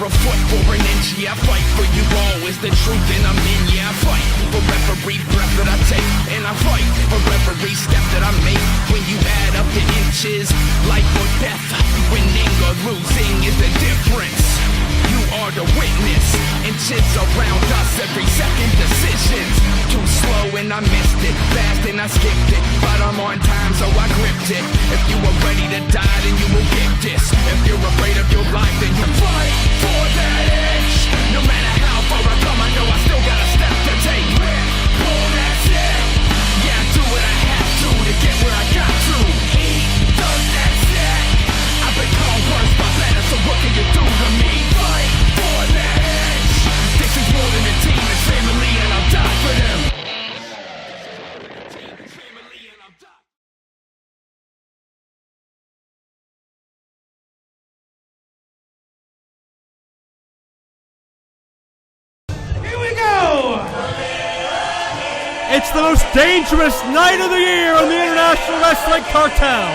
a foot or an inch, yeah, I fight for you all. It's the truth and I'm in, yeah, I fight for every breath that I take, and I fight for every step that I make. When you add up the inches, life or death, winning or losing is the difference. You are the witness, inches around us, every second decisions. Too slow and I missed it, fast and I skipped it, but I'm on time so I gripped it. If you were ready to die then you will get this. If you're afraid of your life then you fight for that edge. No matter how far I come, I know I still got a step to take. Pull that shit, yeah, I do what I have to get where I got to. He does that shit. I've been called worse by better, so what can you do to me? Fight for that edge. This is more than a team, it's family and I'll die for them. It's the most dangerous night of the year on the International Wrestling Cartel.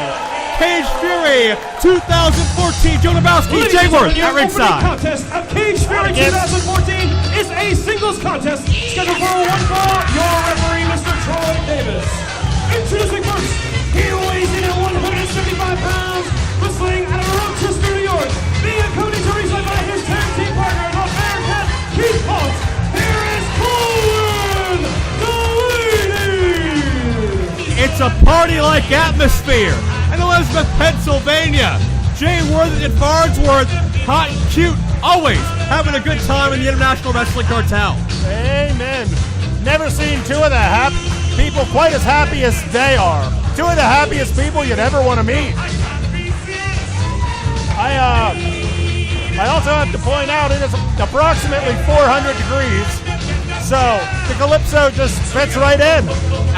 Caged Fury 2014. Joe Lebowski, Jay Worth at ringside. The contest of Caged Fury 2014 is a singles contest scheduled for one fall. Your referee, Mr. Troy Davis. Introducing first, he weighs in at 175 pounds, wrestling out of Rochester, New York. Being accompanied to ringside by his tag team partner, North American Keith Haught. Here is Colin Delaney. It's a party-like atmosphere in Elizabeth, Pennsylvania. Jay Worth and Farnsworth, hot and cute, always having a good time in the International Wrestling Cartel. Amen. Never seen two of the people quite as happy as they are. Two of the happiest people you'd ever want to meet. I also have to point out it is approximately 400 degrees, so the Calypso just fits right in.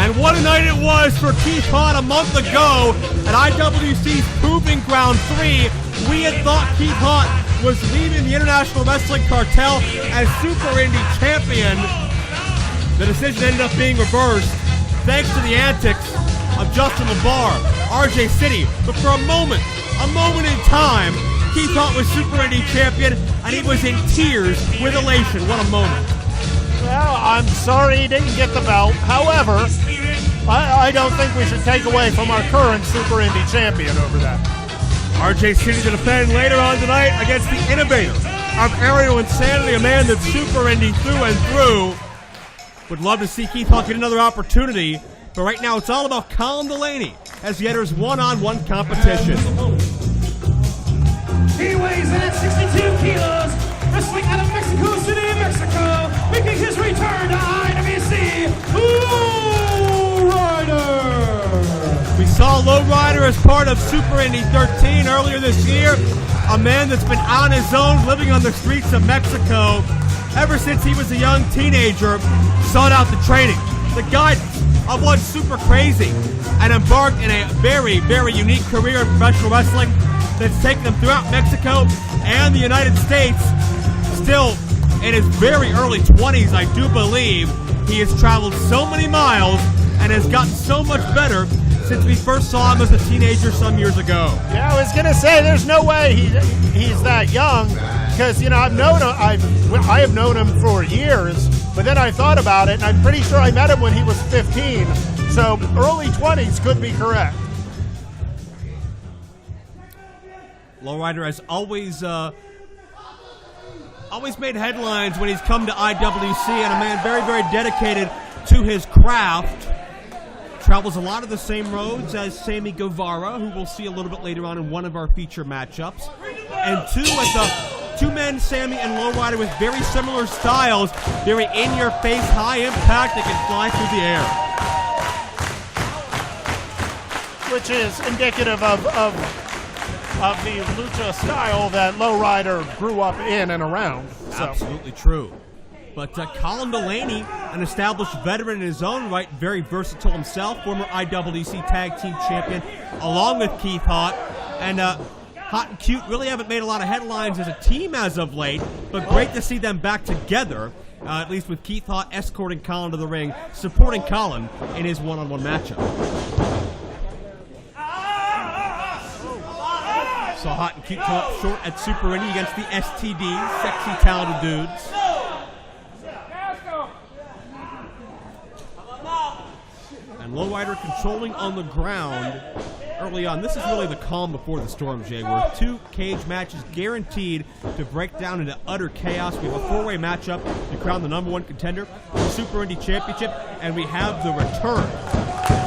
And what a night it was for Keith Haught a month ago at IWC's Proving Ground 3. We had thought Keith Haught was leaving the International Wrestling Cartel as Super Indy champion. The decision ended up being reversed thanks to the antics of Justin LaBar, RJ City. But for a moment in time, Keith Haught was Super Indy champion, and he was in tears with elation. What a moment. Well, I'm sorry he didn't get the belt. However, I don't think we should take away from our current Super Indy champion over that. RJ City to defend later on tonight against the innovator of Aerial Insanity, a man that's Super Indy through and through. Would love to see Keith Haught get another opportunity, but right now it's all about Colin Delaney as he enters one-on-one competition. He weighs in at 62 kilos, wrestling out of Mexico City, Mexico, making his return to IWC, Lowrider. We saw Lowrider as part of Super Indy 13 earlier this year, a man that's been on his own, living on the streets of Mexico ever since he was a young teenager, sought out the training, the guidance of one Super Crazy, and embarked in a very, very unique career in professional wrestling that's taken him throughout Mexico and the United States. Still in his very early 20s, I do believe. He has traveled so many miles and has gotten so much better since we first saw him as a teenager some years ago. Yeah, I was gonna say there's no way he's that young, because I have known him for years, but then I thought about it and I'm pretty sure I met him when he was 15, so early 20s could be correct. Lowrider has always made headlines when he's come to IWC, and a man very, very dedicated to his craft. Travels a lot of the same roads as Sammy Guevara, who we'll see a little bit later on in one of our feature matchups. And two men, Sammy and Lowrider, with very similar styles, very in-your-face, high impact, that can fly through the air. Which is indicative of the lucha style that Lowrider grew up in and around. So. Absolutely true. But Colin Delaney, an established veteran in his own right, very versatile himself, former IWC Tag Team Champion, along with Keith Haught. And Haught and Cute really haven't made a lot of headlines as a team as of late, but great to see them back together, at least with Keith Haught escorting Colin to the ring, supporting Colin in his one-on-one matchup. So Haught and Cute come up short at Super Indy against the STDs, sexy, talented dudes. And Lowrider controlling on the ground early on. This is really the calm before the storm, Jay, where 2 cage matches guaranteed to break down into utter chaos. We have a 4-way matchup to crown the #1 contender for the Super Indy Championship, and we have the return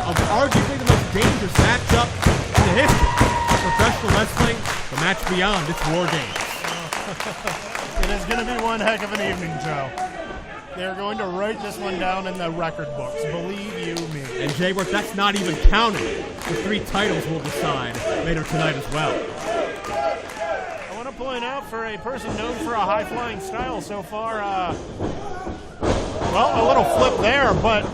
of arguably the most dangerous matchup in the history of professional wrestling, the match beyond its War Games. It is going to be one heck of an evening, Joe. They're going to write this one down in the record books, believe you me. And Jay Worth, that's not even counting the 3 titles we'll decide later tonight as well. I want to point out, for a person known for a high-flying style so far, well, a little flip there, but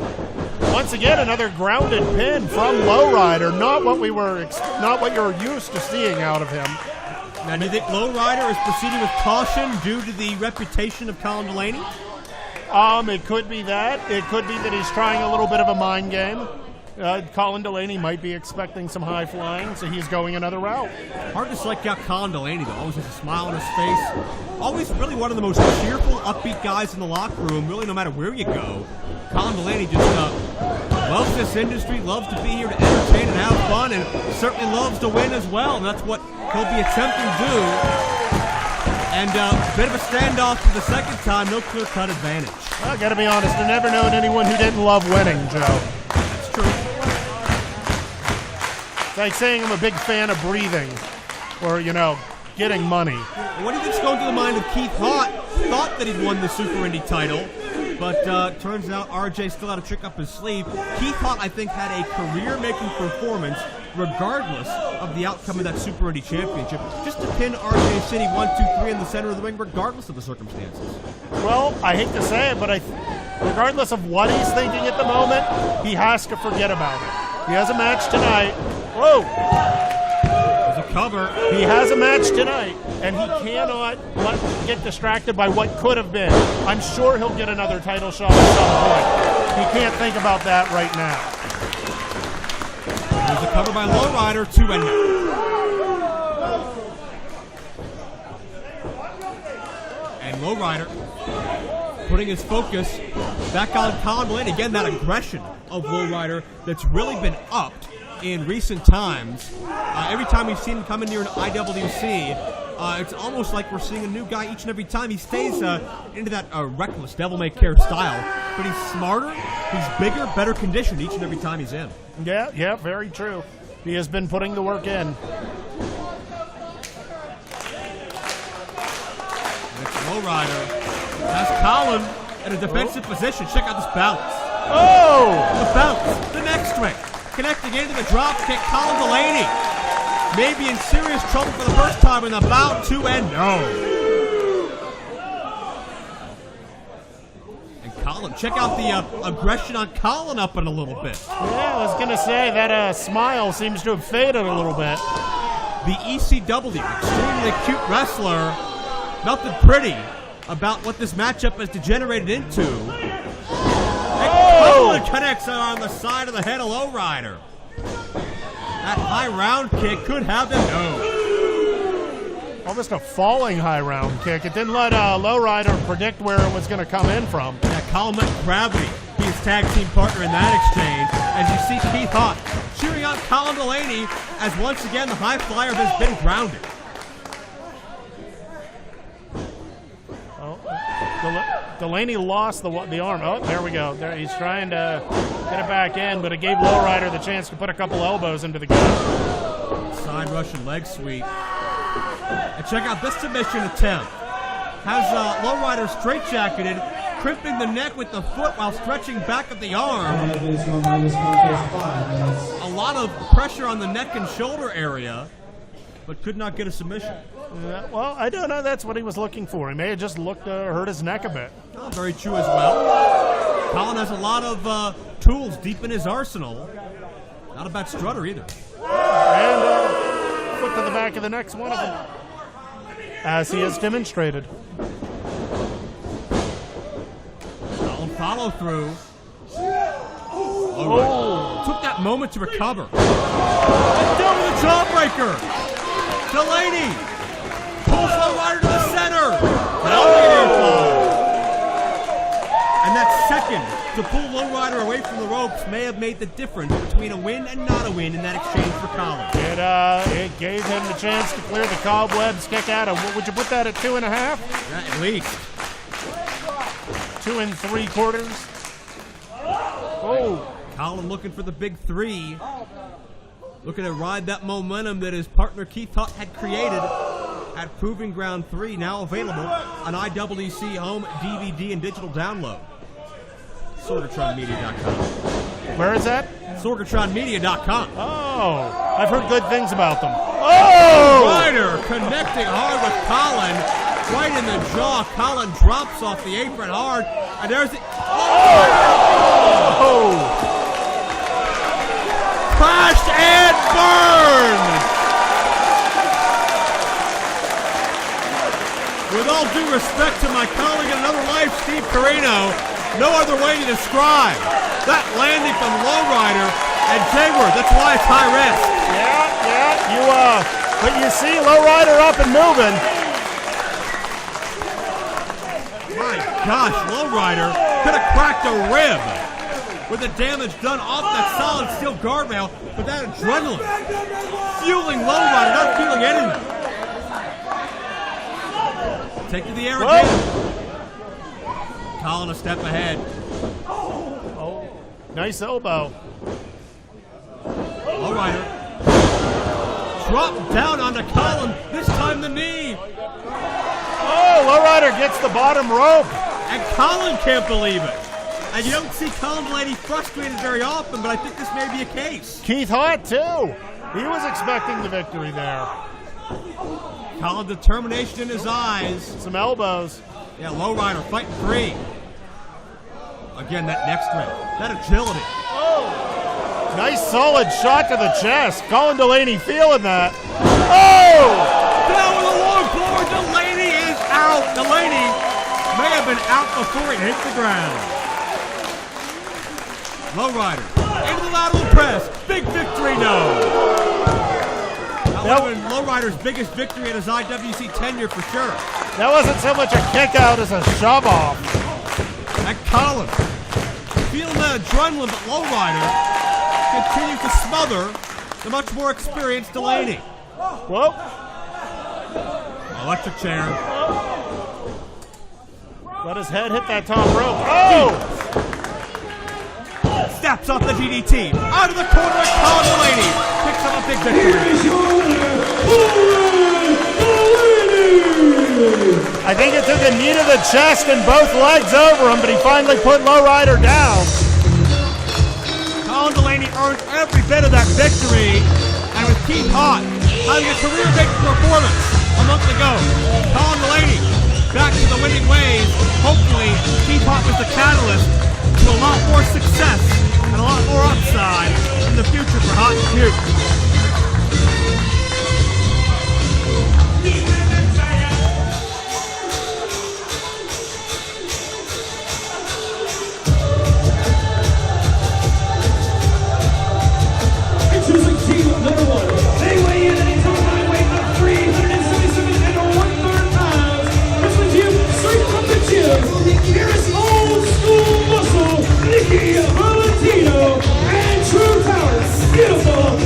once again, another grounded pin from Lowrider. Not what you're used to seeing out of him. Now, do you think Lowrider is proceeding with caution due to the reputation of Colin Delaney? It could be that. It could be that he's trying a little bit of a mind game. Colin Delaney might be expecting some high flying, so he's going another route. Hard to select out Colin Delaney, though. Always has a smile on his face. Always really one of the most cheerful, upbeat guys in the locker room, really no matter where you go. Colin Delaney just loves this industry, loves to be here to entertain and have fun, and certainly loves to win as well, and that's what he'll be attempting to do. And a bit of a standoff for the second time, no clear-cut advantage. Well, I gotta be honest, I've never known anyone who didn't love winning, Joe. That's true. It's like saying I'm a big fan of breathing, or, getting money. What do you think's going through the mind of Keith Haught? Thought that he'd won the Super Indy title, but turns out RJ still had a trick up his sleeve. Keith Haught, I think, had a career-making performance regardless of the outcome of that Super Indy Championship, just to pin RJ City 1, 2, 3 in the center of the ring, regardless of the circumstances. Well, I hate to say it, but regardless of what he's thinking at the moment, he has to forget about it. He has a match tonight. Whoa! There's a cover. He has a match tonight, and he cannot get distracted by what could have been. I'm sure he'll get another title shot at some point. He can't think about that right now. There's a cover by Lowrider, 2-0. And Lowrider putting his focus back on Colin Delaney. Again, that aggression of Lowrider that's really been upped in recent times. Every time we've seen him come in here in IWC, it's almost like we're seeing a new guy each and every time. He stays into that reckless, devil-may-care style, but he's smarter, he's bigger, better conditioned each and every time he's in. Yeah, very true. He has been putting the work in. It's Lowrider. Has Colin in a defensive position. Check out this bounce. Oh! The bounce, the neck strength. Connecting into the drop kick, Colin Delaney may be in serious trouble for the first time in the bout, 2-0. And Colin, check out the aggression on Colin up in a little bit. Yeah, I was going to say that smile seems to have faded a little bit. The ECW, extremely cute wrestler, nothing pretty about what this matchup has degenerated into. Colin connects on the side of the head of Lowrider. That high round kick could have him. No. Almost a falling high round kick. It didn't let Lowrider predict where it was going to come in from. Yeah, Colin met Gravity, his tag team partner in that exchange. As you see Keith Haught cheering on Colin Delaney as once again the high flyer has been grounded. Delaney lost the arm. Oh, there we go. There, he's trying to get it back in, but it gave Lowrider the chance to put a couple elbows into the gut. Side Russian leg sweep. And check out this submission attempt. Has Lowrider straitjacketed, crimping the neck with the foot while stretching back at the arm. A lot of pressure on the neck and shoulder area, but could not get a submission. Well, I don't know. That's what he was looking for. He may have just looked to hurt his neck a bit. Oh, very true as well. Colin has a lot of tools deep in his arsenal. Not a bad strutter either. And foot to the back of the next one of them, as he has demonstrated. Colin follow through. Took that moment to recover. And down with a jawbreaker. Delaney pulls Low Rider to the center. And that second to pull Low Rider away from the ropes may have made the difference between a win and not a win in that exchange for Colin. It gave him the chance to clear the cobwebs, kick out of, what would you put that at, 2.5? At least. 2 3/4. Oh. Colin looking for the big three. Looking to ride that momentum that his partner Keith Haught had created at Proving Ground 3, now available on IWC Home DVD and digital download. SorgatronMedia.com. Where is that? SorgatronMedia.com. Oh, I've heard good things about them. Oh! Ryder connecting hard with Colin, right in the jaw. Colin drops off the apron hard, and there's the... Oh! Crash and burn! With all due respect to my colleague in another life, Steve Carino, no other way to describe that landing from Low Rider and Jayworth. That's why it's high risk. Yeah. But you see Low Rider up and moving. My gosh, Low Rider could have cracked a rib with the damage done off that solid steel guardrail, but that adrenaline fueling Low Rider, not feeling anything. Take to the air again. Colin a step ahead. Oh, nice elbow. Low Rider drop down onto Colin, this time the knee. Oh, Low Rider gets the bottom rope. And Colin can't believe it. And you don't see Colin Delaney frustrated very often, but I think this may be a case. Keith Haught, too. He was expecting the victory there. Colin determination in his eyes. Some elbows. Yeah, Low Rider fighting free. Again, that next ring. That agility. Oh! Nice solid shot to the chest. Colin Delaney feeling that. Oh! Down with a long blow. Delaney is out. Delaney may have been out before he hit the ground. Low Rider into the lateral press. Big victory, no. That would have been Low Rider's biggest victory in his IWC tenure for sure. That wasn't so much a kick out as a shove off. And Colin feeling that adrenaline, but Low Rider continues to smother the much more experienced Delaney. Whoa. Electric chair. Let his head hit that top rope. Oh! Snaps off the DDT. Out of the corner with Colin Delaney. Picks up a big victory. I think it took a knee to the chest and both legs over him, but he finally put Low Rider down. Colin Delaney earned every bit of that victory. And with Keith Haught having a career-breaking performance a month ago, Colin Delaney back to the winning ways. Hopefully, Keith Haught was the catalyst to a lot more success and a lot more upside in the future for Haught and Duke. Introducing team number 1. They weigh in at a combined weight of 377 1/3 pounds. Wrestling team straight from the gym. Here's old school muscle, Nickie, Valentino, and true talent, beautiful,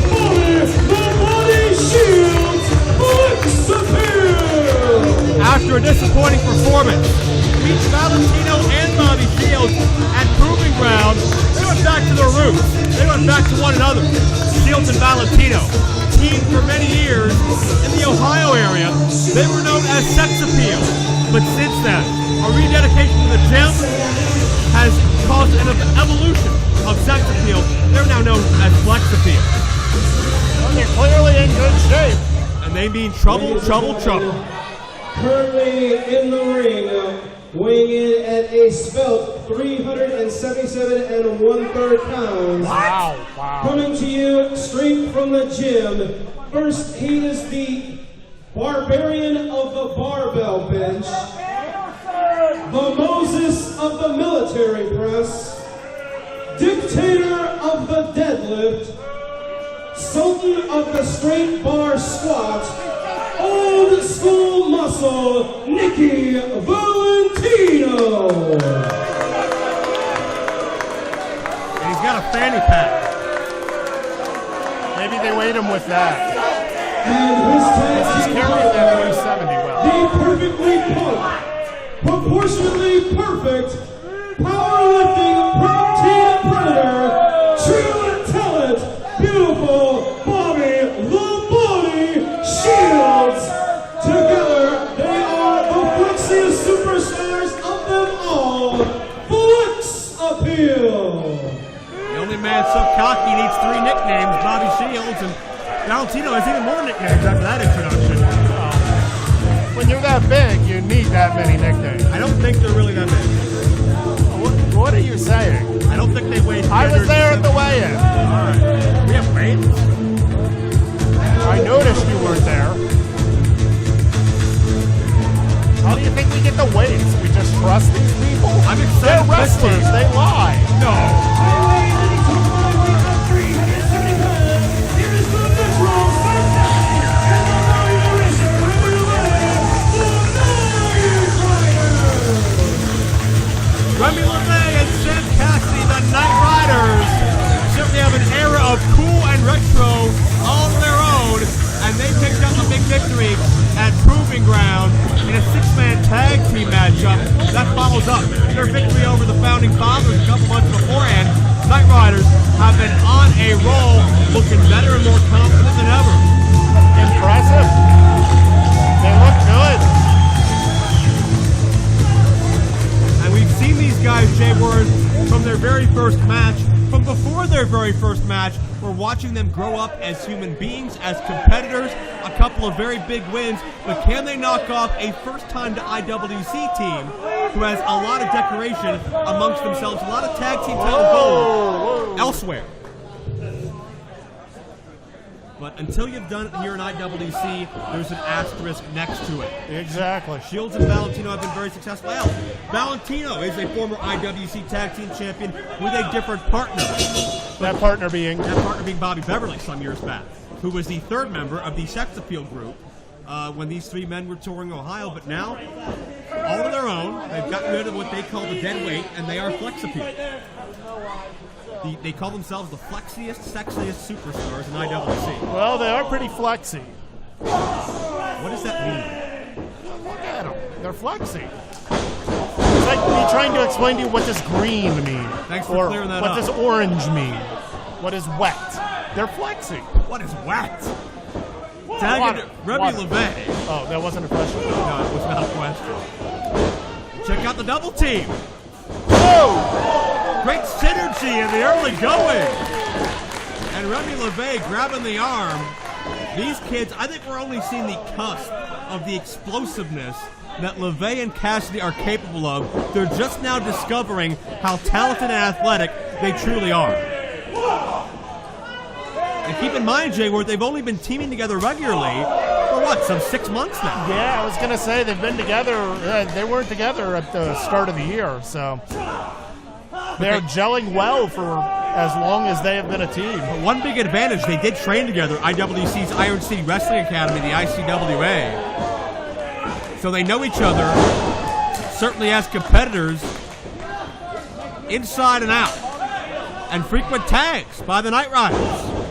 the body shields, Flexor. After a disappointing performance, each Valentino and Bobby Shields at Proving Ground, they went back to their roots. They went back to one another. Shields and Valentino, teamed for many years in the Ohio area. They were known as Sex Appeal. But since then, a rededication to the gym has caused an evolution of Sex Appeal. They're now known as Flex Appeal. Well, they're clearly in good shape. And they mean trouble, trouble, trouble. Currently in the ring, weighing in at a spelt 377 1/3 pounds. Wow. Coming to you straight from the gym. First, he is the barbarian of the barbell bench, the Moses of the military press, dictator of the deadlift, sultan of the straight bar squat, old school muscle, Nickie Valentino. And he's got a fanny pack. Maybe they weighed him with that. And his tag team Carrying that 170 well. the perfectly pumped, proportionately perfect, powerlifting protein predator, true talent, beautiful Bobby the Body Shields. Together, they are the flexiest superstars of them all. Flex Appeal. The only man so cocky needs 3 nicknames, Bobby Shields, and Valentino has even more nicknames after that introduction. When you're that big, you need that many nicknames. I don't think they're really that big. What are you saying? I don't think they weigh. I was there at the weigh-in. Alright. We have weights. I noticed you weren't there. How do you think we get the weights? We just trust these people? I'm excited. They're wrestlers. They lie. No. Remy, LaVey, and Cassidy, the KnightRiders, certainly have an era of cool and retro all of their own, and they picked up a big victory at Proving Ground in a 6-man tag team matchup. That follows up their victory over the Founding Fathers a couple months beforehand. KnightRiders have been on a roll, looking better and more confident than ever. Impressive. They look good. And we've seen these guys, Jay Ward, from their very first match, from before their very first match. We're watching them grow up as human beings, as competitors, a couple of very big wins, but can they knock off a first-time to IWC team who has a lot of decoration amongst themselves, a lot of tag team title gold elsewhere? But until you've done it here in IWC, there's an asterisk next to it. Exactly. Shields and Valentino have been very successful. Hell, Valentino is a former IWC Tag Team Champion with a different partner. That partner being? That partner being Bobby Beverly some years back, who was the 3rd member of the Sex Appeal group when these 3 men were touring Ohio. But now, all of their own, they've gotten rid of what they call the dead weight, and they are Flex Appeal. They call themselves the flexiest, sexiest superstars in IWC. Well, they are pretty flexy. What does that mean? Look at them. They're flexy. It's like me trying to explain to you what does green mean. Thanks for clearing that what up. What does orange mean? What is wet? They're flexy. What is wet? Well, Tagging Remy LaVey. Oh, that wasn't a question? No, it was not a question. Check out the double team. Whoa! Great synergy in the early going. And Remy LaVey grabbing the arm. These kids, I think we're only seeing the cusp of the explosiveness that LaVey and Cassidy are capable of. They're just now discovering how talented and athletic they truly are. And keep in mind, Jay Ward, they've only been teaming together regularly for what, some 6 months now? Yeah, I was going to say they've been together. They weren't together at the start of the year, so they're gelling well for as long as they have been a team. But one big advantage, they did train together, IWC's Iron City Wrestling Academy, the ICWA. So they know each other, certainly as competitors, inside and out. And frequent tags by the KnightRiders.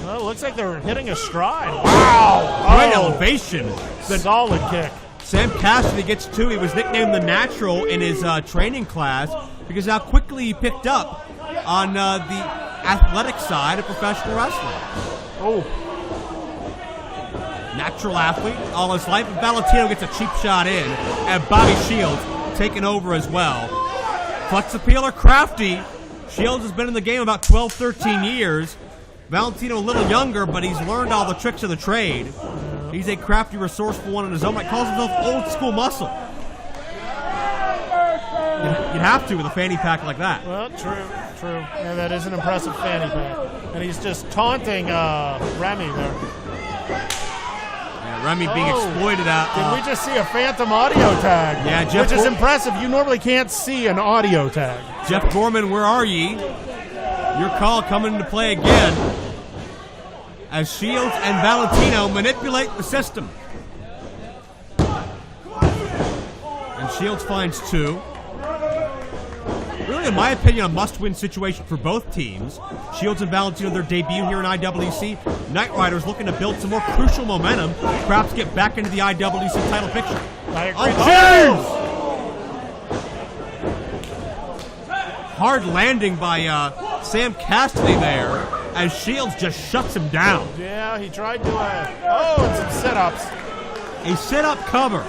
Well, it looks like they're hitting a stride. Wow! Great elevation. Solid kick. Sam Cassidy gets 2. He was nicknamed the Natural in his training class because how quickly he picked up on the athletic side of professional wrestling. Oh. Natural athlete all his life. And Valentino gets a cheap shot in. And Bobby Shields taking over as well. Flex Appeal are crafty. Shields has been in the game about 12, 13 years. Valentino a little younger, but he's learned all the tricks of the trade. He's a crafty, resourceful one in his own right. Calls himself old school muscle. You'd have to with a fanny pack like that. Well, true. Yeah, that is an impressive fanny pack. And he's just taunting Remy there. Yeah, Remy being exploited out. Did we just see a phantom audio tag? Yeah, Jeff. Which is impressive. You normally can't see an audio tag. Jeff Gorman, where are ye? Your call coming into play again. as Shields and Valentino manipulate the system. And Shields finds 2. Really, in my opinion, a must-win situation for both teams. Shields and Valentino, their debut here in IWC. KnightRiders looking to build some more crucial momentum, perhaps get back into the IWC title picture. I agree. Hard landing by Sam Cassidy there, as Shields just shuts him down. Yeah, he tried to, and some sit-ups. A sit-up cover.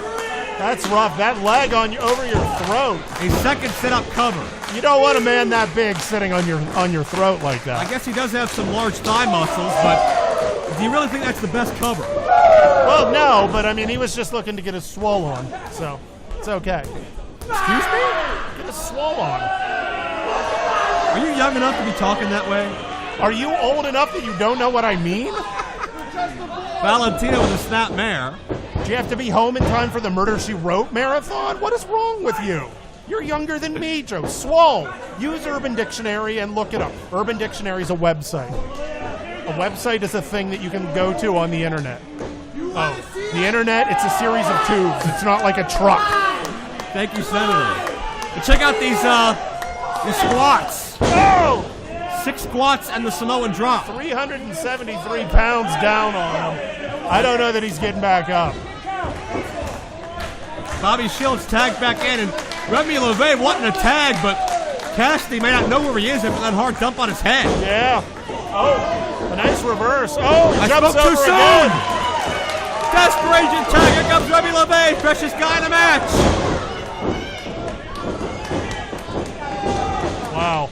That's rough. That leg over your throat. A second sit-up cover. You don't want a man that big sitting on your throat like that. I guess he does have some large thigh muscles, but do you really think that's the best cover? Well, no, but I mean, he was just looking to get his swole on, so it's okay. Excuse me? Get his swole on. Are you young enough to be talking that way? Are you old enough that you don't know what I mean? Valentino with a snap mare. Do you have to be home in time for the Murder, She Wrote marathon? What is wrong with you? You're younger than me, Joe. Swole. Use Urban Dictionary and look it up. Urban Dictionary is a website. A website is a thing that you can go to on the internet. Oh, the internet, it's a series of tubes. It's not like a truck. Thank you, Senator. And check out these squats. Oh! 6 squats and the Samoan drop. 373 pounds down on him. I don't know that he's getting back up. Bobby Shields tagged back in, and Remy and LaVey wanting a tag, but Cassidy may not know where he is after that hard dump on his head. Yeah. Oh, a nice reverse. Oh, he jumps spoke too over soon. again. Desperation tag. Here comes Remy LaVey, freshest guy in the match. Wow.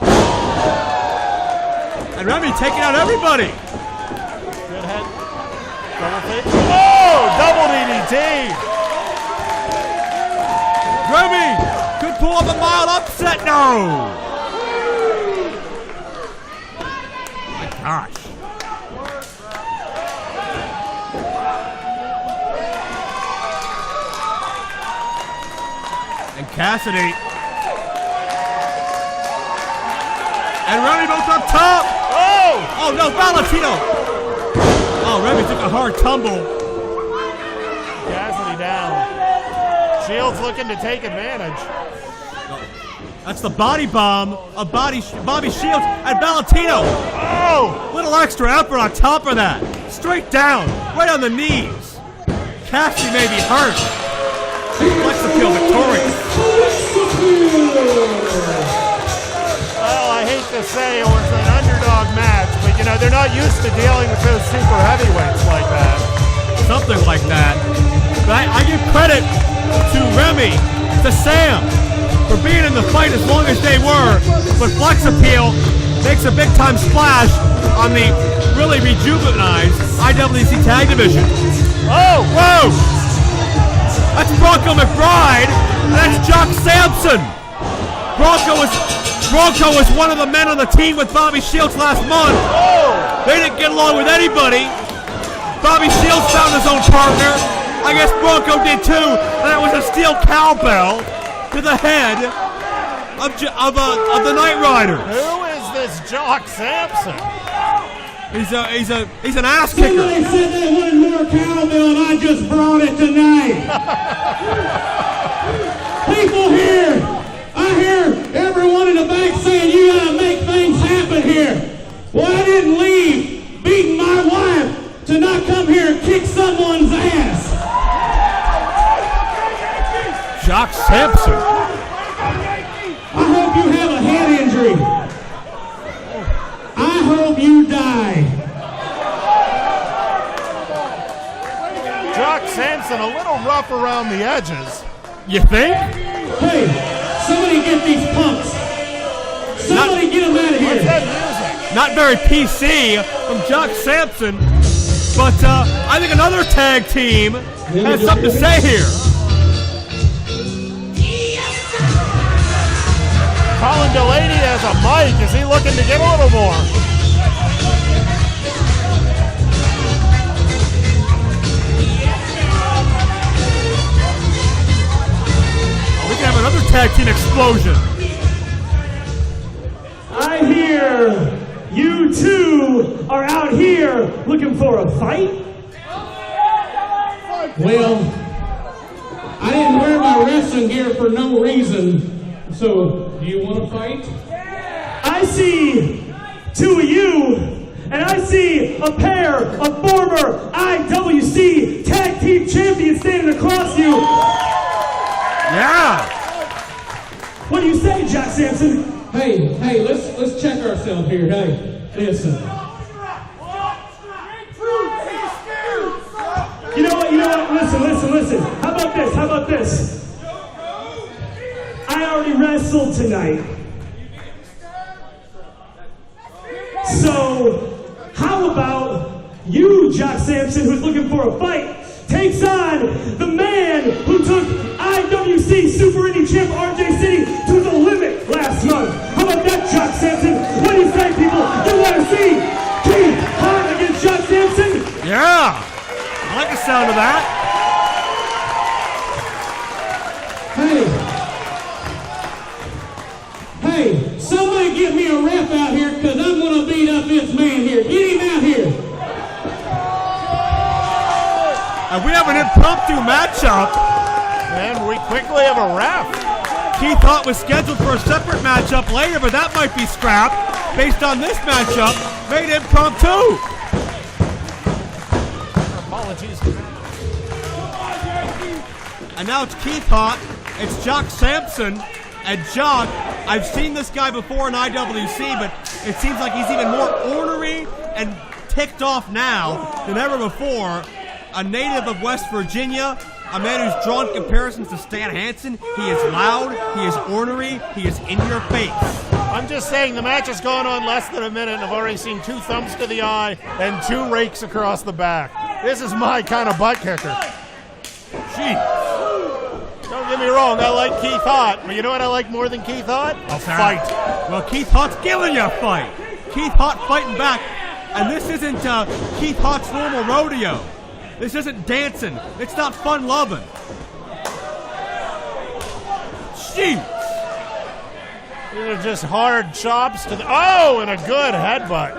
And Remy taking out everybody. Good head. Double fake. Oh, double DDT. Remy could pull off a mild upset. No. My gosh. And Cassidy. And Remy both up top. Oh! Oh no, Valentino. Oh, Remy took a hard tumble. Cassidy down. Shields looking to take advantage. That's the body bomb of Bobby Shields and Valentino. Oh! Little extra effort on top of that. Straight down, right on the knees. Cassidy may be hurt. Flexor victorious. Well, I hate to say it was an underdog match, but you know, they're not used to dealing with those super heavyweights like that. Something like that. But I give credit to Remy, to Sam, for being in the fight as long as they were. But Flex Appeal makes a big-time splash on the really rejuvenized IWC Tag Division. Oh! Whoa! That's Bronco McBride, and that's Jock Samson. Bronco was one of the men on the team with Bobby Shields last month. Oh! They didn't get along with anybody. Bobby Shields found his own partner. I guess Bronco did too, and that was a steel cowbell to the head of the KnightRiders. Who is this Jock Samson? He's an ass kicker. Somebody said they wanted more cowbell, and I just brought it tonight. People here, I hear everyone in the back saying you gotta make things happen here. Well, I didn't leave beating my wife to not come here and kick someone's ass. Jock Samson. I hope you have a head injury. I hope you die. Jock Samson a little rough around the edges. You think? Hey, somebody get these punks. Somebody get them out of What's here. that music? Not very PC from Jock Samson, but I think another tag team has something to say here. Colin Delaney has a mic. Is he looking to get a little more? We can have another tag team explosion. I hear you two are out here here looking for a fight? Well, I didn't wear my wrestling gear for no reason. So, do you want to fight? I see two of you, and I see a pair of former IWC Tag Team Champions standing across you. Yeah. What do you say, Jock Samson? Hey, let's check ourselves here. Hey, listen. You know what? Listen. How about this? I already wrestled tonight. So, how about you, Jock Samson, who's looking for a fight, takes on the man who took IWC Super Indy Champ RJ City to the limit last month. How about that, Jock Samson? What do you say, people? You want to see Keith Haught against Jock Samson? Yeah. I like the sound of that. Hey, somebody get me a ref out here because I'm going to beat up this man here. Get him out here. And we have an impromptu matchup. And we quickly have a ref. Keith Haught was scheduled for a separate matchup later, but that might be scrapped based on this matchup made impromptu. Apologies. And now it's Keith Haught, it's Jock Samson, and Jock. I've seen this guy before in IWC, but it seems like he's even more ornery and ticked off now than ever before. A native of West Virginia, a man who's drawn comparisons to Stan Hansen. He is loud, he is ornery, he is in your face. I'm just saying the match has gone on less than a minute, and I've already seen 2 thumbs to the eye and 2 rakes across the back. This is my kind of butt kicker. Jeez. Don't get me wrong, I like Keith Haught, but you know what I like more than Keith Haught? A fight. Well, Keith Haught's giving you a fight. Keith Haught fighting back, and this isn't Keith Haught's normal rodeo. This isn't dancing. It's not fun loving. Jeez. These are just hard chops to the... Oh, and a good headbutt.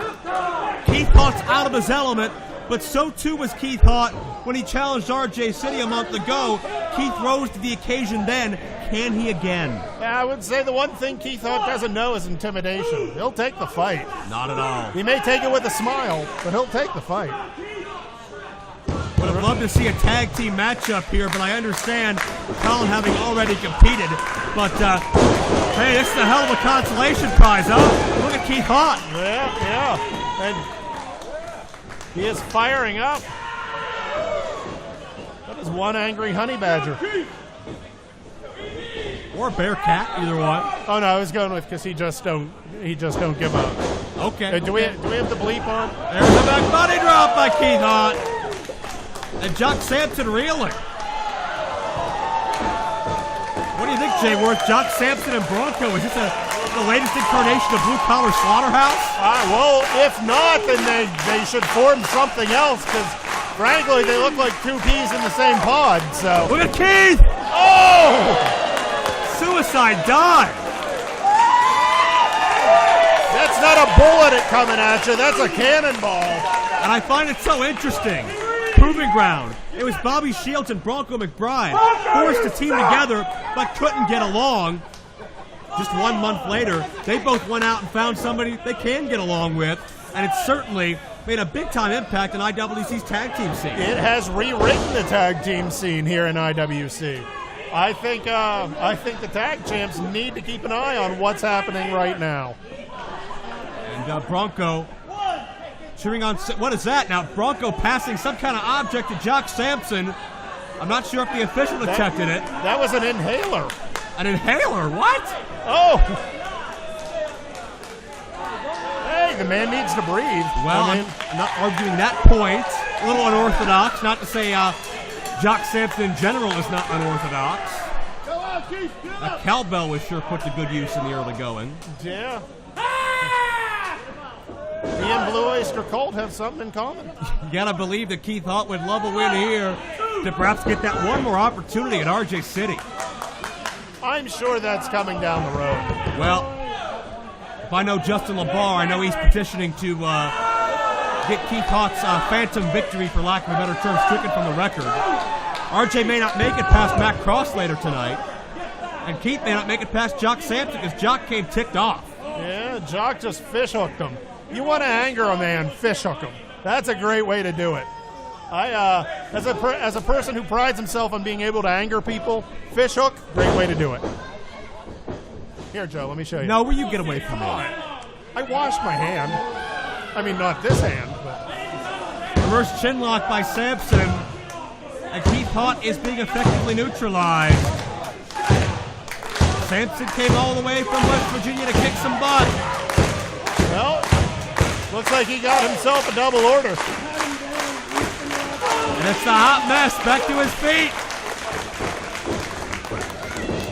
Keith Haught's out of his element, but so too was Keith Haught when he challenged RJ City a month ago. Keith rose to the occasion then. Can he again? Yeah, I would say the one thing Keith Haught doesn't know is intimidation. He'll take the fight. Not at all. He may take it with a smile, but he'll take the fight. Would have loved to see a tag team matchup here, but I understand Colin having already competed. But, hey, this is a hell of a consolation prize, huh? Look at Keith Haught. Yeah. And he is firing up. That is one angry honey badger. Or a bear cat, either one. Oh, no, I was going with because he just don't give up. Okay. Do we have the bleep on? There's a back body drop by Keith Haught. And Jock Samson reeling. What do you think, Jay Worth? Jock Samson and Bronco, is this the latest incarnation of Blue Collar Slaughterhouse? Well, if not, then they should form something else, because frankly, they look like 2 peas in the same pod. So look at Keith! Oh! Suicide dive. That's not a bullet coming at you. That's a cannonball. And I find it so interesting. Proving ground. It was Bobby Shields and Bronco McBride forced to team together but couldn't get along. Just 1 month later, they both went out and found somebody they can get along with, and it certainly made a big-time impact in IWC's tag team scene. It has rewritten the tag team scene here in IWC. I think the tag champs need to keep an eye on what's happening right now. And Bronco cheering on, what is that now? Bronco passing some kind of object to Jock Samson. I'm not sure if the official detected it. That was an inhaler. An inhaler? What? Oh. Hey, the man needs to breathe. Well, I'm not arguing that point. A little unorthodox. Not to say Jock Samson in general is not unorthodox. A cowbell was sure put to good use in the early going. Yeah. He and Blue Oyster Cult have something in common. You gotta believe that Keith Haught would love a win here to perhaps get that one more opportunity at RJ City. I'm sure that's coming down the road. Well, if I know Justin LaBar, I know he's petitioning to get Keith Haught's phantom victory, for lack of a better term, stricken from the record. RJ may not make it past Matt Cross later tonight. And Keith may not make it past Jock Samson because Jock came ticked off. Yeah, Jock just fish hooked him. You want to anger a man, fish hook him. That's a great way to do it. As a person who prides himself on being able to anger people, fish hook, great way to do it. Here, Joe, let me show you. No, will you get away from me? I washed my hand. I mean, not this hand, but... Reverse chin lock by Samson. And Keith Haught is being effectively neutralized. Samson came all the way from West Virginia to kick some butt. Well, looks like he got himself a double order. And it's the Hot Mess back to his feet.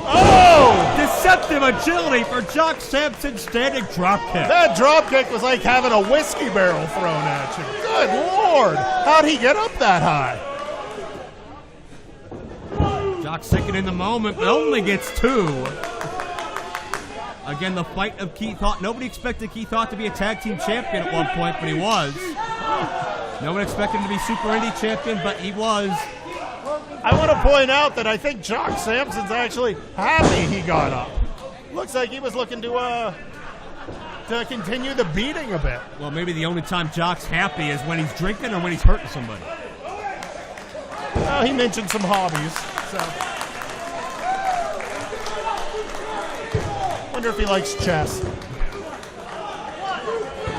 Oh! Deceptive agility for Jock Samson's standing dropkick. That dropkick was like having a whiskey barrel thrown at you. Good Lord! How'd he get up that high? Jock second in the moment, but only gets 2. Again, the fight of Keith Haught. Nobody expected Keith Haught to be a tag team champion at one point, but he was. No one expected him to be Super Indy champion, but he was. I want to point out that I think Jock Samson's actually happy he got up. Looks like he was looking to continue the beating a bit. Well, maybe the only time Jock's happy is when he's drinking or when he's hurting somebody. Well, he mentioned some hobbies, so. Wonder if he likes chess.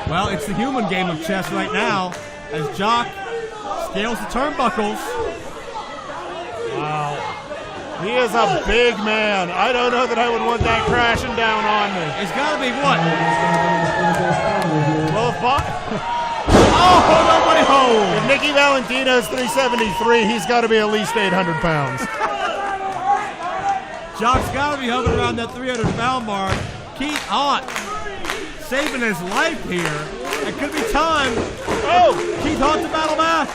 Well, it's the human game of chess right now as Jock scales the turnbuckles. Wow. He is a big man. I don't know that I would want that crashing down on me. It's got to be what? Well, Oh, nobody hold. If Nickie Valentino's 373, he's got to be at least 800 pounds. Jock's got to be hovering around that 300-pound mark. Keith Haught saving his life here. It could be time. Oh! Keith Haught to battle back.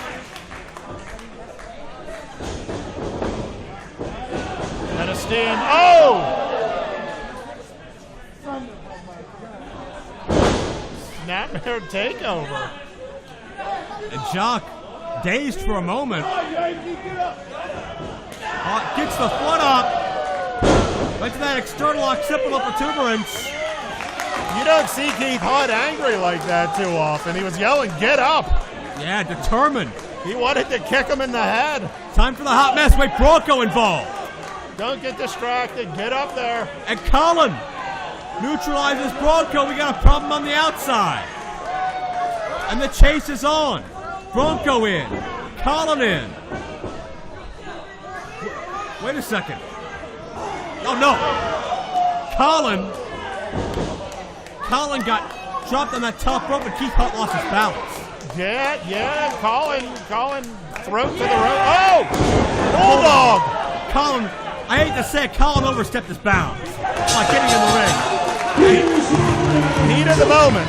And a stand. Oh! Snapmare takeover. And Jock, dazed for a moment. Haught gets the foot up. Went to that external occipital protuberance. You don't see Keith Haught angry like that too often. He was yelling, "Get up!" Yeah, determined. He wanted to kick him in the head. Time for the hot mess. Wait, Bronco involved. Don't get distracted. Get up there. And Colin neutralizes Bronco. We got a problem on the outside. And the chase is on. Bronco in. Colin in. Wait a second. Oh, no. Colin got dropped on that top rope, and Keith Haught lost his balance. Yeah. Colin, throat to the rope. Oh! Bulldog! Colin, I hate to say it, Colin overstepped his bounds. Like getting in the ring. Heat of the moment.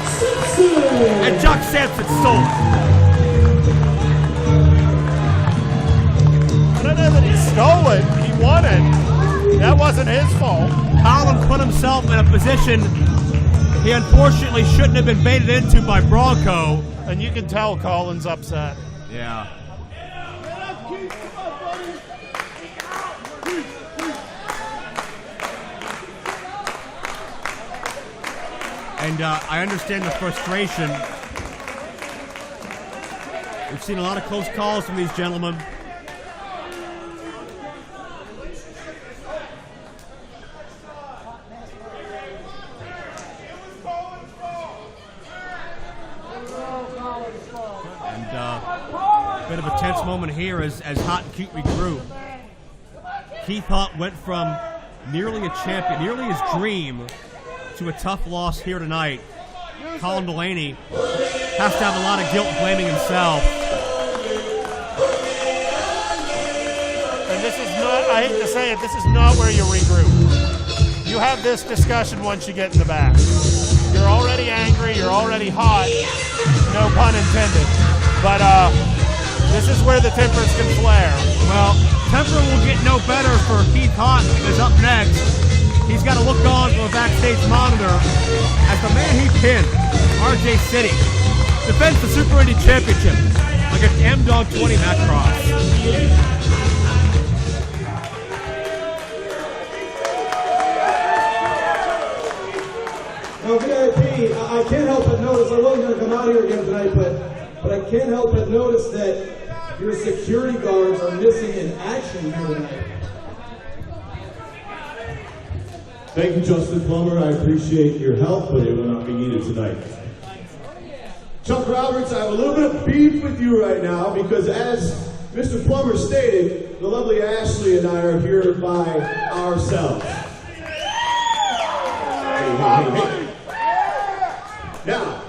And Jock Samson stole it. I don't know that he stole it. He won it. That wasn't his fault. Colin put himself in a position he unfortunately shouldn't have been baited into by Bronco. And you can tell Colin's upset. Yeah. And I understand the frustration. We've seen a lot of close calls from these gentlemen. Bit of a tense moment here as Haught and Keith regroup. Keith Haught went from nearly a champion, nearly his dream, to a tough loss here tonight. Colin Delaney has to have a lot of guilt blaming himself. And this is not, I hate to say it, this is not where you regroup. You have this discussion once you get in the back. You're already angry, you're already hot, no pun intended. But this is where the tempers can flare. Well, temper will get no better for Keith Haught because up next, he's got to look on from a backstage monitor as the man he pinned, RJ City, defends the Super Indy Championship against M-Dog 20 Matt Cross. Now, VIP, I can't help but notice, I wasn't going to come out here again tonight, but I can't help but notice that your security guards are missing in action here tonight. Thank you, Justin Plummer. I appreciate your help, but it will not be needed tonight. Chuck Roberts, I have a little bit of beef with you right now because as Mr. Plummer stated, the lovely Ashley and I are here by ourselves. Hey. Now,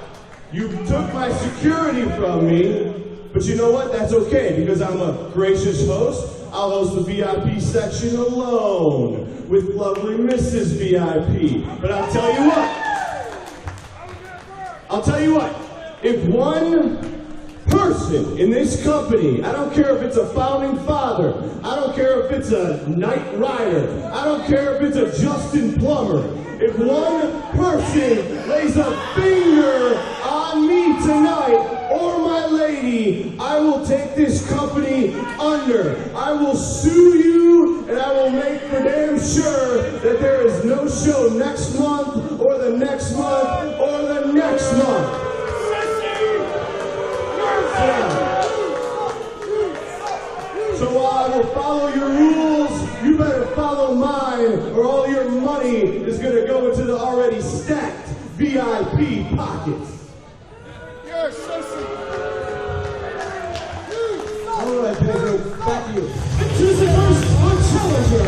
you took my security from me, but you know what? That's okay because I'm a gracious host. I'll host the VIP section alone with lovely Mrs. VIP. But I'll tell you what, if one person in this company, I don't care if it's a founding father, I don't care if it's a KnightRider, I don't care if it's a Justin Plummer, if one person lays a finger on me tonight or my lady, I will take this company under. I will sue you and I will make for damn sure that there is no show next month or the next month or the next month. So while I will follow your rules, you better follow mine or all your money is going to go into the already stacked VIP pockets. You're so sick. All right, Pedro, back to you. Into the first challenger.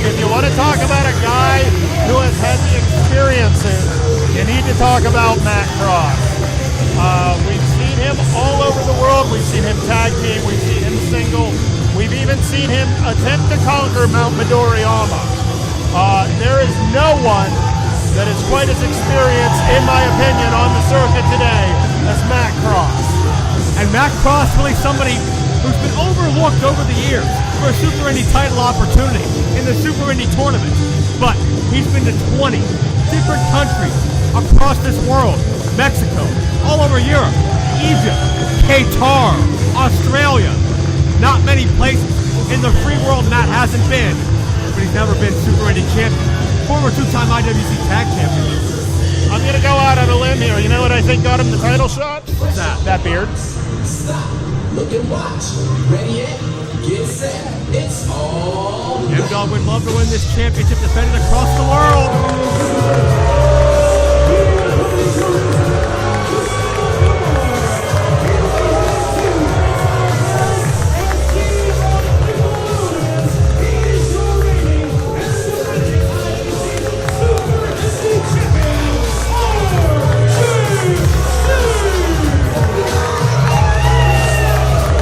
If you want to talk about a guy who has had the experiences, you need to talk about Matt Cross. We've seen him all over the world. We've seen him tag team. We've seen him single. We've even seen him attempt to conquer Mount Midoriyama. There is no one that is quite as experienced, in my opinion, on the circuit today as Matt Cross. And Matt Cross really somebody who's been overlooked over the years for a Super Indy title opportunity in the Super Indy tournament. But he's been to 20 different countries across this world. Mexico, all over Europe, Egypt, Qatar, Australia. Not many places in the free world Matt hasn't been, but he's never been Super Indy champion. Former two-time IWC Tag champion. I'm going to go out on a limb here. You know what I think got him the title shot? What's that? That beard. Stop, look and watch. Ready, yet? Get set. It's all. M-Dog would love to win this championship, defended across the world.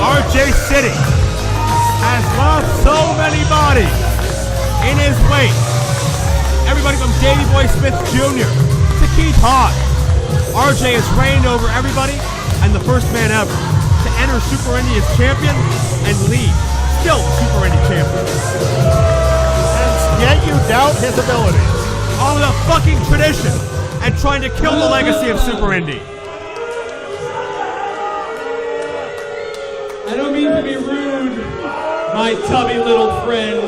RJ City has lost so many bodies in his wake. Everybody from Davey Boy Smith Jr. to Keith Haught. RJ has reigned over everybody and the first man ever to enter Super Indy as champion and leave still Super Indy champion. And yet you doubt his ability. All the fucking tradition and trying to kill the legacy of Super Indy. I don't mean to be rude, my tubby little friend.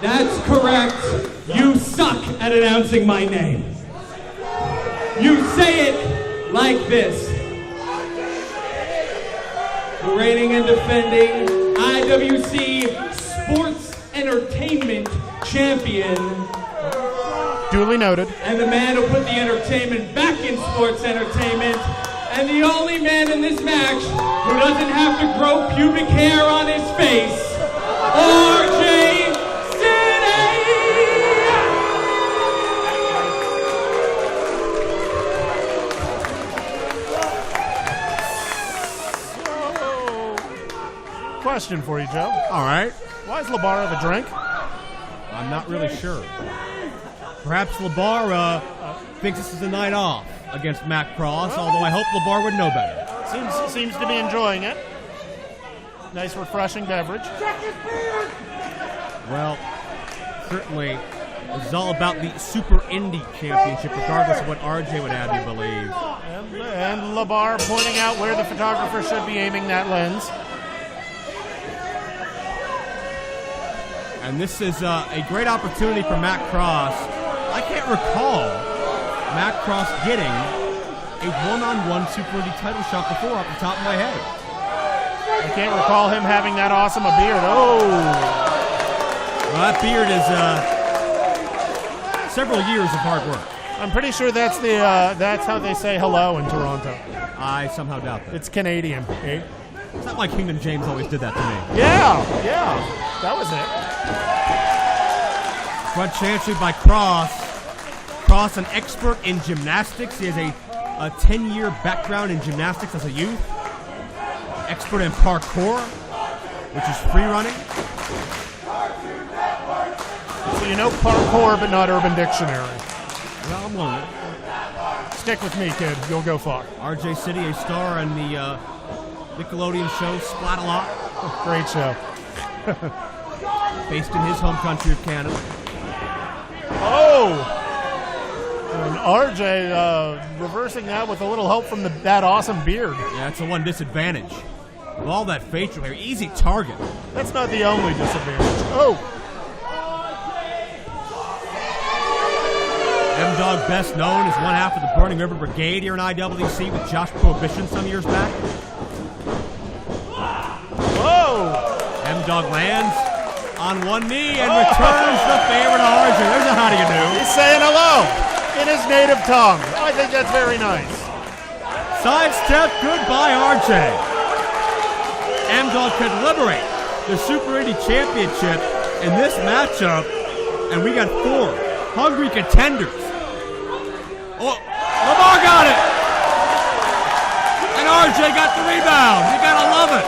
That's correct. You suck at announcing my name. You say it like this. The reigning and defending IWC Sports Entertainment Champion. Duly noted. And the man who put the entertainment back in sports entertainment. And the only man in this match who doesn't have to grow pubic hair on his face. RJ City! question for you, Joe. All right. Why is LaBar have a drink? I'm not really sure. Perhaps LaBar thinks this is a night off against Matt Cross, although I hope LaBar would know better. Seems to be enjoying it. Nice, refreshing beverage. Well, certainly, this is all about the Super Indy Championship, regardless of what RJ would have you believe. And LaBar pointing out where the photographer should be aiming that lens. And this is a great opportunity for Matt Cross. I can't recall Matt Cross getting a one-on-one Super Indy title shot before off the top of my head. I can't recall him having that awesome a beard. Oh! Well, that beard is several years of hard work. I'm pretty sure that's how they say hello in Toronto. I somehow doubt that. It's Canadian. Eh? It's not like Kingdom James always did that to me. Yeah, that was it. Front chancery by Cross. Cross, an expert in gymnastics. He has a 10-year background in gymnastics as a youth. Expert in parkour, which is free running. So you know parkour, but not Urban Dictionary. Well, I'm learning. Stick with me, kid. You'll go far. RJ City, a star on the Nickelodeon show Splat-A-Lot. Great show. Based in his home country of Canada. Oh! And RJ reversing that with a little help from that awesome beard. Yeah, that's the one disadvantage. With all that facial hair, easy target. That's not the only disadvantage. Oh! M-Dog, best known as one half of the Burning River Brigade here in IWC with Josh Prohibition some years back. Whoa! M-Dog lands on one knee and returns the favor to RJ. There's a how do you do. He's saying hello in his native tongue. I think that's very nice. Sidestep, goodbye RJ. M-Dog could liberate the Super Indy Championship in this matchup, and we got 4 hungry contenders. Oh, LaVey got it! And RJ got the rebound. You gotta love it.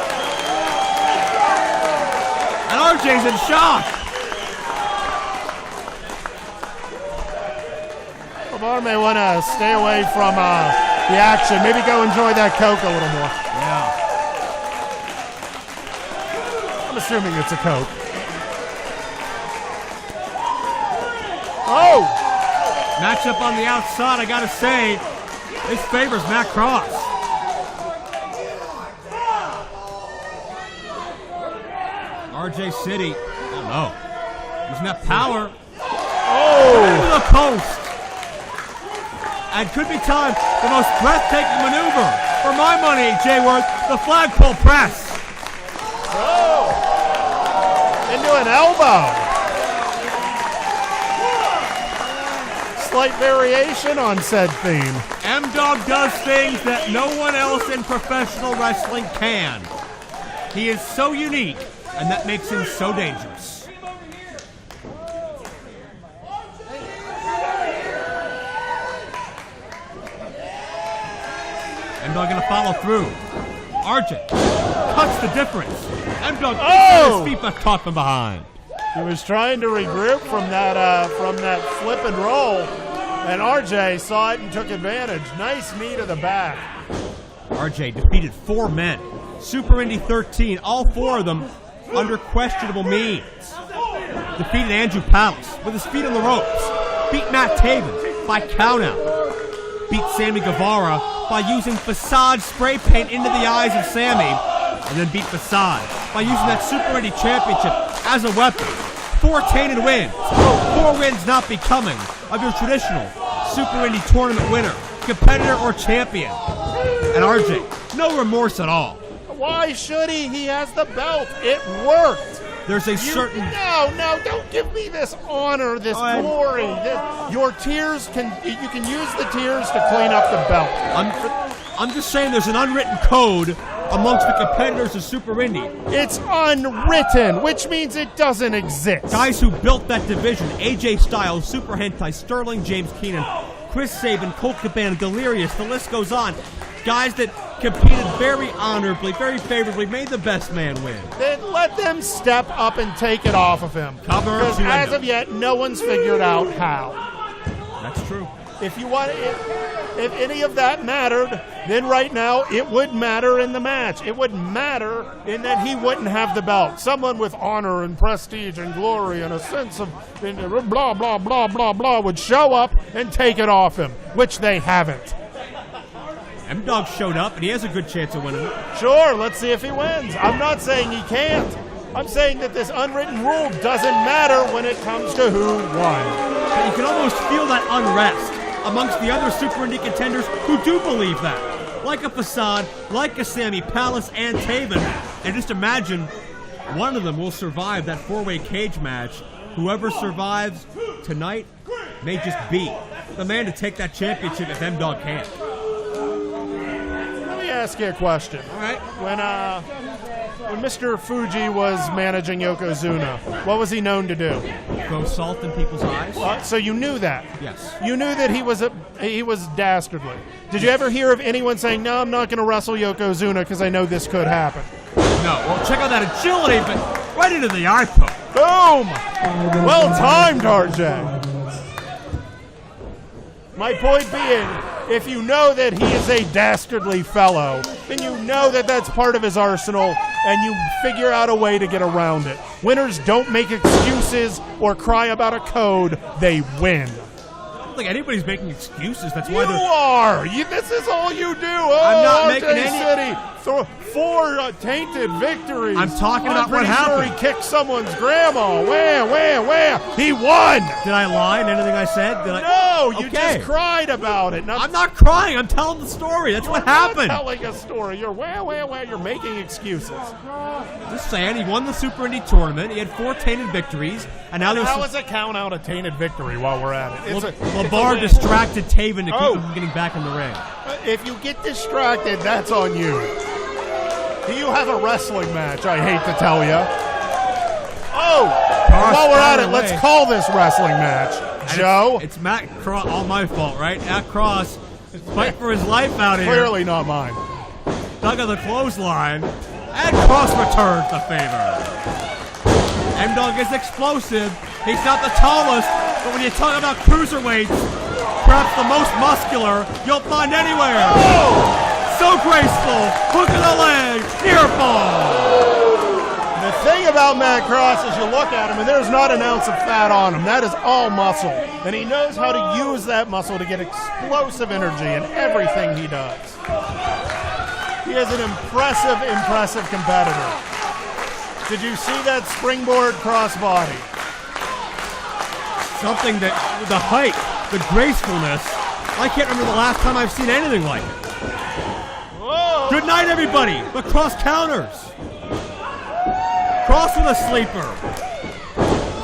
And RJ's in shock. LaVey may want to stay away from the action. Maybe go enjoy that Coke a little more. Yeah. I'm assuming it's a Coke. Oh! Matchup on the outside, I gotta say, this favors Matt Cross. RJ City, oh no. Using that power. Oh! Into the post. And could be time, the most breathtaking maneuver. For my money, Jay Worth, the flagpole press. Oh! Into an elbow. Slight variation on said theme. M-Dog does things that no one else in professional wrestling can. He is so unique, and that makes him so dangerous. M-Dog gonna follow through. RJ cuts the difference. M-Dog his feet but caught from behind. He was trying to regroup from that flip and roll, and RJ saw it and took advantage. Nice knee to the back. RJ defeated 4 men. Super Indy 13, all 4 of them under questionable means. Defeated Andrew Palace with his feet on the ropes. Beat Matt Taven by countout. Beat Sammy Guevara by using Facade spray paint into the eyes of Sammy. And then beat Facade by using that Super Indy Championship as a weapon. 4 tainted wins. 4 wins not becoming of your traditional Super Indy tournament winner, competitor, or champion. And RJ, no remorse at all. Why should he? He has the belt. It worked. There's a certain... No, don't give me this honor, this glory. Your tears you can use the tears to clean up the belt. I'm just saying there's an unwritten code amongst the competitors of Super Indy. It's unwritten, which means it doesn't exist. Guys who built that division, AJ Styles, Super Hentai, Sterling James Keenan, Chris Sabin, Colt Cabana, Delirious, the list goes on. Guys that competed very honorably, very favorably, made the best man win. Then let them step up and take it off of him. Because as of yet, no one's figured out how. That's true. If any of that mattered, then right now it would matter in the match. It would matter in that he wouldn't have the belt. Someone with honor and prestige and glory and a sense of blah, blah, blah, blah, blah would show up and take it off him, which they haven't. M-Dog showed up, and he has a good chance of winning it. Sure, let's see if he wins. I'm not saying he can't. I'm saying that this unwritten rule doesn't matter when it comes to who won. But you can almost feel that unrest amongst the other Super Indy contenders who do believe that. Like a Facade, like a Sammy, Palace, and Taven. And just imagine one of them will survive that four-way cage match. Whoever survives tonight may just be the man to take that championship if M-Dog can't. Let me ask you a question. All right. When Mr. Fuji was managing Yokozuna, what was he known to do? Throw salt in people's eyes. So you knew that? Yes. You knew that he was dastardly. Did you ever hear of anyone saying, no, I'm not going to wrestle Yokozuna because I know this could happen? No. Well, check out that agility, but right into the eye poke. Boom! Well timed, RJ. My point being, if you know that he is a dastardly fellow, then you know that that's part of his arsenal, and you figure out a way to get around it. Winners don't make excuses or cry about a code, they win. I don't think anybody's making excuses. That's why you are. This is all you do. Oh, I'm not RJ making any. City. 4 tainted victories. I'm talking about what happened. Sure he kicked someone's grandma. Where? He won. Did I lie in anything I said? No, you just cried about it. I'm not crying. I'm telling the story. That's what happened. You're telling a story. You're You're making excuses. Just saying, he won the Super Indy tournament. He had 4 tainted victories, and now there's. How does it count out a tainted victory while we're at it? LeVar distracted Taven to keep him from getting back in the ring. If you get distracted, that's on you. Do you have a wrestling match? I hate to tell you. Oh, while we're at it, let's call this wrestling match. Joe? It's Matt Cross, all my fault, right? Matt Cross, fight for his life out here. Clearly not mine. Dug on the clothesline, and Cross returns the favor. M-Dog is explosive. He's not the tallest, but when you talk about cruiserweights, perhaps the most muscular you'll find anywhere. Oh! So graceful, hook of the leg, near fall. The thing about Matt Cross is you look at him and there's not an ounce of fat on him. That is all muscle. And he knows how to use that muscle to get explosive energy in everything he does. He is an impressive competitor. Did you see that springboard crossbody? Something that, the height, the gracefulness, I can't remember the last time I've seen anything like it. Whoa. Good night, everybody. But Cross counters. Cross with a sleeper.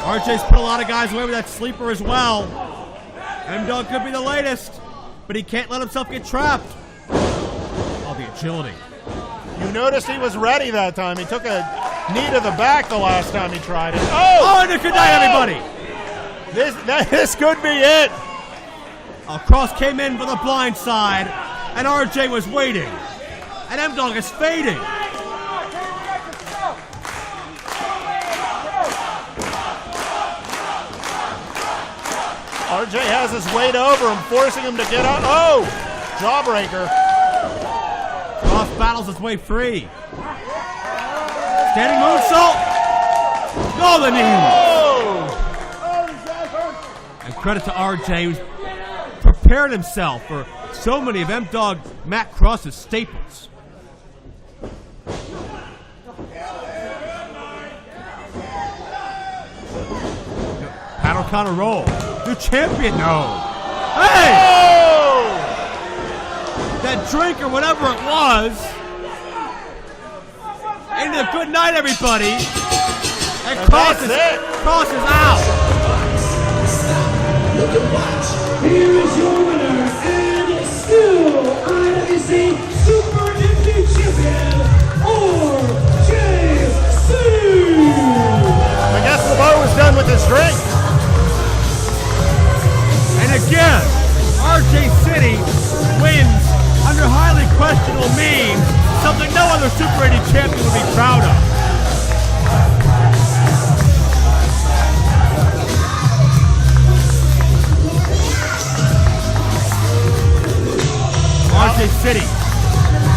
RJ's put a lot of guys away with that sleeper as well. M-Dog could be the latest, but he can't let himself get trapped. Oh, the agility. You noticed he was ready that time. He took a knee to the back the last time he tried it. Oh, and good night, everybody. This could be it. Cross came in for the blind side, and RJ was waiting. And M-Dog is fading. RJ has his weight over him, forcing him to get out. Oh! Jawbreaker. Cross battles his way free. Standing moonsault. Oh, the knee. Oh! And credit to RJ, who's prepared himself for so many of M-Dog Matt Cross's staples. Paddle counter roll. New champion, no. Hey! Oh! That drink or whatever it was. Into the good night, everybody. And Cross is out. Here is your winner, and still IWC Super Indy Champion, RJC. I guess LaVey was done with his drink. And again, RJ City wins under highly questionable means. Something no other Super Indy champion would be proud of. RJ City,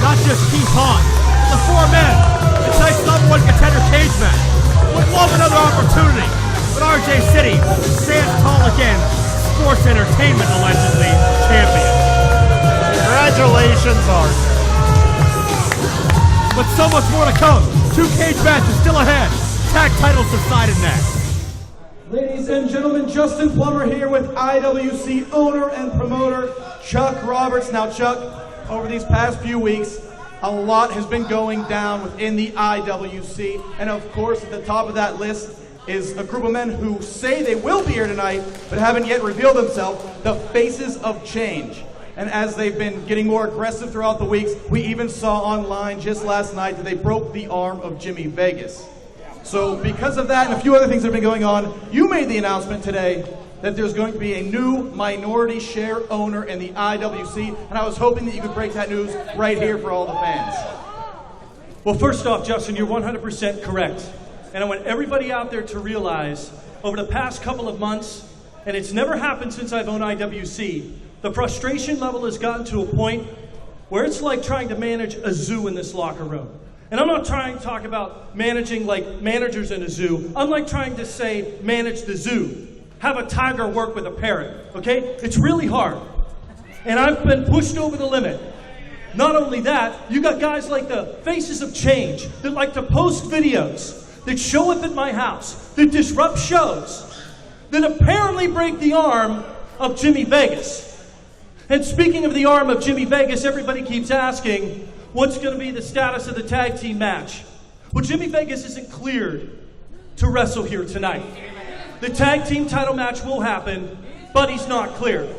not just Keith Haught, the four men, tonight's #1 contender cage match. Would love another opportunity, but RJ City stands tall again, sports entertainment allegedly champion. Congratulations, RJ. But so much more to come. 2 cage matches still ahead. Tag titles decided next. Ladies and gentlemen, Justin Plummer here with IWC owner and promoter Chuck Roberts. Now, Chuck, over these past few weeks, a lot has been going down within the IWC. And of course, at the top of that list is a group of men who say they will be here tonight, but haven't yet revealed themselves, the Faces of Change. And as they've been getting more aggressive throughout the weeks, we even saw online just last night that they broke the arm of Jimmy Vegas. So because of that and a few other things that have been going on, you made the announcement today that there's going to be a new minority share owner in the IWC, and I was hoping that you could break that news right here for all the fans. Well, first off, Justin, you're 100% correct. And I want everybody out there to realize over the past couple of months, and it's never happened since I've owned IWC, the frustration level has gotten to a point where it's like trying to manage a zoo in this locker room. And I'm not trying to talk about managing like managers in a zoo. I'm like trying to say manage the zoo. Have a tiger work with a parrot, okay? It's really hard. And I've been pushed over the limit. Not only that, you got guys like the Faces of Change that like to post videos that show up at my house, that disrupt shows, that apparently break the arm of Jimmy Vegas. And speaking of the arm of Jimmy Vegas, everybody keeps asking, what's going to be the status of the tag team match? Well, Jimmy Vegas isn't cleared to wrestle here tonight. The tag team title match will happen, but he's not cleared.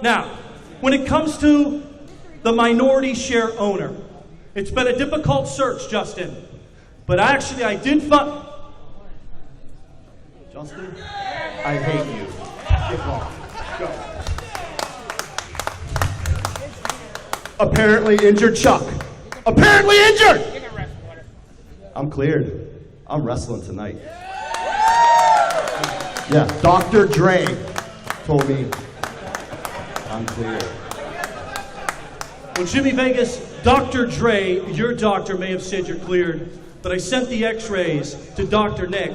Now, when it comes to the minority share owner, it's been a difficult search, Justin. But actually, I did find... Justin, I hate you. Get long. Go. Apparently injured Chuck. Apparently injured! I'm cleared. I'm wrestling tonight. Yeah, Dr. Dre told me I'm cleared. Well, Jimmy Vegas, Dr. Dre, your doctor may have said you're cleared, but I sent the x-rays to Dr. Nick,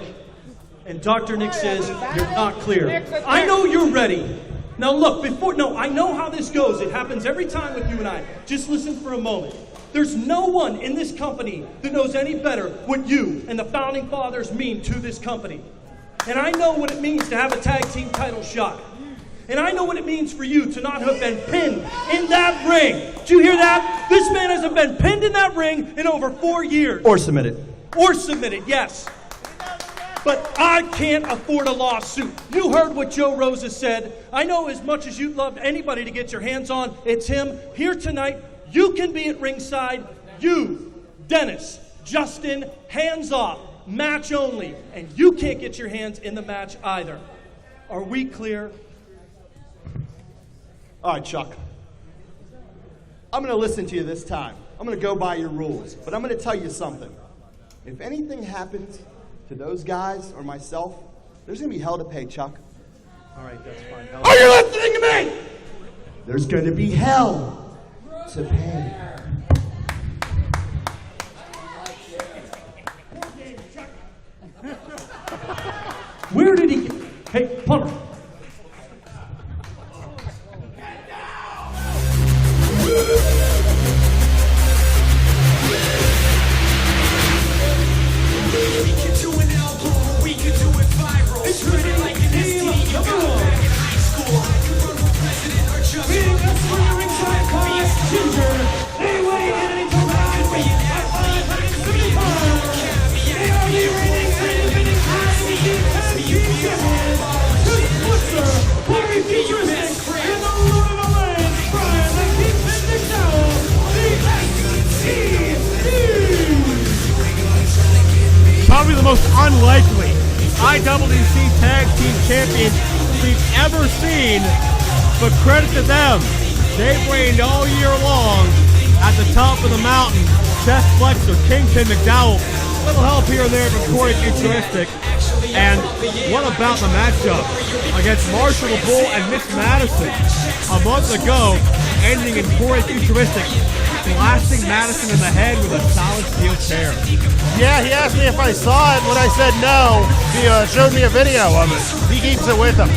and Dr. Nick says you're not clear. I know you're ready. Now look, I know how this goes. It happens every time with you and I. Just listen for a moment. There's no one in this company that knows any better what you and the founding fathers mean to this company. And I know what it means to have a tag team title shot. And I know what it means for you to not have been pinned in that ring. Did you hear that? This man hasn't been pinned in that ring in over 4 years. Or submitted. Or submitted, yes. But I can't afford a lawsuit. You heard what Joe Rosa said. I know as much as you'd love anybody to get your hands on, it's him. Here tonight, you can be at ringside. You, Dennis, Justin, hands off, match only. And you can't get your hands in the match either. Are we clear? All right, Chuck. I'm going to listen to you this time. I'm going to go by your rules. But I'm going to tell you something. If anything happens to those guys or myself, there's going to be hell to pay, Chuck. All right, that's fine. Are you listening to me? There's going to be hell to pay. Where did he get... Hey, Plummer. It's really like an STD you got back in high school. I can run for president or just Beating us from the ringside cars, Ginger. They weigh in at a round weight at 570 pounds. They are the reigning and defending IWC Caged Fury. To Flexor, Larry Futuristic, and the Lord of the Land, Brian the Kingpin McDowell, the STD. Probably the most unlikely IWC Tag Team Champions we've ever seen, but credit to them. They've reigned all year long At the top of the mountain, chest flexor, Kingpin, McDowell. Little help here and there from Corey Futuristic. And what about the matchup against Marshall the Bull and Miss Madison a month ago, ending in Corey Futuristic blasting Madison in the head with a solid steel chair. Yeah, he asked me if I saw it. When I said no, he showed me a video of it. He keeps it with him.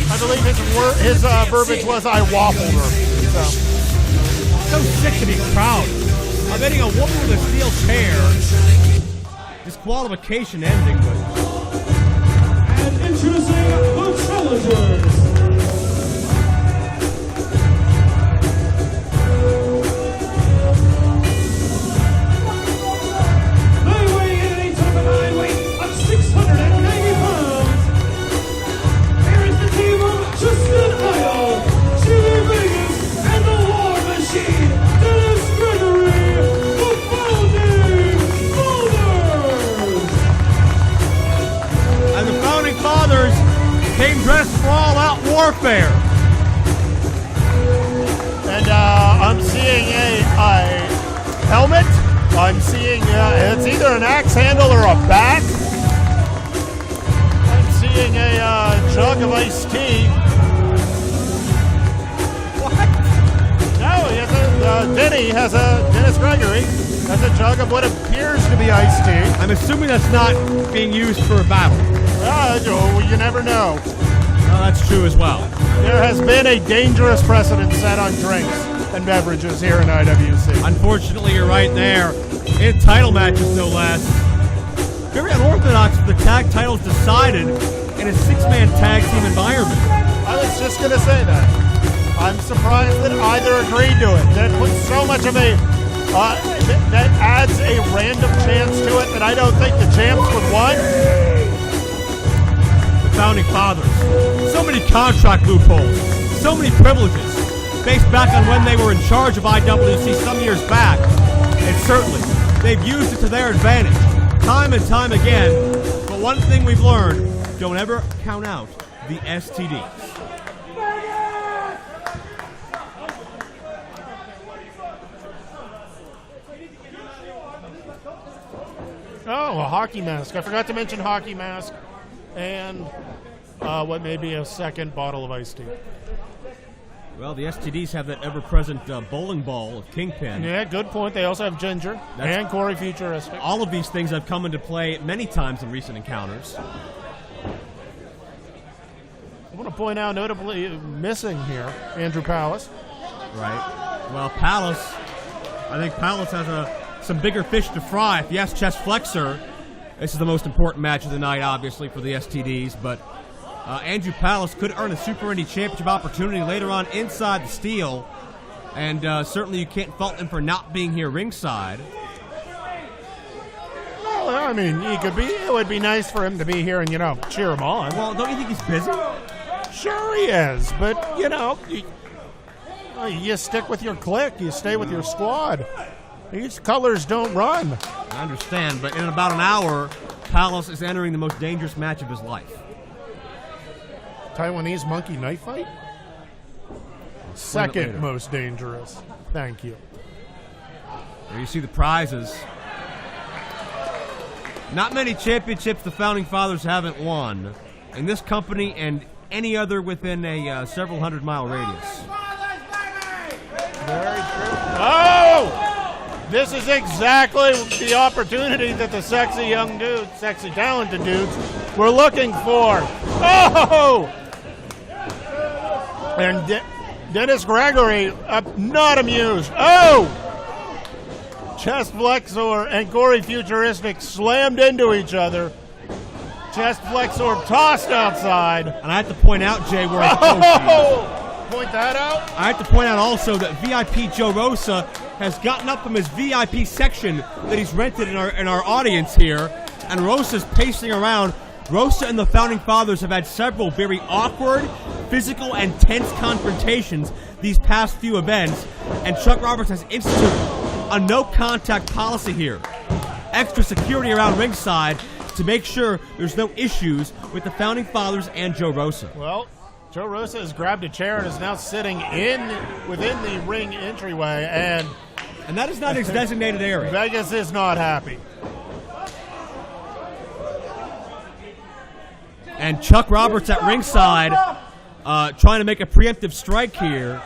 I believe his verbiage was, "I waffled her." So sick to be proud of hitting a woman with a steel chair. Disqualification ending, but. And introducing the challengers. They weigh in at a combined weight of 690 pounds. Here is the team of Justin Idol, Chili Vegas, and the War Machine, Gregory, the Founding Fathers. And the Founding Fathers came dressed for all-out warfare. And I'm seeing a helmet. I'm seeing it's either an axe handle or a bat. I'm seeing a jug of iced tea. What? No, he has Dennis Gregory has a jug of what appears to be iced tea. I'm assuming that's not being used for a battle. You never know. Oh, that's true as well. There has been a dangerous precedent set on drinks and beverages here in IWC. Unfortunately, you're right there. In title matches, no less. Very unorthodox for the tag titles decided in a six-man tag team environment. I was just going to say that. I'm surprised that either agreed to it. That puts so much of a... that adds a random chance to it that I don't think the champs would want. Founding Fathers. So many contract loopholes, so many privileges, based back on when they were in charge of IWC some years back, and certainly they've used it to their advantage, time and time again. But one thing we've learned, don't ever count out the STDs. Oh, a hockey mask. I forgot to mention hockey mask. And what may be a second bottle of iced tea. Well, the STDs have that ever-present bowling ball of Kingpin. Yeah, good point. They also have Ginger and Corey Futuristic. All of these things have come into play many times in recent encounters. I want to point out, notably missing here, Andrew Palace. Right. Well, Palace, I think Palace has some bigger fish to fry. If you ask Chest Flexor, this is the most important match of the night, obviously, for the STDs, but Andrew Palace could earn a Super Indy Championship opportunity later on inside the steel, and certainly you can't fault him for not being here ringside. Well, I mean, it would be nice for him to be here and, cheer him on. Well, don't you think he's busy? Sure he is, but, you stick with your clique, you stay with your squad. These colors don't run. I understand, but in about an hour, Palace is entering the most dangerous match of his life. Taiwanese monkey knife fight? Second most dangerous. Thank you. There you see the prizes. Not many championships the Founding Fathers haven't won in this company and any other within a several hundred-mile radius. Very true. Oh! This is exactly the opportunity that the sexy young dudes, sexy talented dudes, were looking for. Oh! And Dennis Gregory, not amused. Oh! Chest Flexor and Corey Futuristic slammed into each other. Chest Flexor tossed outside. And I have to point out, Jay, where Point that out? I have to point out also that VIP Joe Rosa has gotten up from his VIP section that he's rented in our audience here, and Rosa's pacing around. Rosa and the Founding Fathers have had several very awkward, physical, and tense confrontations these past few events, and Chuck Roberts has instituted a no-contact policy here. Extra security around ringside to make sure there's no issues with the Founding Fathers and Joe Rosa. Well, Joe Rosa has grabbed a chair and is now sitting within the ring entryway, and that is not his designated area. Vegas is not happy. And Chuck Roberts at ringside, trying to make a preemptive strike here,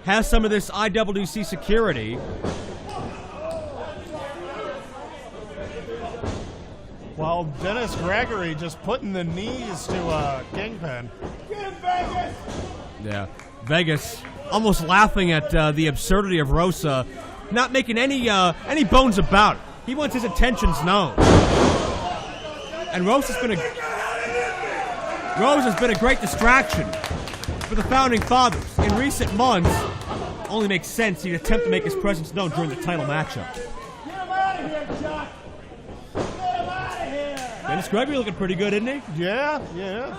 has some of this IWC security. While Dennis Gregory just putting the knees to Kingpin. Yeah, Vegas almost laughing at the absurdity of Rosa, not making any bones about it. He wants his intentions known. And Rosa's been a great distraction for the Founding Fathers. In recent months, only makes sense he'd attempt to make his presence known during the title matchup. Get him out of here, Jock. Get him out of here. Dennis Gregory looking pretty good, isn't he? Yeah. Yep.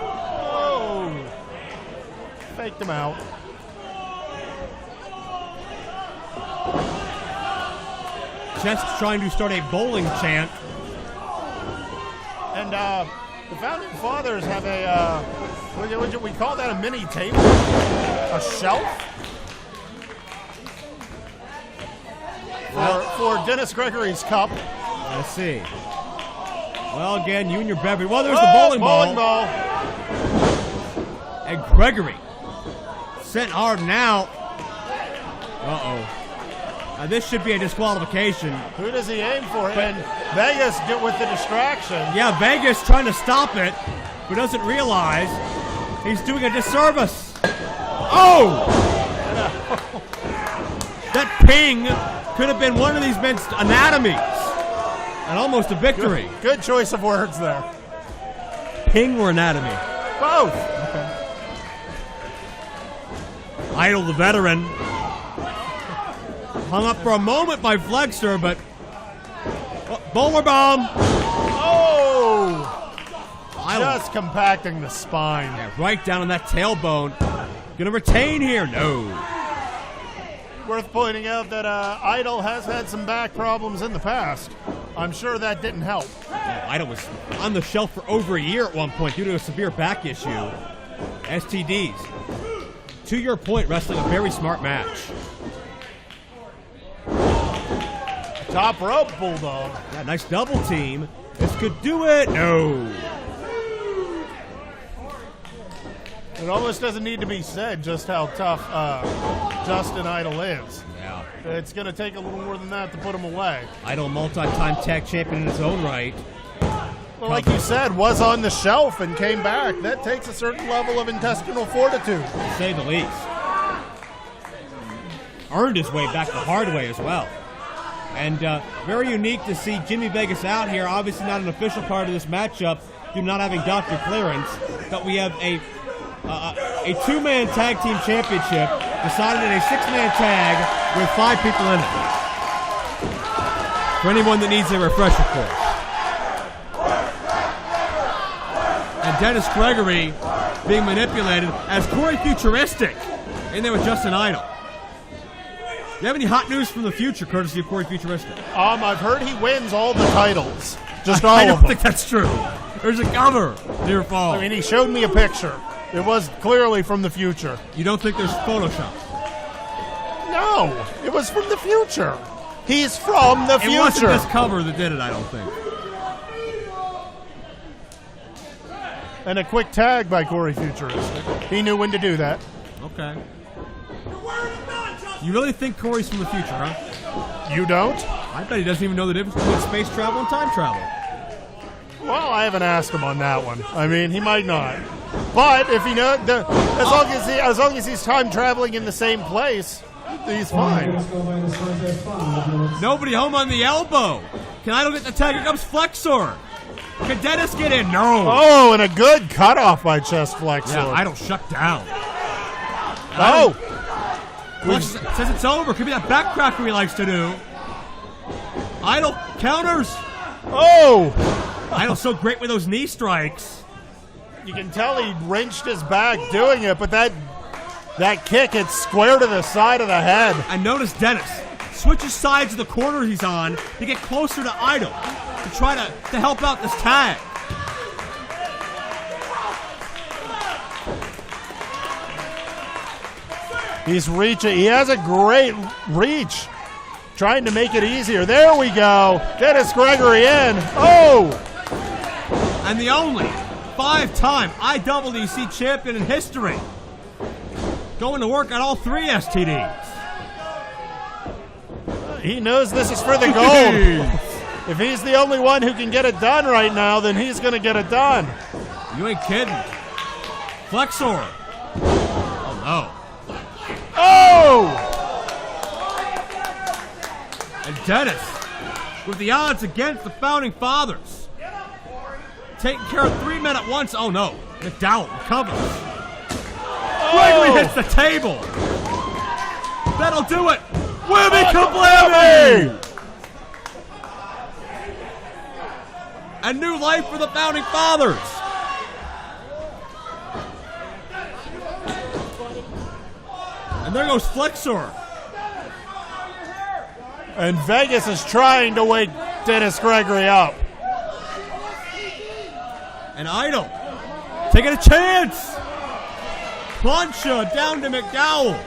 Oh. Faked him out. Just trying to start a bowling chant. And the Founding Fathers have a, would we call that a mini table? A shelf? For Dennis Gregory's cup. Let's see. Well, again, you and your beverage. Well, there's the bowling ball. And Gregory sent hard now. Uh-oh. This should be a disqualification. Who does he aim for? And Vegas get with the distraction. Yeah, Vegas trying to stop it, but doesn't realize he's doing a disservice. Oh! That ping could have been one of these men's anatomies. And almost a victory. Good choice of words there. Ping or anatomy? Both. Okay. Idol, the veteran. Hung up for a moment by Flexor, but bowler bomb. Oh! Just compacting the spine. Yeah, right down on that tailbone. Gonna retain here. No. Worth pointing out that Idol has had some back problems in the past. I'm sure that didn't help. Yeah, Idol was on the shelf for over a year at one point due to a severe back issue. STDs. To your point, wrestling a very smart match. Top rope bulldog. Yeah, nice double team. This could do it. No. It almost doesn't need to be said just how tough Justin Idol is. Yeah. It's going to take a little more than that to put him away. Idol, multi-time tag champion in his own right. Well, like you said, was on the shelf and came back. That takes a certain level of intestinal fortitude. To say the least. Earned his way back the hard way as well. And very unique to see Jimmy Vegas out here. Obviously not an official part of this matchup due to not having doctor clearance. But we have a two-man tag team championship decided in a six-man tag with 5 people in it. For anyone that needs a refresher course. And Dennis Gregory being manipulated as Corey Futuristic in there with Justin Idol. Do you have any hot news from the future, courtesy of Corey Futuristic? I've heard he wins all the titles. Just all I of them. don't think that's true. There's a cover near fall. I mean, he showed me a picture. It was clearly from the future. You don't think there's Photoshop? No, it was from the future. He's from the future. It wasn't this cover that did it, I don't think. And a quick tag by Corey Futuristic. He knew when to do that. Okay. You really think Corey's from the future, huh? You don't? I bet he doesn't even know the difference between space travel and time travel. Well, I haven't asked him on that one. I mean, he might not. But if he knows, as long as he's time traveling in the same place, he's fine. Nobody home on the elbow. Can Idol get the tag? Here comes Flexor. Can Dennis get in? No. Oh, and a good cutoff by Chest Flexor. Yeah, Idol shut down. Oh. Flexor says it's over. Could be that backcracker he likes to do. Idol counters. Oh. Idol's so great with those knee strikes. You can tell he wrenched his back doing it, but that kick hits square to the side of the head. And notice Dennis switches sides of the corner he's on to get closer to Idol to try to help out this tag. He's reaching. He has a great reach. Trying to make it easier. There we go. Dennis Gregory in. Oh! And the only 5-time IWC champion in history. Going to work on all 3 STDs. He knows this is for the gold. If he's the only one who can get it done right now, then he's going to get it done. You ain't kidding. Flexor. Oh, no. Oh! And Dennis, with the odds against the Founding Fathers. Taking care of 3 men at once. Oh, no. McDowell recovers. Gregory hits the table. That'll do it. Whammy kablammy! A new life for the Founding Fathers. And there goes Flexor. And Vegas is trying to wake Dennis Gregory up. And Idol taking a chance. Plancha down to McDowell.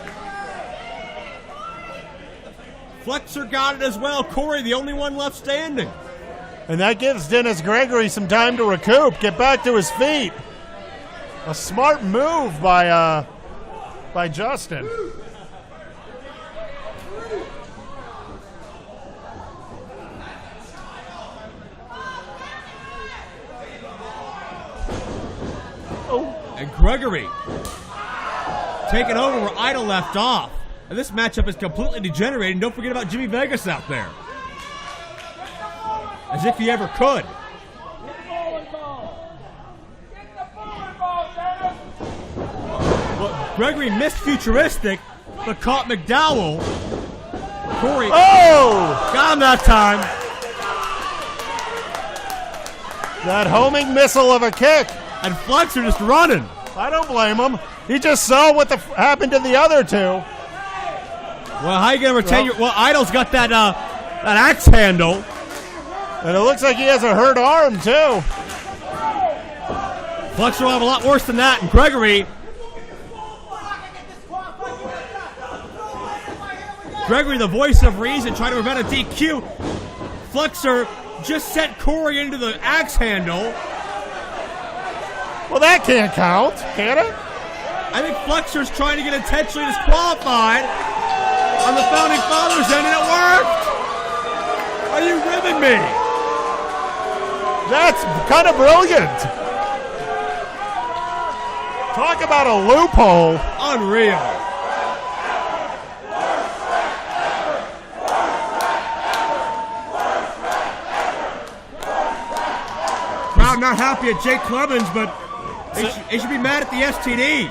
Flexor got it as well. Corey, the only one left standing. And that gives Dennis Gregory some time to recoup, get back to his feet. A smart move by Justin. And Gregory taking over where Idol left off. And this matchup is completely degenerating. Don't forget about Jimmy Vegas out there. As if he ever could. Well, Gregory missed Futuristic, but caught McDowell. Corey got him that time. That homing missile of a kick. And Flexor just running. I don't blame him. He just saw what happened to the other two. Well, how you going to retain your... Well, Idol's got that axe handle. And it looks like he has a hurt arm, too. Flexor will have a lot worse than that. And Gregory... Gregory, the voice of reason, trying to prevent a DQ. Flexor just sent Corey into the axe handle. Well, that can't count, can it? I think Flexor's trying to get intentionally disqualified on the Founding Fathers end, and it worked. Are you ribbing me? That's kind of brilliant. Talk about a loophole. Unreal. Crowd not happy at Jake Clemens, but they should be mad at the STDs.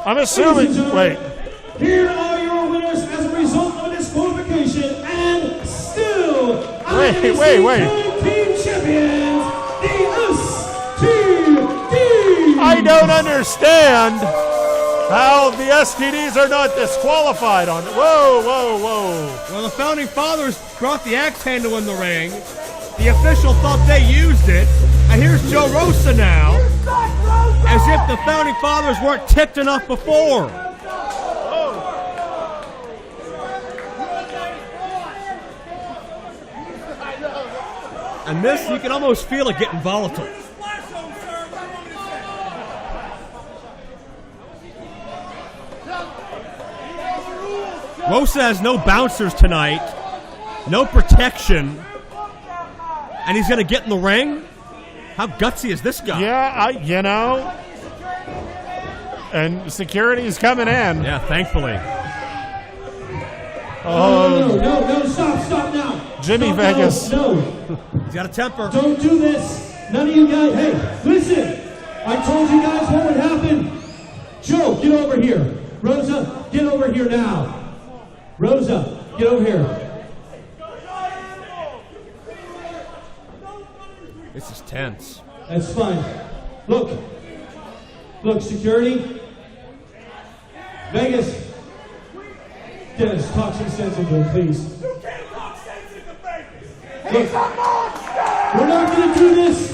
I'm assuming. Wait. Here are your winners as a result of disqualification, and still Wait. Team champions, the STDs. I don't understand how the STDs are not disqualified on it. Whoa. Well, the Founding Fathers brought the axe handle in the ring. The official thought they used it. And here's Joe Rosa now. As if the Founding Fathers weren't tipped enough before. And this, you can almost feel it getting volatile. Rosa has no bouncers tonight, no protection, and he's going to get in the ring? How gutsy is this guy? Yeah, and security's coming in. Yeah, thankfully. No, stop now. Jimmy Stop, Vegas. No. He's got a temper. Don't do this. None of you guys, hey, listen. I told you guys what would happen. Joe, get over here. Rosa, get over here now. Rosa, get over here. This is tense. That's fine. Look, security. Vegas. Dennis, talk some sense into him, please. You can't talk sense into Vegas. Look, He's a monster. we're not going to do this.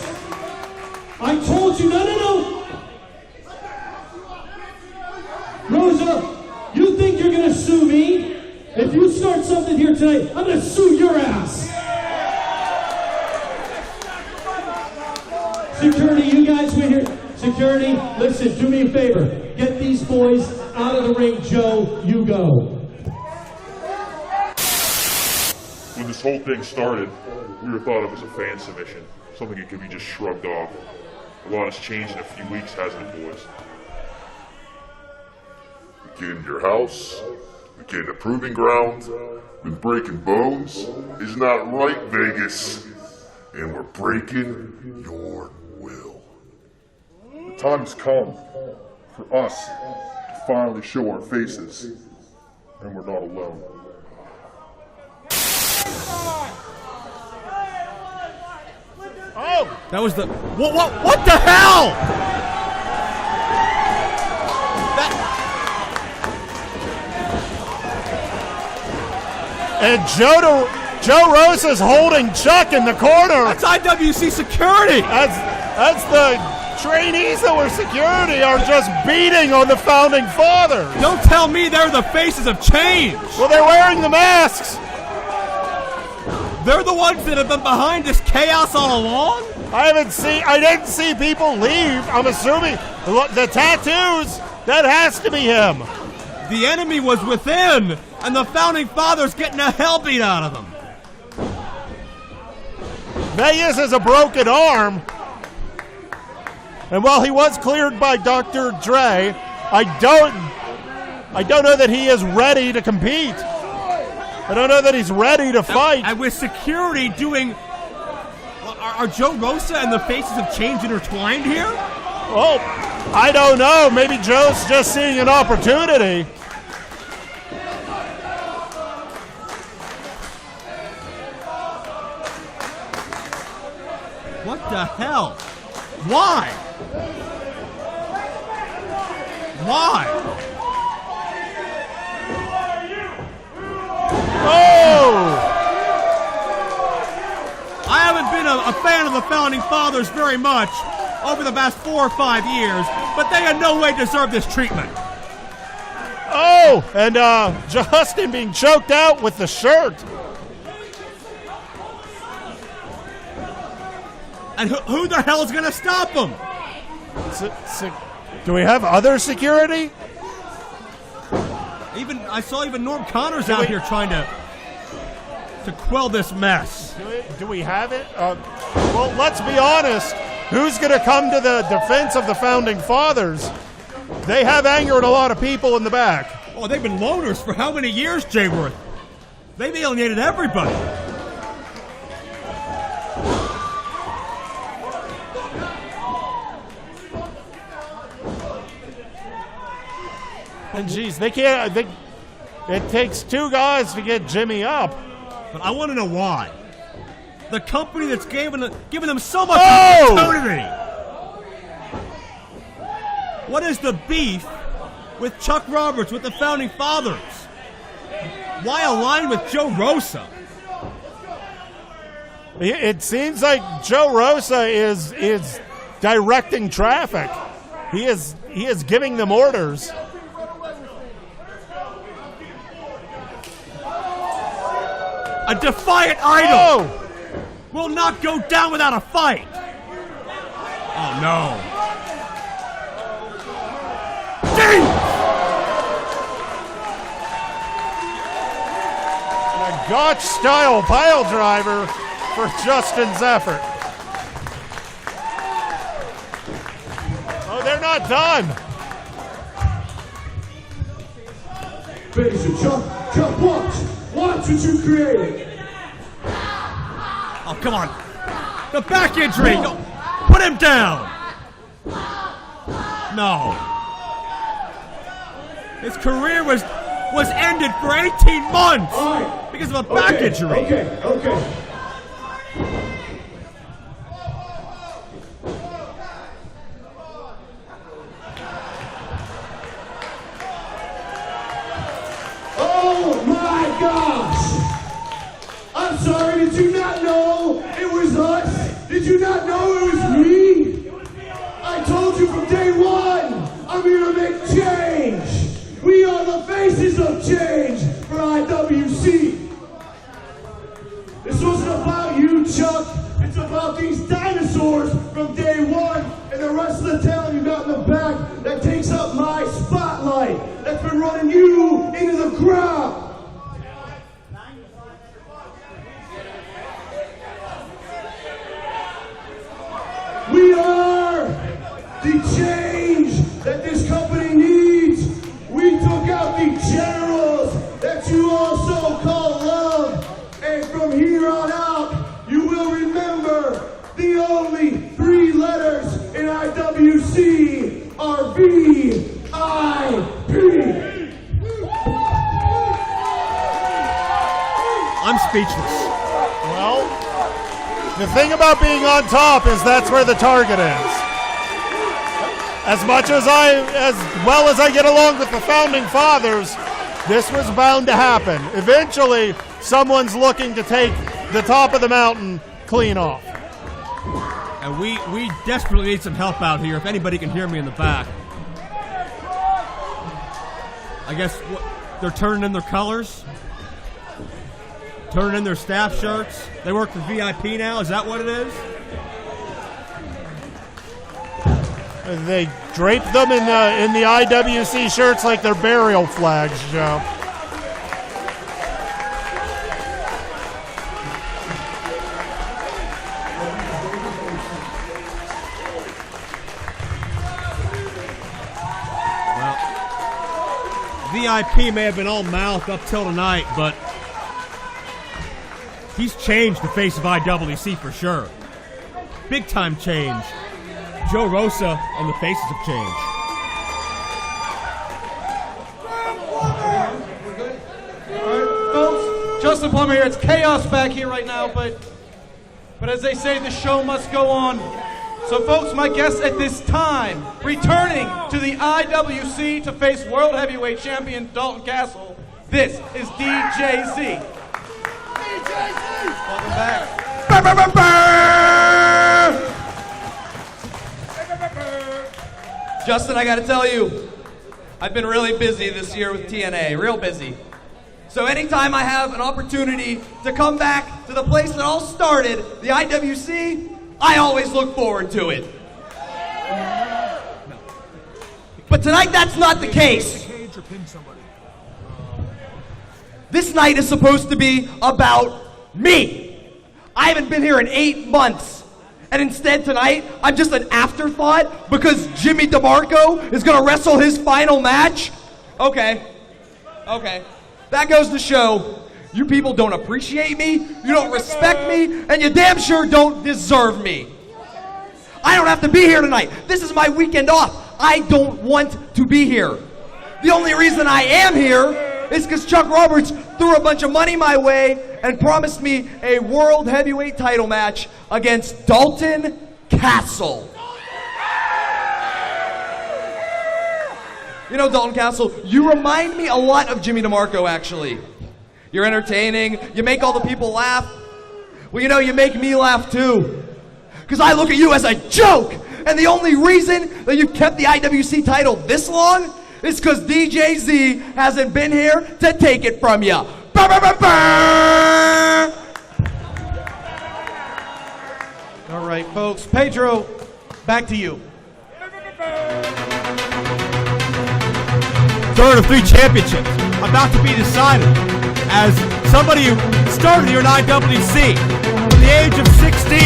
I told you, no. gonna sue me. If you start something here tonight, I'm gonna sue your ass. Security, you guys wait here. Security, listen, do me a favor. Get these boys out of the ring. Joe, you go. When this whole thing started, we were thought of as a fan submission, something that could be just shrugged off. A lot has changed in a few weeks, hasn't it, boys? We get into your house, we get into proving ground, been breaking bones. Isn't that right, Vegas? And we're breaking your will. The time's come for us to finally show our faces, and we're not alone. Oh! That was the... What the hell? And Joe Rosa's holding Chuck in the corner. That's IWC security. That's the trainees that were security are just beating on the founding fathers. Don't tell me they're the faces of change. Well, they're wearing the masks. They're the ones that have been behind this chaos all along? I didn't see people leave. I'm assuming the tattoos, that has to be him. The enemy was within, and the founding fathers getting the hell beat out of them. Vegas has a broken arm. And while he was cleared by Dr. Dre, I don't know that he is ready to compete. I don't know that he's ready to fight. And with security doing... Are Joe Rosa and the faces of change intertwined here? Well, I don't know. Maybe Joe's just seeing an opportunity. What the hell? Why? Why? Oh! I haven't been a fan of the Founding Fathers very much over the past 4 or 5 years, but they in no way deserve this treatment. Oh, and Justin being choked out with the shirt. And who the hell is going to stop him? Do we have other security? I saw Norm Connors out here trying to quell this mess. Do we have it? Well, let's be honest. Who's going to come to the defense of the Founding Fathers? They have angered a lot of people in the back. Oh, they've been loners for how many years, Jayworth? They've alienated everybody. And geez, they can't. It takes 2 guys to get Jimmy up. But I want to know why. The company that's given them so much opportunity. What is the beef with Chuck Roberts, with the Founding Fathers? Why align with Joe Rosa? It seems like Joe Rosa is directing traffic. He is giving them orders. A defiant idol will not go down without a fight. Oh no. And a Gotch-style pile driver for Justin's effort. Oh, they're not done. Vegas and Chuck, watch what you created. Oh, come on. The back injury. No. Put him down. No. His career was ended for 18 months because of a back injury. Okay. Oh my gosh! I'm sorry, did you not know it was us? Did you not know it was me? I told you from day one, I'm here to make change. We are the faces of change. change for IWC. This wasn't about you, Chuck. It's about these dinosaurs from day one and the rest of the talent you got in the back that takes up my spotlight, that's been running you into the ground. We are the change that this company needs. We took out the generals that you also call love. And from here on out, you will remember the only 3 letters in IWC are V-I-P. I'm speechless. Well, the thing about being on top is that's where the target is. As well as I get along with the founding fathers, this was bound to happen. Eventually, someone's looking to take the top of the mountain clean off. And we desperately need some help out here, if anybody can hear me in the back. I guess they're turning in their colors, turning in their staff shirts. They work for VIP now, is that what it is? They drape them in the IWC shirts like they're burial flags, Joe. VIP may have been all mouth up till tonight, but he's changed the face of IWC for sure. Big time change. Joe Rosa and the faces have changed. All right, folks, Justin Plummer here. It's chaos back here right now, but as they say, the show must go on. So, folks, my guest at this time, returning to the IWC to face World Heavyweight Champion Dalton Castle, this is DJZ. Welcome back. Justin, I gotta tell you, I've been really busy this year with TNA, real busy. So anytime I have an opportunity to come back to the place that all started, the IWC, I always look forward to it. But tonight, that's not the case. This night is supposed to be about me. I haven't been here in 8 months. And instead tonight, I'm just an afterthought because Jimmy DeMarco is going to wrestle his final match? Okay. That goes to show you people don't appreciate me, you don't respect me, and you damn sure don't deserve me. I don't have to be here tonight. This is my weekend off. I don't want to be here. The only reason I am here is because Chuck Roberts threw a bunch of money my way and promised me a World Heavyweight title match against Dalton Castle. You know, Dalton Castle, you remind me a lot of Jimmy DeMarco, actually. You're entertaining, you make all the people laugh. Well, you know, you make me laugh too. Because I look at you as a joke! And the only reason that you kept the IWC title this long is because DJZ hasn't been here to take it from you. All right, folks. Pedro, back to you. Third of 3 championships about to be decided as somebody who started here in IWC from the age of 16,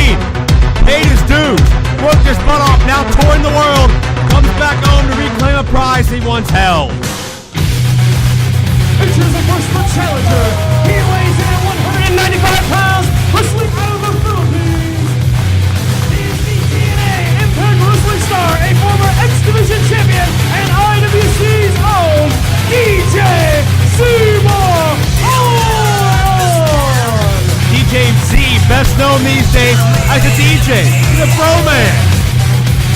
paid his dues, worked his butt off, now touring the world, comes back home to reclaim a prize he once held. And here's the first for challenger. He weighs in at 195 pounds, wrestling out of the Philippines. He is the TNA Impact Wrestling star, a former X Division champion, and IWC's own DJ Zema. DJ Z, best known these days as a DJ, the Pro Man.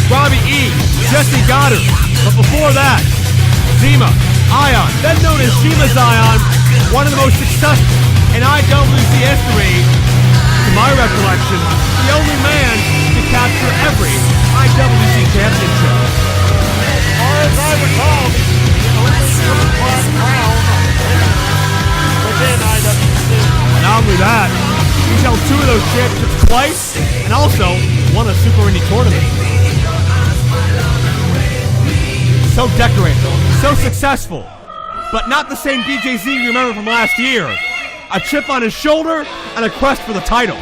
Robbie E, Jesse Goddard, but before that, Zema, Ion, then known as Shima Zion, one of the most successful in IWC history, to my recollection, the only man to capture every IWC championship. As far as I recall, the only triple crown in that, he's held 2 of those championships twice and also won a Super Indy tournament. So decorated, so successful, but not the same DJZ you remember from last year. A chip on his shoulder and a quest for the title.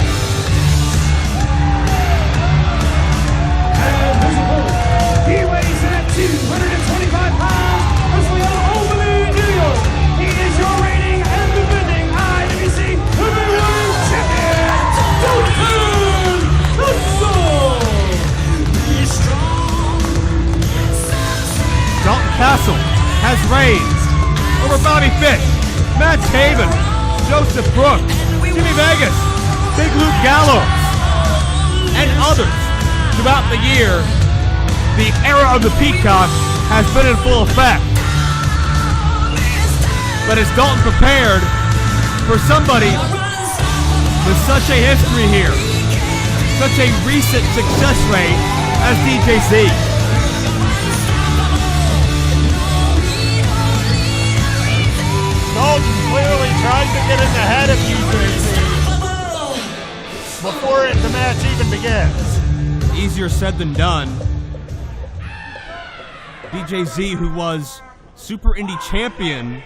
He weighs in at 225 pounds, wrestling out of Albany, New York. He is your reigning and defending IWC Heavyweight Champion, Dalton the Soul. Dalton Castle has reigns over Bobby Fish, Matt Taven, Joseph Brooks, Jimmy Vegas, Big Luke Gallows, and others throughout the year. The era of the Peacock has been in full effect. But is Dalton prepared for somebody with such a history here, such a recent success rate as DJZ? Dalton clearly tried to get in the head of DJZ before the match even begins. Easier said than done. DJZ, who was Super Indy champion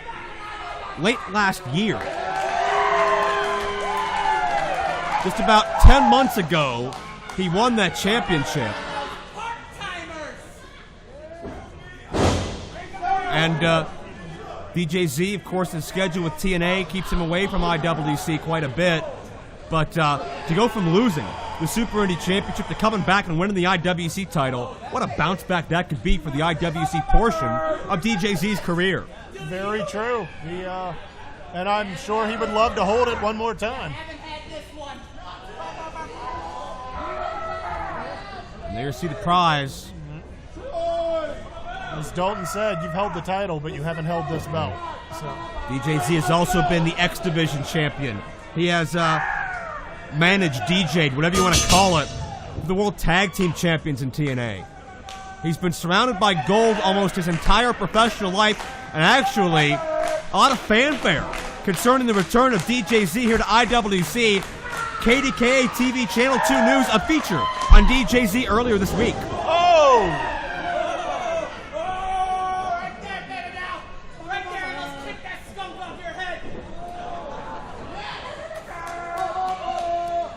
late last year. Just about 10 months ago, he won that championship. And DJZ, of course, is scheduled with TNA, keeps him away from IWC quite a bit. But to go from losing the Super Indy Championship to coming back and winning the IWC title, what a bounce back that could be for the IWC portion of DJZ's career. Very true. And I'm sure he would love to hold it one more time. And there you see the prize. As Dalton said, you've held the title, but you haven't held this belt. So DJZ has also been the X Division champion. He has managed, DJ'd, whatever you want to call it, the World Tag Team Champions in TNA. He's been surrounded by gold almost his entire professional life, and actually a lot of fanfare concerning the return of DJZ here to IWC. KDKA TV Channel 2 News, a feature on DJZ earlier this week. Oh!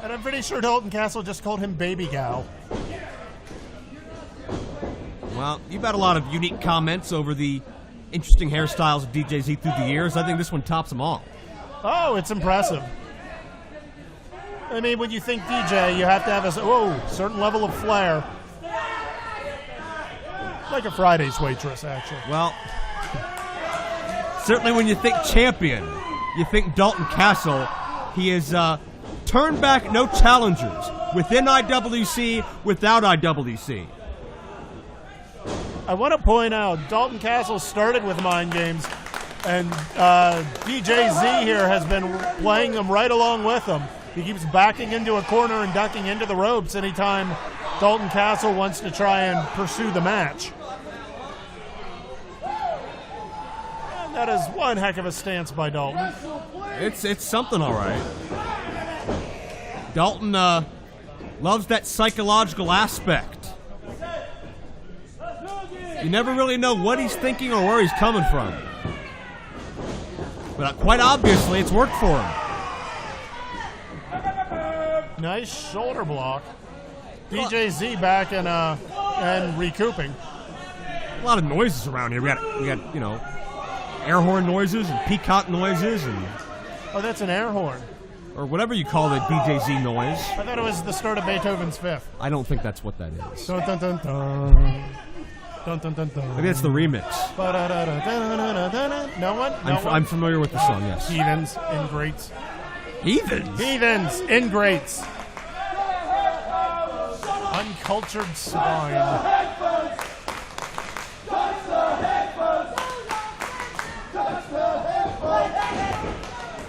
I'm pretty sure Dalton Castle just called him Baby Gal. Well, you've had a lot of unique comments over the interesting hairstyles of DJZ through the years. I think this one tops them all. Oh, it's impressive. I mean, when you think DJ, you have to have a certain level of flair. Like a Friday's waitress, actually. Well, certainly when you think champion, you think Dalton Castle. He is turned back no challengers within IWC, without IWC. I want to point out, Dalton Castle started with mind games, and DJZ here has been playing them right along with him. He keeps backing into a corner and ducking into the ropes anytime Dalton Castle wants to try and pursue the match. And that is one heck of a stance by Dalton. It's something, all right. Dalton loves that psychological aspect. You never really know what he's thinking or where he's coming from. But quite obviously, it's worked for him. Nice shoulder block. DJZ back and recouping. A lot of noises around here. We got air horn noises and peacock noises and. Oh, that's an air horn. Or whatever you call the DJZ noise. I thought it was the start of Beethoven's Fifth. I don't think that's what that is. Dun, dun, dun, dun. Dun, dun, dun, dun. Maybe it's the remix. No one? I'm familiar with the song, yes. Heathens, ingrates. Heathens? Heathens, ingrates. Uncultured swine.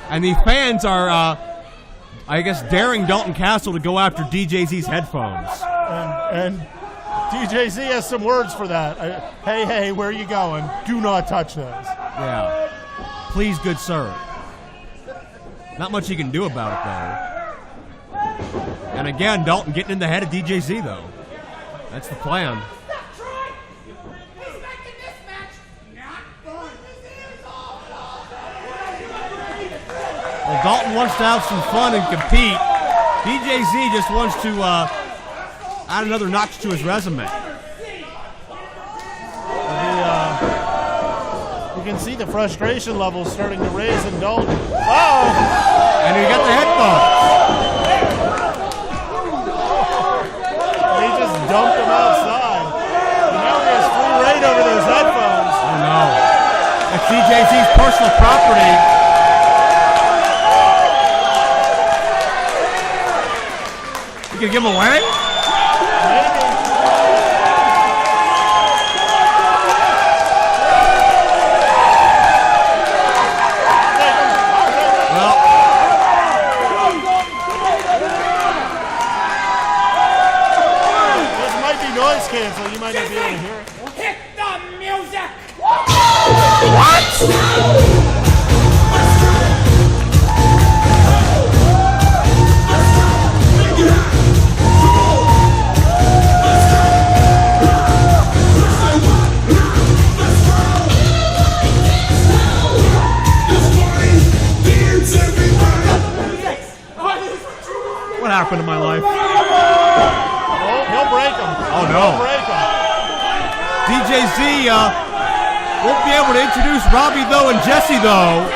And the fans are, I guess, daring Dalton Castle to go after DJZ's headphones. And DJZ has some words for that. Hey, where are you going? Do not touch those. Yeah. Please, good sir. Not much he can do about it, though. And again, Dalton getting in the head of DJZ, though. That's the plan. Well, Dalton wants to have some fun and compete. DJZ just wants to add another notch to his resume. You can see the frustration levels starting to raise in Dalton. Oh! And he got the headphones. He just dumped him outside. And now he has free reign over those headphones. Oh no. That's DJZ's personal property. You gonna give him away? Cancel. You might not be able to hear it. Hit the music! What? What happened in my life? He'll break him. Oh no. He'll break him. DJZ won't be able to introduce Robbie, though, and Jesse, though,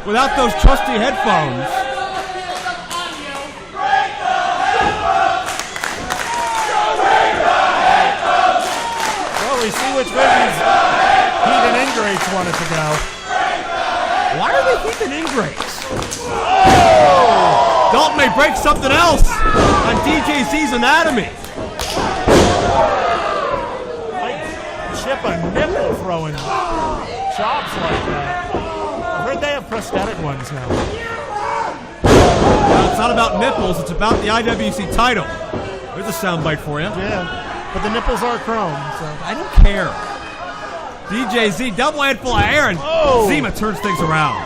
without those trusty headphones. Well, we see which way these heat and ingrates want it to go. Why are they heat and ingrates? Oh! Dalton may break something else on DJZ's anatomy. Chip a nipple throwing chops like that. I heard they have prosthetic ones now. Well, it's not about nipples, it's about the IWC title. There's a soundbite for you. Yeah, but the nipples are chrome, so. I don't care. DJZ, double handful of air, and Zema turns things around.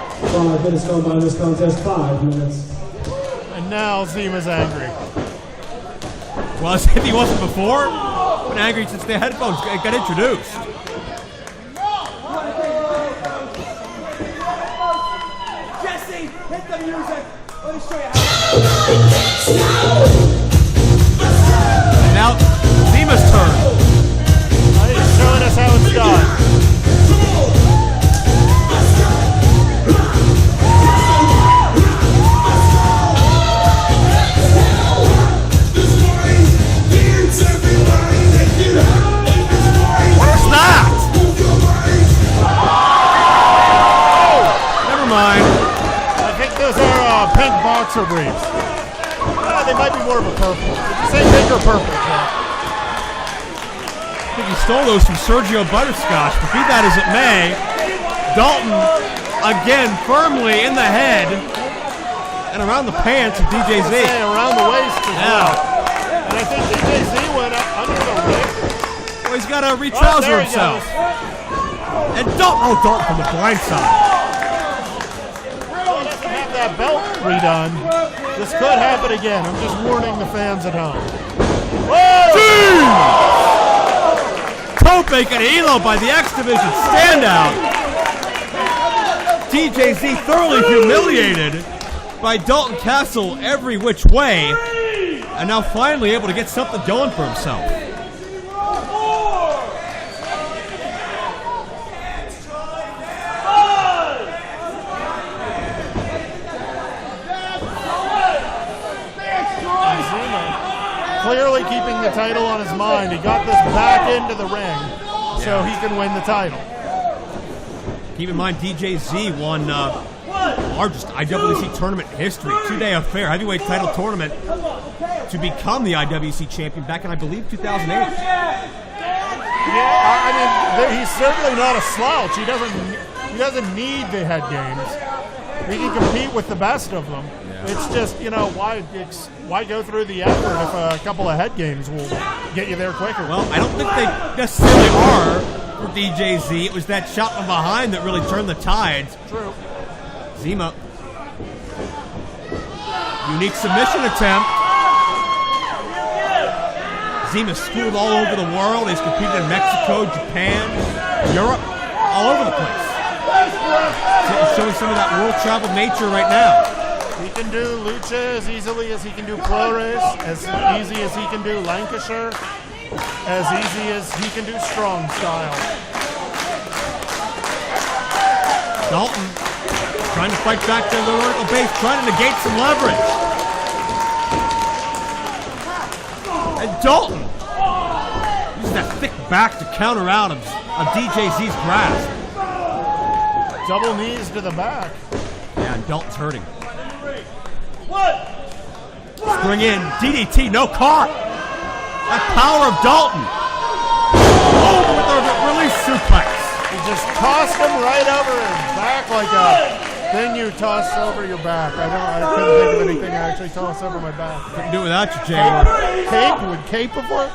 Minutes gone by this contest, 5 minutes. And now Zema's angry. Well, as if he wasn't before. Been angry since the headphones got introduced. Jesse, hit the music. Let me show you And now Zema's turn. He's showing us how it's done. I think those are pink boxer briefs. They might be more of a purple. Did you say pink or purple? I think he stole those from Sergio Butterscotch, but be that as it may, Dalton, again, firmly in the head and around the pants of DJZ. Around the waist as well. And I think DJZ went up under the ring. Well, he's got to re-trouser himself. And Dalton from the blind side. That belt redone. This could happen again. I'm just warning the fans at home. Tope and Elo by the X Division standout. DJZ thoroughly humiliated by Dalton Castle every which way, and now finally able to get something going for himself. Clearly keeping the title on his mind. He got this back into the ring so he can win the title. Keep in mind, DJZ won the largest IWC tournament in history, 2-day affair, heavyweight title tournament, to become the IWC champion back in, I believe, 2008. Yeah, I mean, he's certainly not a slouch. He doesn't need the head games. He can compete with the best of them. Yeah. It's just, why go through the effort if a couple of head games will get you there quicker? Well, I don't think they necessarily are for DJZ. It was that shot from behind that really turned the tides. True. Zema Unique submission attempt. Zema schooled all over the world. He's competed in Mexico, Japan, Europe, all over the place. Showing some of that world travel nature right now. He can do lucha as easily as he can do Flores, as easy as he can do Lancashire, as easy as he can do strong style. Dalton trying to fight back to the vertical base, trying to negate some leverage. And Dalton uses that thick back to counter out of DJZ's grasp. Double knees to the back. Yeah, and Dalton's hurting. Spring in, DDT, no caught. That power of Dalton. Oh, with the release suplex. He just tossed him right over his back like a thing you toss over your back. I couldn't think of anything I actually toss over my back. Couldn't do it without you, Jay. Cape? Would cape before?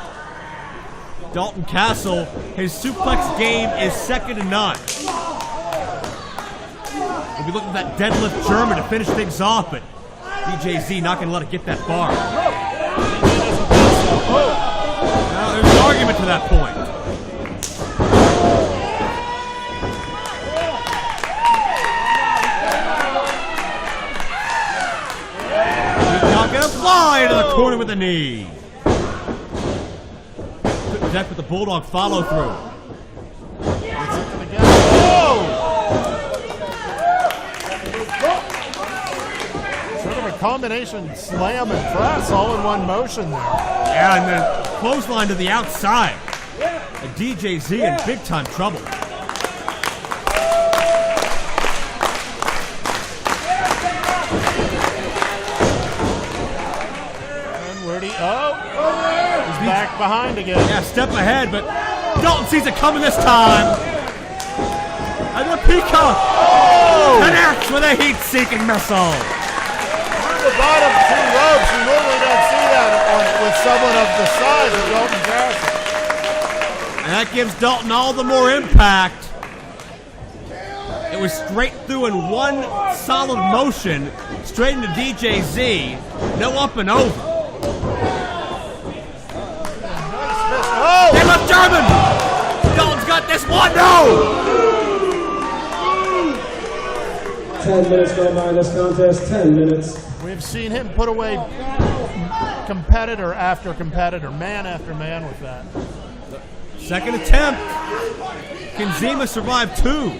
Dalton Castle, his suplex game is second to none. We'll be looking at that deadlift German to finish things off, but DJZ not going to let it get that far. Now, there's an argument to that point. He's not going to fly into the corner with a knee. Good deck with the Bulldog follow through. Combination slam and press all in one motion there. Yeah, and the clothesline to the outside. And DJZ in big time trouble. And where'd he? Oh! He's back behind again. Yeah, step ahead, but Dalton sees it coming this time. And the peacock connects with a heat-seeking missile. The bottom two ropes, you normally don't see that with someone of the size of Dalton Castle. And that gives Dalton all the more impact. It was straight through in one solid motion, straight into DJZ, no up and over. Oh! They left German! Dalton's got this one, no! 10 minutes go by in this contest, 10 minutes. We've seen him put away competitor after competitor, man after man with that. Second attempt. Can Zema survive two?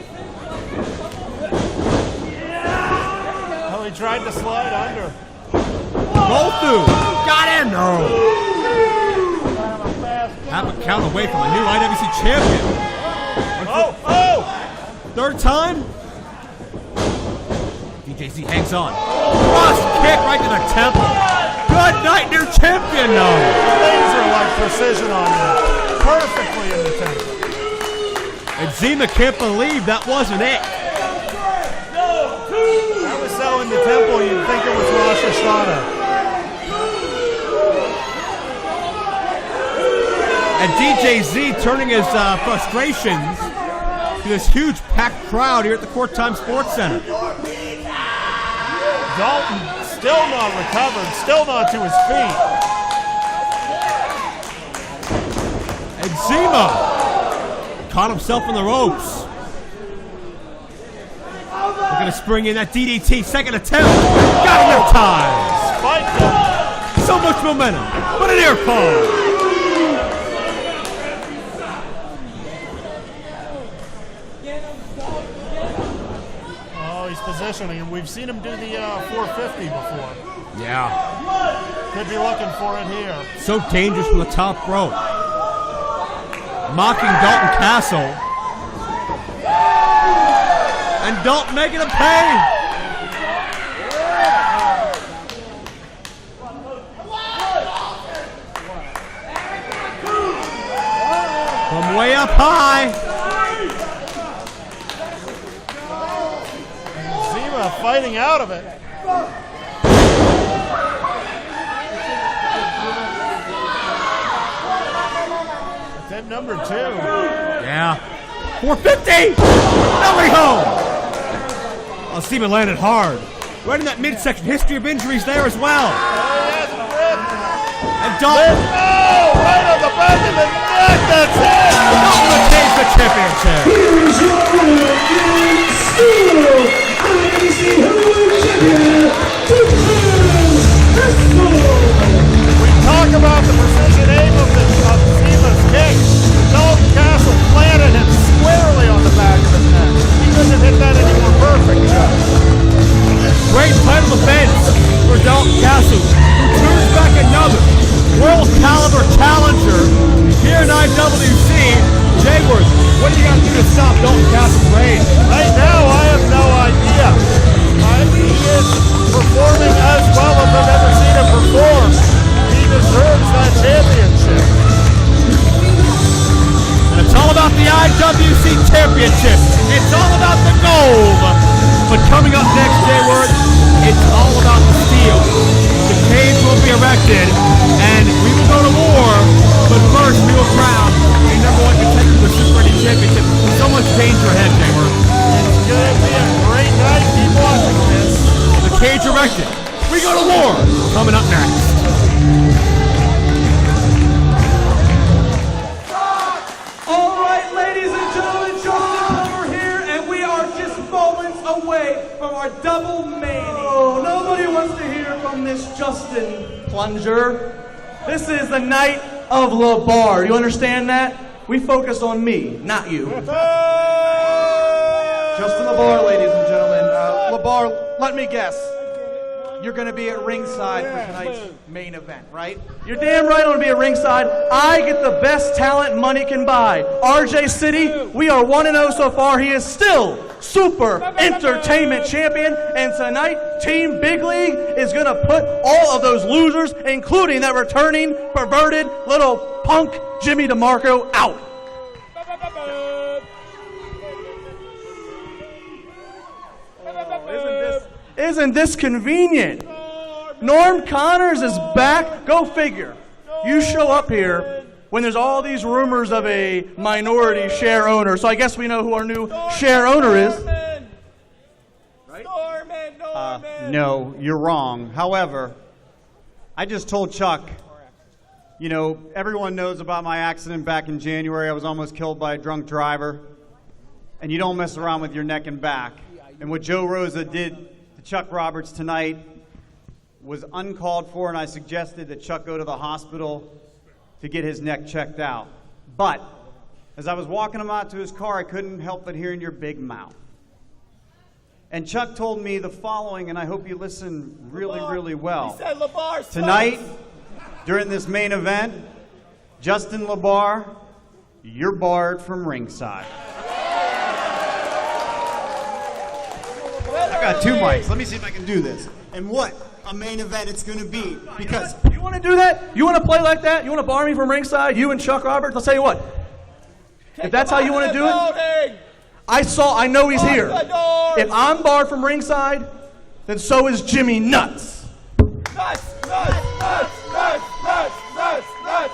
Oh, he tried to slide under. Roll through. Got in. No. Half a count away from a new IWC champion. Oh! Third time. DJZ hangs on. Cross kick right to the temple. Good night, new champion. No. Laser-like precision on that. Perfectly in the temple. And Zema can't believe that wasn't it. That was so in the temple you'd think it was Rosh Hashanah. And DJZ turning his frustrations to this huge packed crowd here at the Court Time Sports Center. Dalton still not recovered, still not to his feet. And Zema caught himself in the ropes. Looking to spring in that DDT, second attempt. Got enough time. So much momentum, but an air call. Positioning. We've seen him do the 450 before. Yeah. Could be looking for it here. So dangerous from the top rope. Mocking Dalton Castle. And Dalton making him pay. From way up high. Fighting out of it. Attempt number 2. Yeah. 450! Nobody home! Zema landed hard. right in that midsection. History of injuries there as well. And Oh, Dalton. right on the back of the neck. That's it. Dalton retains the championship. Here's your winner and still IWC Heavyweight Champion, We talk about the precision aim of Zema's kick. Dalton Castle planted him squarely on the back of his neck. He couldn't have hit that any more perfect, Chuck. Great title defense for Dalton Castle, who turns back another world caliber challenger here in IWC. Jayworth, what do you got to do to stop Dalton Castle's reign? Right now, I have no idea. He is performing as well as I've ever seen him perform. He deserves that championship. And it's all about the IWC Championship. It's all about the gold. But coming up next, Jayworth, it's all about the steel. The cage will be erected, and we will go to war. But first, we will crown the #1 contender for the Super Indy Championship. So much danger ahead, Jayworth. It's going to be a great night. Keep watching this. The cage erected. We go to war. Coming up next. All right, ladies and gentlemen, Justin over here, and we are just moments away from our double main. Oh, nobody wants to hear from this Justin plunger. This is the night of LaBar. You understand that? We focus on me, not you. Justin LaBar, ladies and gentlemen. LaBar, let me guess. You're going to be at ringside for tonight's main event, right? You're damn right I'm going to be at ringside. I get the best talent money can buy. RJ City, we are 1-0 so far. He is still Super Entertainment Champion. And tonight, Team Big League is going to put all of those losers, including that returning, perverted little punk Jimmy DeMarco, out. Isn't this convenient? Norm Connors is back. Go figure. You show up here when there's all these rumors of a minority share owner. So I guess we know who our new share owner is. Right? No, you're wrong. However, I just told Chuck, you know, everyone knows about my accident back in January. I was almost killed by a drunk driver. And you don't mess around with your neck and back. And what Joe Rosa did Chuck Roberts tonight was uncalled for, and I suggested that Chuck go to the hospital to get his neck checked out. But as I was walking him out to his car, I couldn't help but hearing your big mouth. And Chuck told me the following, and I hope you listen really, really well. He said LaBar sucks. Tonight, during this main event, Justin LaBar, you're barred from ringside. I got 2 mics. Let me see if I can do this. And what a main event it's going to be. Because you want to do that? You want to play like that? You want to bar me from ringside? You and Chuck Roberts? I'll tell you what. If that's how you want to do it, I know he's here. If I'm barred from ringside, then so is Jimmy Nuts.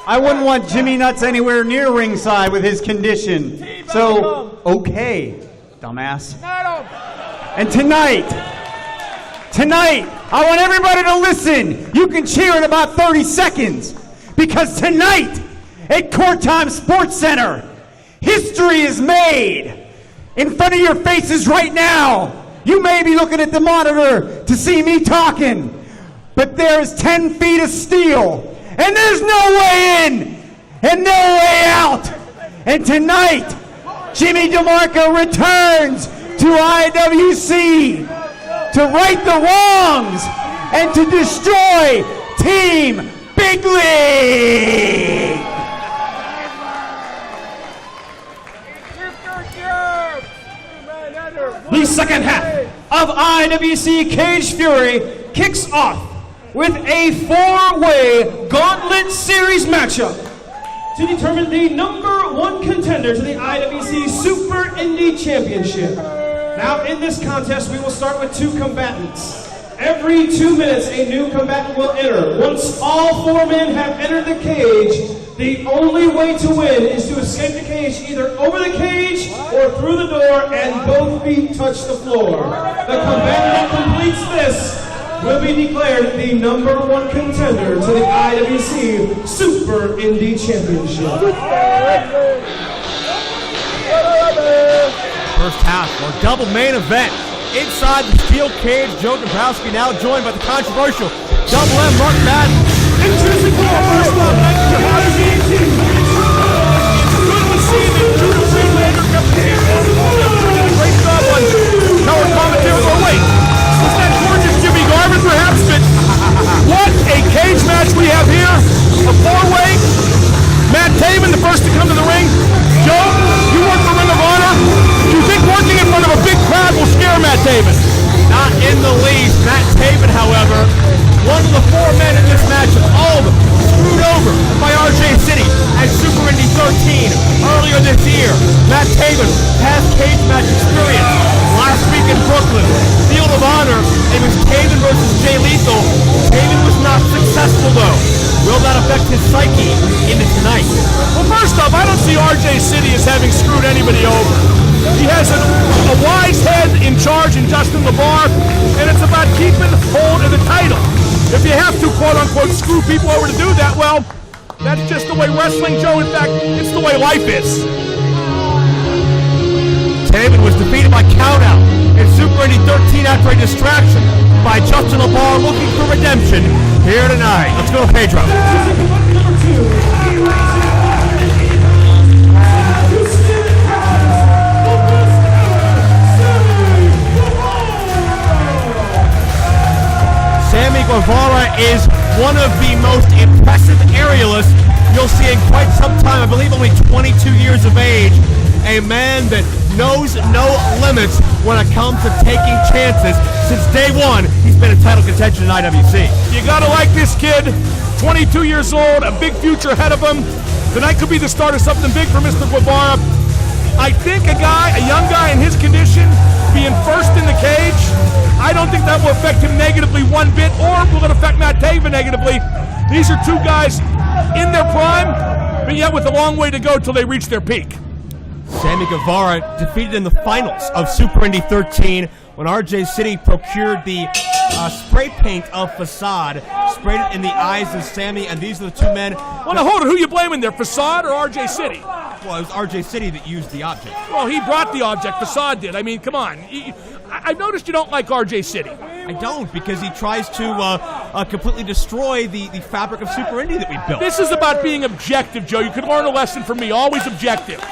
I wouldn't want Jimmy Nuts anywhere near ringside with his condition. So, okay, dumbass. And tonight, I want everybody to listen. You can cheer in about 30 seconds. Because tonight, at Court Time Sports Center, history is made. In front of your faces right now, you may be looking at the monitor to see me talking. But there's 10 feet of steel. And there's no way in and no way out. And tonight, Jimmy DeMarco returns to IWC to right the wrongs and to destroy Team Big League. The second half of IWC Caged Fury kicks off with a 4-way Gauntlet Series matchup to determine the #1 contender to the IWC Super Indy Championship. Now, in this contest, we will start with 2 combatants. Every 2 minutes, a new combatant will enter. Once all 4 men have entered the cage, the only way to win is to escape the cage either over the cage or through the door and both feet touch the floor. The combatant that completes this this will be declared the #1 contender to the IWC Super Indy Championship. First half, or double main event. Inside the steel cage, Joe Dombrowski now joined by the controversial Double M Mark Madden. Introducing for our first up, thank you for having me. It's good to see the Judas Freelander coming here. Doing a great job on color commentary. Oh wait, was that gorgeous Jimmy Garvin perhaps? But what a cage match we have here. A four-way. Matt Taven, the first to come to the ring. Joe, you work for Ring of Honor. Do you think working in front of a big crowd will scare Matt Taven? Not in the least. Matt Taven, however, one of the four men in this match, all of them screwed over by RJ City at Super Indy 13 earlier this year. Matt Taven has cage match experience. Last week in Brooklyn, Field of Honor, it was Taven versus Jay Lethal. Taven was not successful though. Will that affect his psyche into tonight? Well, first off, I don't see RJ City as having screwed anybody over. He has a wise head in charge in Justin LaVey, and it's about keeping hold of the title. If you have to, quote-unquote, screw people over to do that, well, that's just the way wrestling, Joe. In fact, it's the way life is. Taven was defeated by countout in Super Indy 13 after a distraction by Justin LaVey looking for redemption here tonight. Let's go to Pedro. Sammy Guevara is one of the most impressive aerialists you'll see in quite some time. I believe only 22 years of age. A man that knows no limits when it comes to taking chances. Since day one, he's been in title contention in IWC. You gotta like this kid. 22 years old, a big future ahead of him. Tonight could be the start of something big for Mr. Guevara. I think a young guy in his condition, being first in the cage, I don't think that will affect him negatively one bit, or will it affect Matt Taven negatively. These are two guys in their prime, but yet with a long way to go till they reach their peak. Sammy Guevara defeated in the finals of Super Indy 13 when RJ City procured the spray paint of Facade, sprayed it in the eyes of Sammy, and these are the two men. Well, now hold it. Who you blaming there, Facade or RJ City? Well, it was RJ City that used the object. Well, he brought the object. Facade did. I mean, come on. I've noticed you don't like RJ City. I don't, because he tries to completely destroy the fabric of Super Indy that we built. This is about being objective, Joe. You could learn a lesson from me. Always objective.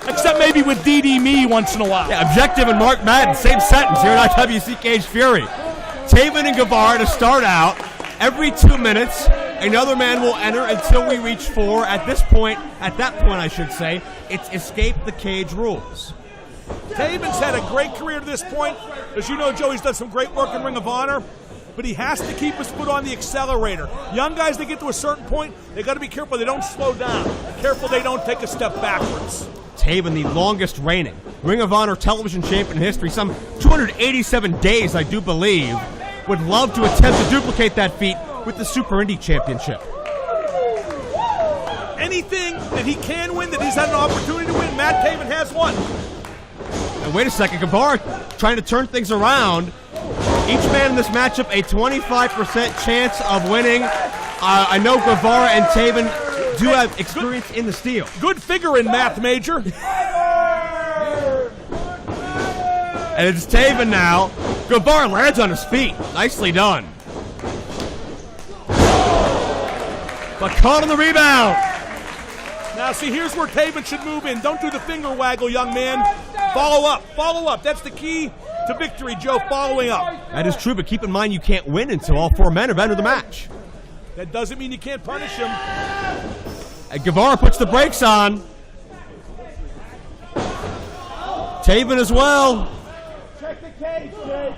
Except maybe with DD me once in a while. Yeah, objective and Mark Madden, same sentence here at IWC Caged Fury. Taven and Guevara to start out. Every 2 minutes, another man will enter until we reach 4. At that point, I should say, it's escape the cage rules. Taven's had a great career to this point. As you know, Joe, he's done some great work in Ring of Honor, but he has to keep his foot on the accelerator. Young guys, they get to a certain point, they got to be careful they don't slow down. Careful they don't take a step backwards. Taven, the longest reigning Ring of Honor television champion in history, some 287 days, I do believe, would love to attempt to duplicate that feat with the Super Indy Championship. Anything that he can win, that he's had an opportunity to win, Matt Taven has won. And wait a second, Guevara trying to turn things around. Each man in this matchup, a 25% chance of winning. I know Guevara and Taven do have experience in the steel. Good figure in math, Major. And it's Taven now. Guevara lands on his feet. Nicely done. But caught on the rebound. Now, see, here's where Taven should move in. Don't do the finger waggle, young man. Follow up. Follow up. That's the key to victory, Joe, following up. That is true, but keep in mind you can't win until all 4 men have entered the match. That doesn't mean you can't punish him. And Guevara puts the brakes on. Taven as well. Check the cage, Jake.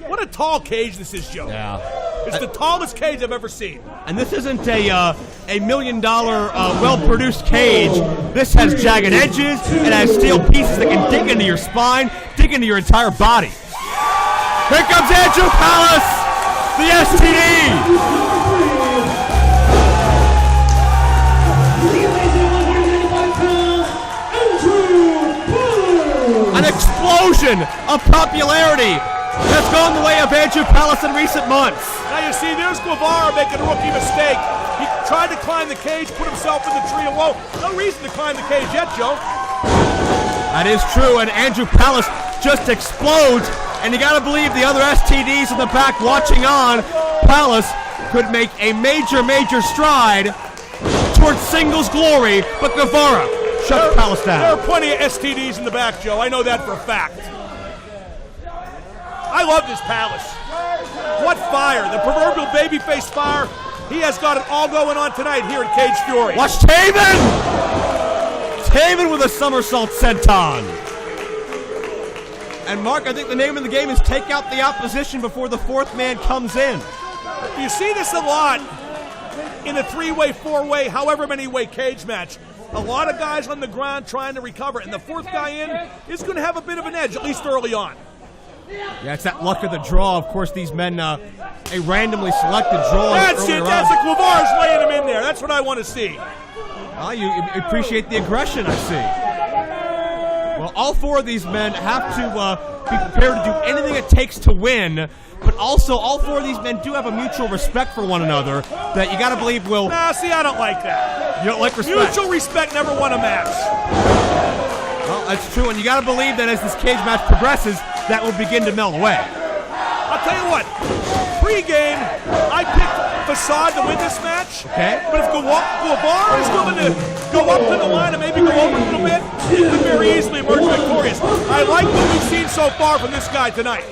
What a tall cage this is, Joe. Yeah. It's the tallest cage I've ever seen. And this isn't a $1 million well-produced cage. This has jagged edges. It has steel pieces that can dig into your spine, dig into your entire body. Here comes Andrew Palace, the STD. An explosion of popularity has gone the way of Andrew Palace in recent months. Now you see, there's Guevara making a rookie mistake. He tried to climb the cage, put himself in the tree of woe. No reason to climb the cage yet, Joe. That is true, and Andrew Palace just explodes, and you gotta believe the other STDs in the back watching on. Palace could make a major stride towards singles glory, but Guevara shuts Palace down. There are plenty of STDs in the back, Joe. I know that for a fact. I love this Palace. What fire, the proverbial babyface fire. He has got it all going on tonight here at Caged Fury. Watch Taven! Taven with a somersault senton. And Mark, I think the name of the game is take out the opposition before the fourth man comes in. You see this a lot in a three-way, four-way, however many way cage match. A lot of guys on the ground trying to recover, and the fourth guy in is going to have a bit of an edge, at least early on. Yeah, it's that luck of the draw. Of course, these men, a randomly selected draw. That's it. That's it. Guevara's laying him in there. That's what I want to see. Oh, you appreciate the aggression, I see. Well, all four of these men have to be prepared to do anything it takes to win, but also all four of these men do have a mutual respect for one another that you got to believe will... Nah, see, I don't like that. You don't like respect? Mutual respect never won a match. Well, that's true, and you got to believe that as this cage match progresses, that will begin to melt away. I'll tell you what, pre-game, I picked Facade to win this match. Okay. But if Guevara is going to go up to the line and maybe go over a little bit, he could very easily emerge victorious. I like what we've seen so far from this guy tonight.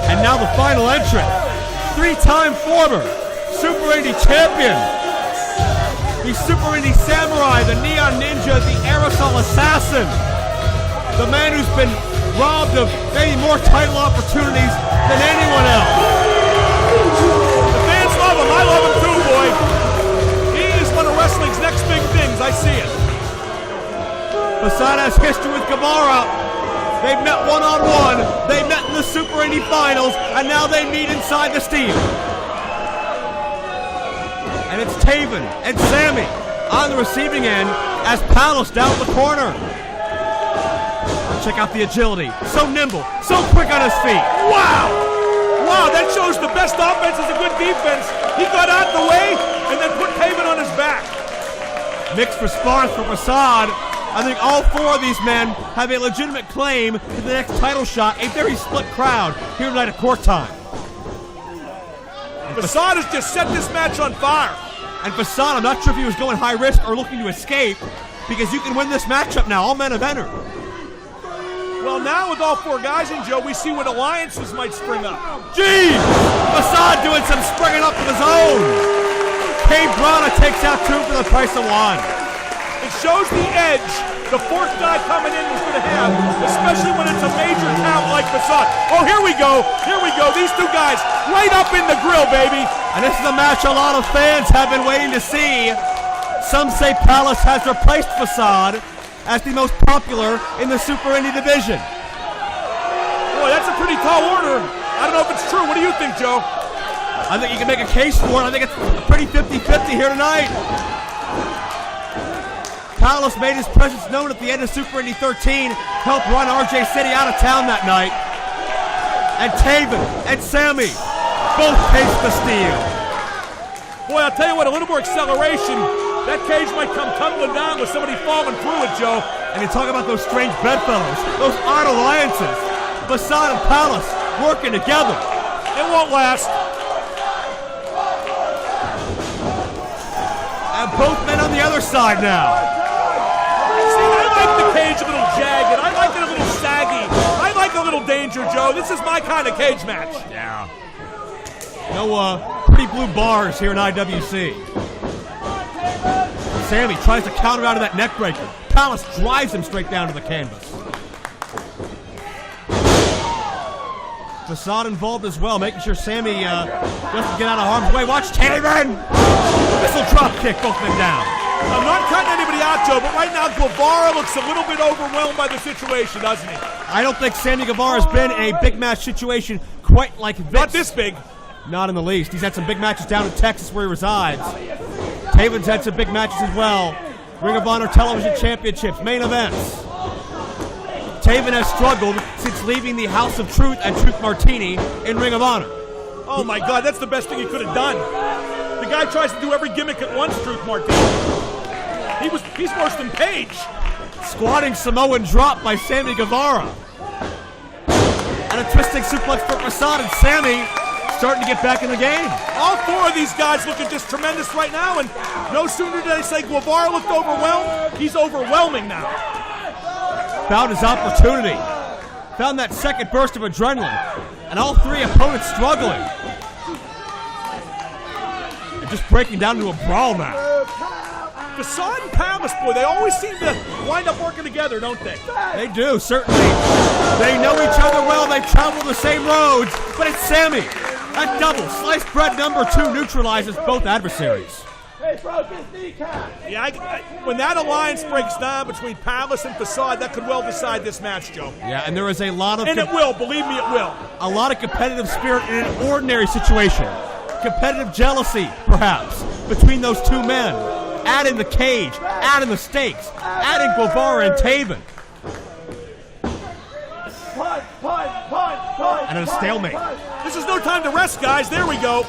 And now the final entrant, three-time former Super Indy champion, the Super Indy Samurai, the Neon Ninja, the Aerosol Assassin, the man who's been robbed of maybe more title opportunities than anyone else. The fans love him. I love him too, boy. He is one of wrestling's next big things. I see it. Facade has history with Guevara. They've met one-on-one. They met in the Super Indy Finals, and now they meet inside the Steel. And it's Taven and Sammy on the receiving end as Palace down the corner. Check out the agility. So nimble, so quick on his feet. Wow! Wow, that shows the best offense is a good defense. He got out the way and then put Taven on his back. Mixed response from Facade. I think all four of these men have a legitimate claim to the next title shot. A very split crowd here tonight at court time. Facade has just set this match on fire. And Facade, I'm not sure if he was going high risk or looking to escape, because you can win this matchup now. All men have entered. Well, now with all four guys in, Joe, we see what alliances might spring up. Jeez! Facade doing some springing up of his own. Cave Brana takes out two for the price of one. It shows the edge the fourth guy coming in is going to have, especially when it's a major talent like Facade. Oh, here we go. Here we go. These two guys right up in the grill, baby. And this is a match a lot of fans have been waiting to see. Some say Palace has replaced Facade as the most popular in the Super Indy division. Boy, that's a pretty tall order. I don't know if it's true. What do you think, Joe? I think you can make a case for it. I think it's pretty 50-50 here tonight. Palace made his presence known at the end of Super Indy 13, helped run RJ City out of town that night. And Taven and Sammy both taste the steel. Boy, I'll tell you what, a little more acceleration, that cage might come tumbling down with somebody falling through it, Joe. And you talk about those strange bedfellows, those odd alliances. Facade and Palace working together. It won't last. And both men on the other side now. See, I like the cage a little jagged. I like it a little saggy. I like a little danger, Joe. This is my kind of cage match. Yeah. No pretty blue bars here in IWC. Sammy tries to counter out of that neck breaker. Palace drives him straight down to the canvas. Facade involved as well, making sure Sammy doesn't get out of harm's way. Watch Taven! Missile drop kick, both men down. I'm not cutting anybody out, Joe, but right now Guevara looks a little bit overwhelmed by the situation, doesn't he? I don't think Sammy Guevara has been in a big match situation quite like this. Not this big. Not in the least. He's had some big matches down in Texas where he resides. Taven's had some big matches as well. Ring of Honor Television Championships, main events. Taven has struggled since leaving the House of Truth and Truth Martini in Ring of Honor. Oh my God, that's the best thing he could have done. The guy tries to do every gimmick at once, Truth Martini. He's worse than Cage. Squatting Samoan drop by Sammy Guevara. And a twisting suplex for Facade, and Sammy starting to get back in the game. All four of these guys looking just tremendous right now, and no sooner did I say Guevara looked overwhelmed, he's overwhelming now. Found his opportunity. Found that second burst of adrenaline. And all three opponents struggling. And just breaking down into a brawl now. Facade and Palace, boy, they always seem to wind up working together, don't they? They do, certainly. They know each other well. They travel the same roads. But it's Sammy. That double sliced bread number 2 neutralizes both adversaries. He broke his kneecap. Yeah, when that alliance breaks down between Palace and Facade, that could well decide this match, Joe. Yeah, and there is a lot of... And it will, believe me, it will. A lot of competitive spirit in an ordinary situation. Competitive jealousy, perhaps, between those two men. Add in the cage, add in the stakes, add in Guevara and Taven. And a stalemate. This is no time to rest, guys. There we go.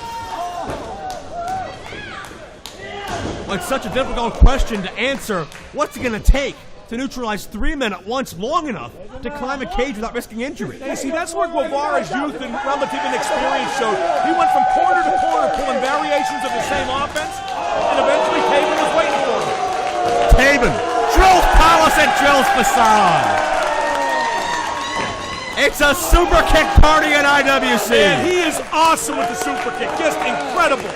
Well, it's such a difficult question to answer. What's it going to take to neutralize 3 men at once long enough to climb a cage without risking injury? You see, that's where Guevara's youth and relative inexperience showed. He went from corner to corner pulling variations of the same offense, and eventually Taven was waiting for him. Taven drills Palace and drills Facade. It's a super kick party in IWC. Man, he is awesome with the super kick. Just incredible.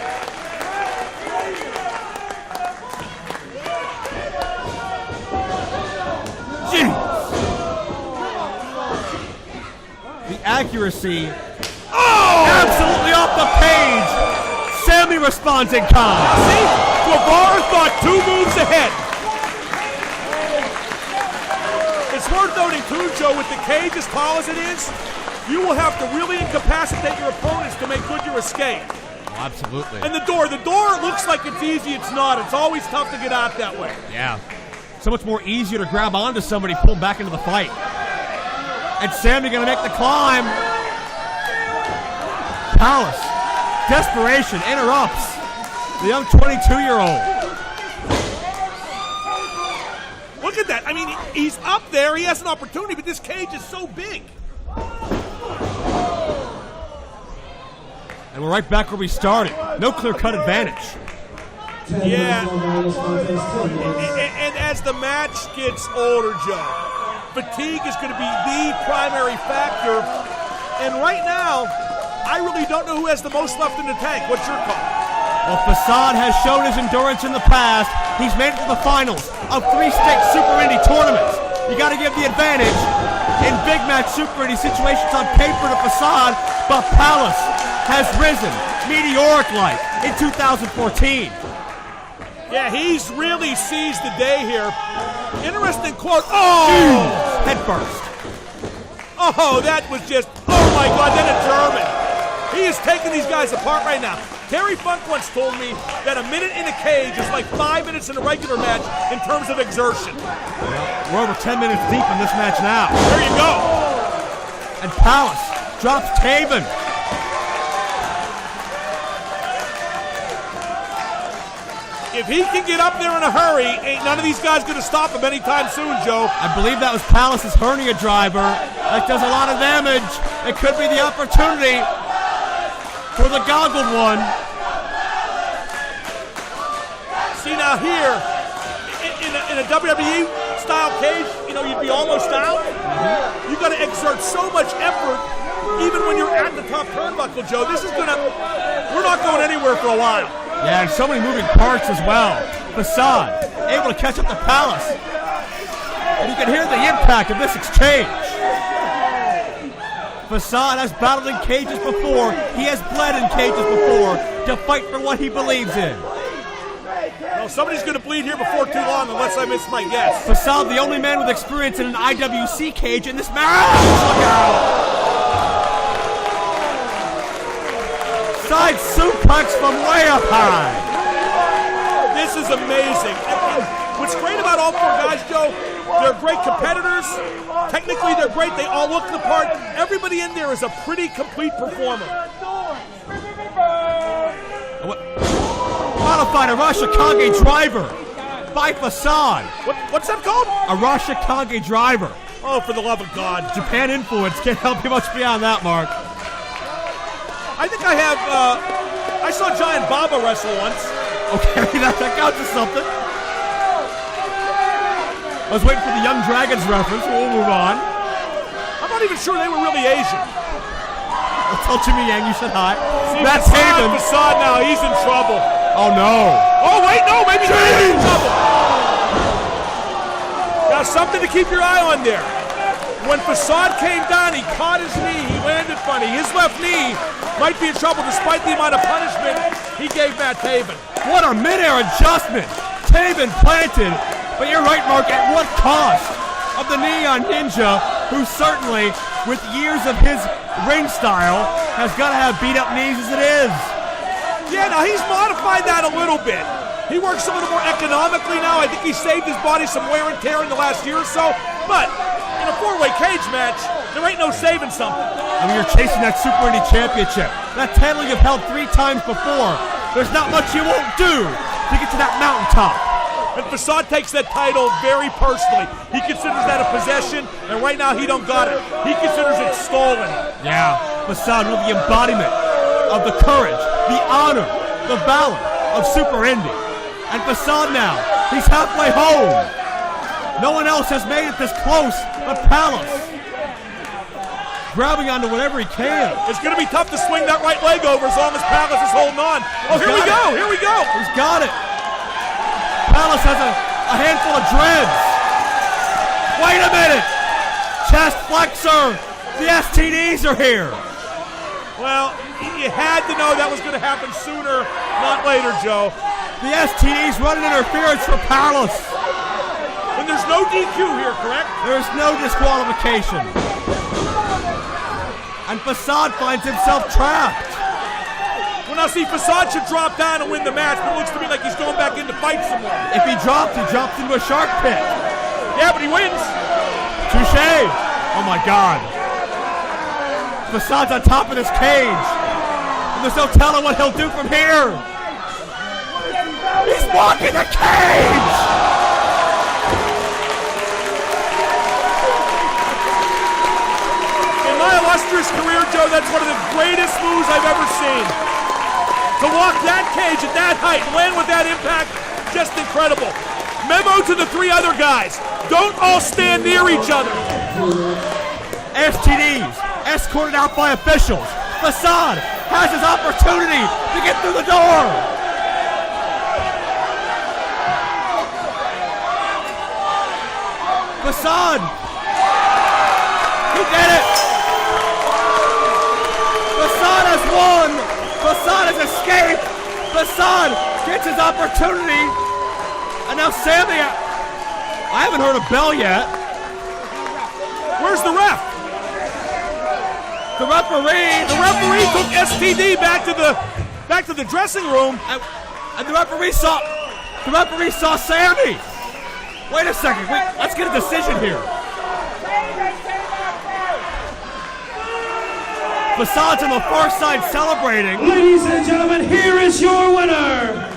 The accuracy, absolutely off the page. Sammy responds in kind. See, Guevara thought 2 moves ahead. It's worth noting too, Joe, with the cage as tall as it is, you will have to really incapacitate your opponents to make good your escape. Oh, absolutely. And the door looks like it's easy, it's not. It's always tough to get out that way. Yeah. So much more easier to grab onto somebody, pull them back into the fight. And Sammy gonna make the climb. Palace, desperation, interrupts the young 22-year-old. Look at that. I mean, he's up there, he has an opportunity, but this cage is so big. And we're right back where we started. No clear-cut advantage. Yeah. And as the match gets older, Joe, fatigue is going to be the primary factor. And right now, I really don't know who has the most left in the tank. What's your call? Well, Facade has shown his endurance in the past. He's made it to the finals of 3-state Super Indy tournaments. You got to give the advantage in big match Super Indy situations on paper to Facade, but Palace has risen meteoric-like in 2014. Yeah, he's really seized the day here. Interesting quote. Oh! Head first. Oh, that was just, oh my God, then a German. He is taking these guys apart right now. Terry Funk once told me that a minute in a cage is like 5 minutes in a regular match in terms of exertion. Well, we're over 10 minutes deep in this match now. There you go. And Palace drops Taven. If he can get up there in a hurry, ain't none of these guys going to stop him anytime soon, Joe. I believe that was Palace's hernia driver. That does a lot of damage. It could be the opportunity for the goggled one. See, now here, in a WWE style cage, you know, you'd be almost out. You got to exert so much effort, even when you're at the top turnbuckle, Joe. This is going to, we're not going anywhere for a while. Yeah, and so many moving parts as well. Facade able to catch up to Palace. And you can hear the impact of this exchange. Facade has battled in cages before. He has bled in cages before to fight for what he believes in. Well, somebody's going to bleed here before too long, unless I miss my guess. Facade, the only man with experience in an IWC cage in this match. Look out! Side suplex from way up high. This is amazing. And what's great about all four guys, Joe, They're great competitors. Technically, they're great. They all look the part. Everybody in there is a pretty complete performer. Modified Arashikage driver by Facade. What's that called? Arashikage driver. Oh, for the love of God. Japan influence. Can't help you much beyond that, Mark. I think I have, I saw Giant Baba wrestle once. Okay, that counts as something. I was waiting for the Young Dragons reference. We'll move on. I'm not even sure they were really Asian. I'll tell Jimmy Yang you said hi. See, That's Taven. Taven. Facade now. He's in trouble. Oh, no. Oh, wait, no. Maybe he's in trouble. Now, something to keep your eye on there. When Facade came down, he caught his knee. He landed funny. His left knee might be in trouble despite the amount of punishment he gave Matt Taven. What a midair adjustment. Taven planted. But you're right, Mark. At what cost? Of the Neon Ninja, who certainly, with years of his ring style, has got to have beat-up knees as it is. Yeah, now he's modified that a little bit. He works a little more economically now. I think he saved his body some wear and tear in the last year or so. But in a four-way cage match, there ain't no saving something. I mean, you're chasing that Super Indy Championship. That title you've held 3 times before. There's not much you won't do to get to that mountaintop. And Facade takes that title very personally. He considers that a possession, and right now he don't got it. He considers it stolen. Yeah, Facade with the embodiment of the courage, the honor, the valor of Super Indy. And Facade now, he's halfway home. No one else has made it this close but Palace. Grabbing onto whatever he can. It's going to be tough to swing that right leg over as long as Palace is holding on. Oh, here we go, here we go. He's got it. Palace has a handful of dreads. Wait a minute. Chest flexor. The STDs are here. Well, you had to know that was going to happen sooner, not later, Joe. The STDs running interference for Palace. And there's no DQ here, correct? There's no disqualification. And Facade finds himself trapped. Well, now see, Facade should drop down and win the match, but it looks to me like he's going back in to fight someone. If he drops into a shark pit. Yeah, but he wins. Touché. Oh, my God. Facade's on top of this cage. And there's no telling what he'll do from here. He's walking the cage! In my illustrious career, Joe, that's one of the greatest moves I've ever seen. To walk that cage at that height, land with that impact, just incredible. Memo to the 3 other guys. Don't all stand near each other. STDs escorted out by officials. Facade has his opportunity to get through the door. Facade. He did it. Facade has won. Facade has escaped. Facade gets his opportunity. And now Sammy, I haven't heard a bell yet. Where's the ref? The referee. The referee took STD back to the dressing room. And the referee saw Sammy. Wait a second. Let's get a decision here. Facade's on the far side celebrating. Ladies and gentlemen, here is your winner.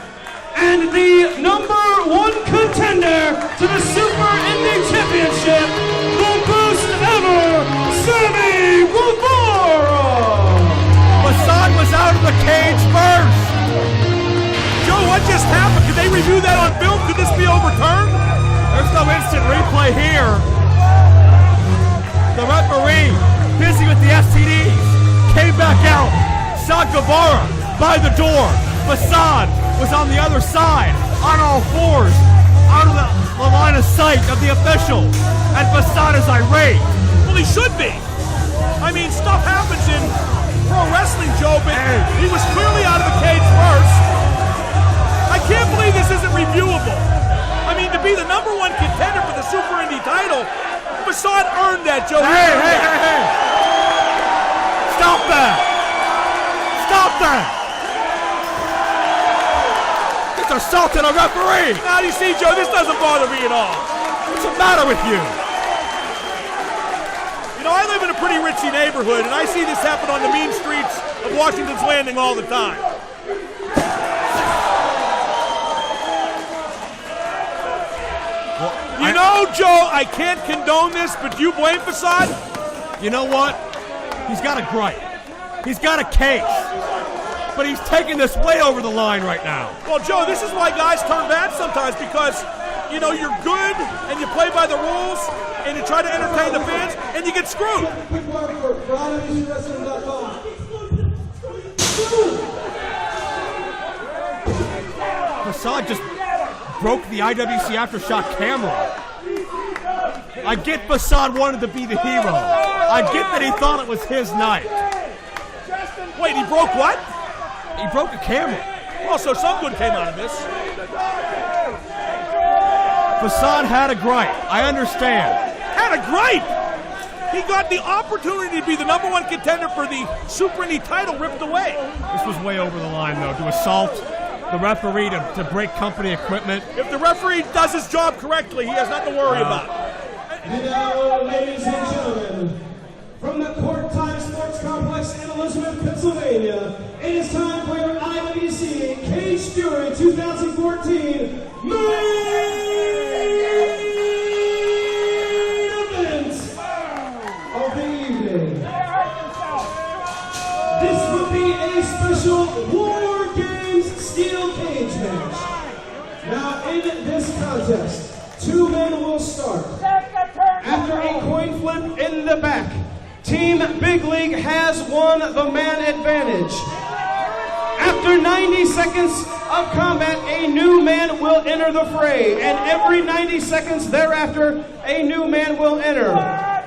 And the #1 contender to the Super Indy Championship, the best ever, Sammy Guevara. Facade was out of the cage first. Joe, what just happened? Could they review that on film? Could this be overturned? There's no instant replay here. The referee, busy with the STDs, came back out, saw Guevara by the door. Facade was on the other side, on all fours, out of the line of sight of the official. And Facade is irate. Well, he should be. I mean, stuff happens in pro wrestling, Joe, but he was clearly out of the cage first. I can't believe this isn't reviewable. I mean, to be the #1 contender for the Super Indy title, Facade earned that, Joe. Hey. Stop that. Stop that. It's assaulting a referee. Now, you see, Joe, this doesn't bother me at all. What's the matter with you? You know, I live in a pretty ritzy neighborhood, and I see this happen on the mean streets of Washington's Landing all the time. You know, Joe, I can't condone this, but do you blame Facade? You know what? He's got a gripe. He's got a case. But he's taking this way over the line right now. Well, Joe, this is why guys turn bad sometimes, because, you know, you're good and you play by the rules and you try to entertain the fans and you get screwed. Quick word for IWCWrestling.com. Facade just broke the IWC Aftershock camera. I get Facade wanted to be the hero. I get that he thought it was his night. Wait, he broke what? He broke a camera. Well, so some good came out of this. Facade had a gripe. I understand. Had a gripe? He got the opportunity to be the #1 contender for the Super Indy title ripped away. This was way over the line, though, to assault the referee, to break company equipment. If the referee does his job correctly, he has nothing to worry about. And now, ladies and gentlemen, from the Court Time Sports Complex in Elizabeth, Pennsylvania, it is time for your IWC Caged Fury 2014 main event of the evening. This would be a special War Games Steel Cage match. Now, in this contest, 2 men will start. After a coin flip in the back, Team Big League has won the man advantage. After 90 seconds of combat, a new man will enter the fray, and every 90 seconds thereafter, a new man will enter.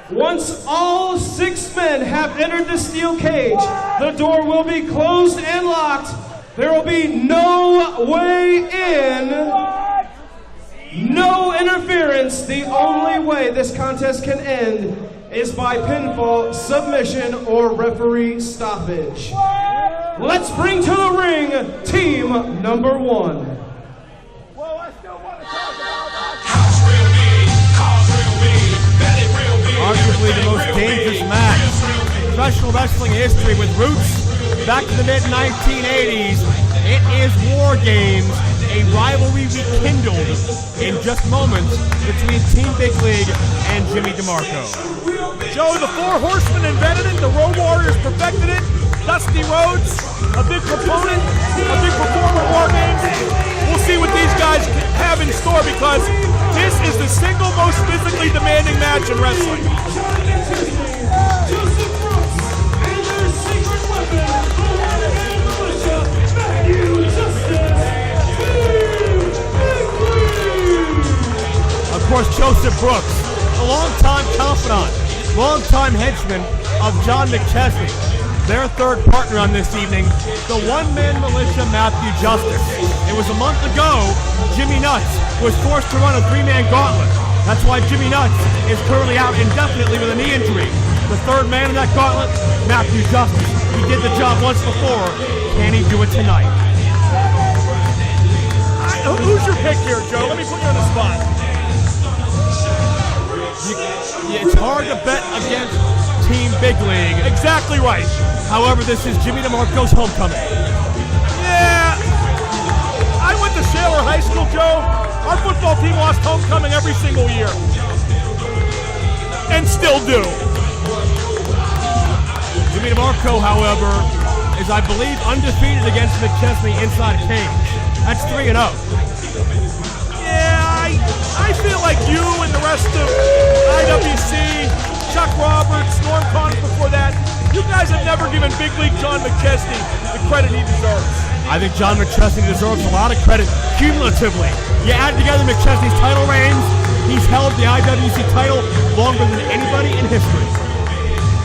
Once all 6 men have entered the steel cage, the door will be closed and locked. There will be no way in, no interference. The only way this contest can end is by pinfall, submission, or referee stoppage. Let's bring to the ring team number 1. Arguably the most dangerous match in professional wrestling history, with roots back to the mid-1980s. It is War Games, a rivalry rekindled in just moments between Team Big League and Jimmy DeMarco. Joe, the 4 Horsemen invented it, the Road Warriors perfected it, Dusty Rhodes, a big proponent, a big performer of War Games. We'll see what these guys have in store, because this is the single most physically demanding match in wrestling. Of course, Joseph Brooks, a longtime confidant, longtime henchman of John McChesney. Their third partner on this evening, the one-man militia Matthew Justice. It was a month ago, Jimmy Nuts was forced to run a 3-man gauntlet. That's why Jimmy Nuts is currently out indefinitely with a knee injury. The third man in that gauntlet, Matthew Justice. He did the job once before. Can he do it tonight? Who's your pick here, Joe? Let me put you on the spot. It's hard to bet against Team Big League. Exactly right. However, this is Jimmy DeMarco's homecoming. Yeah. I went to Shaler High School, Joe. Our football team lost homecoming every single year. And still do. Jimmy DeMarco, however, is, I believe, undefeated against McChesney inside a cage. That's 3-0. Yeah, I feel like you and the rest of IWC, Chuck Roberts, Norm Connors before that, you guys have never given Big League John McChesney the credit he deserves. I think John McChesney deserves a lot of credit cumulatively. You add together McChesney's title reigns, he's held the IWC title longer than anybody in history.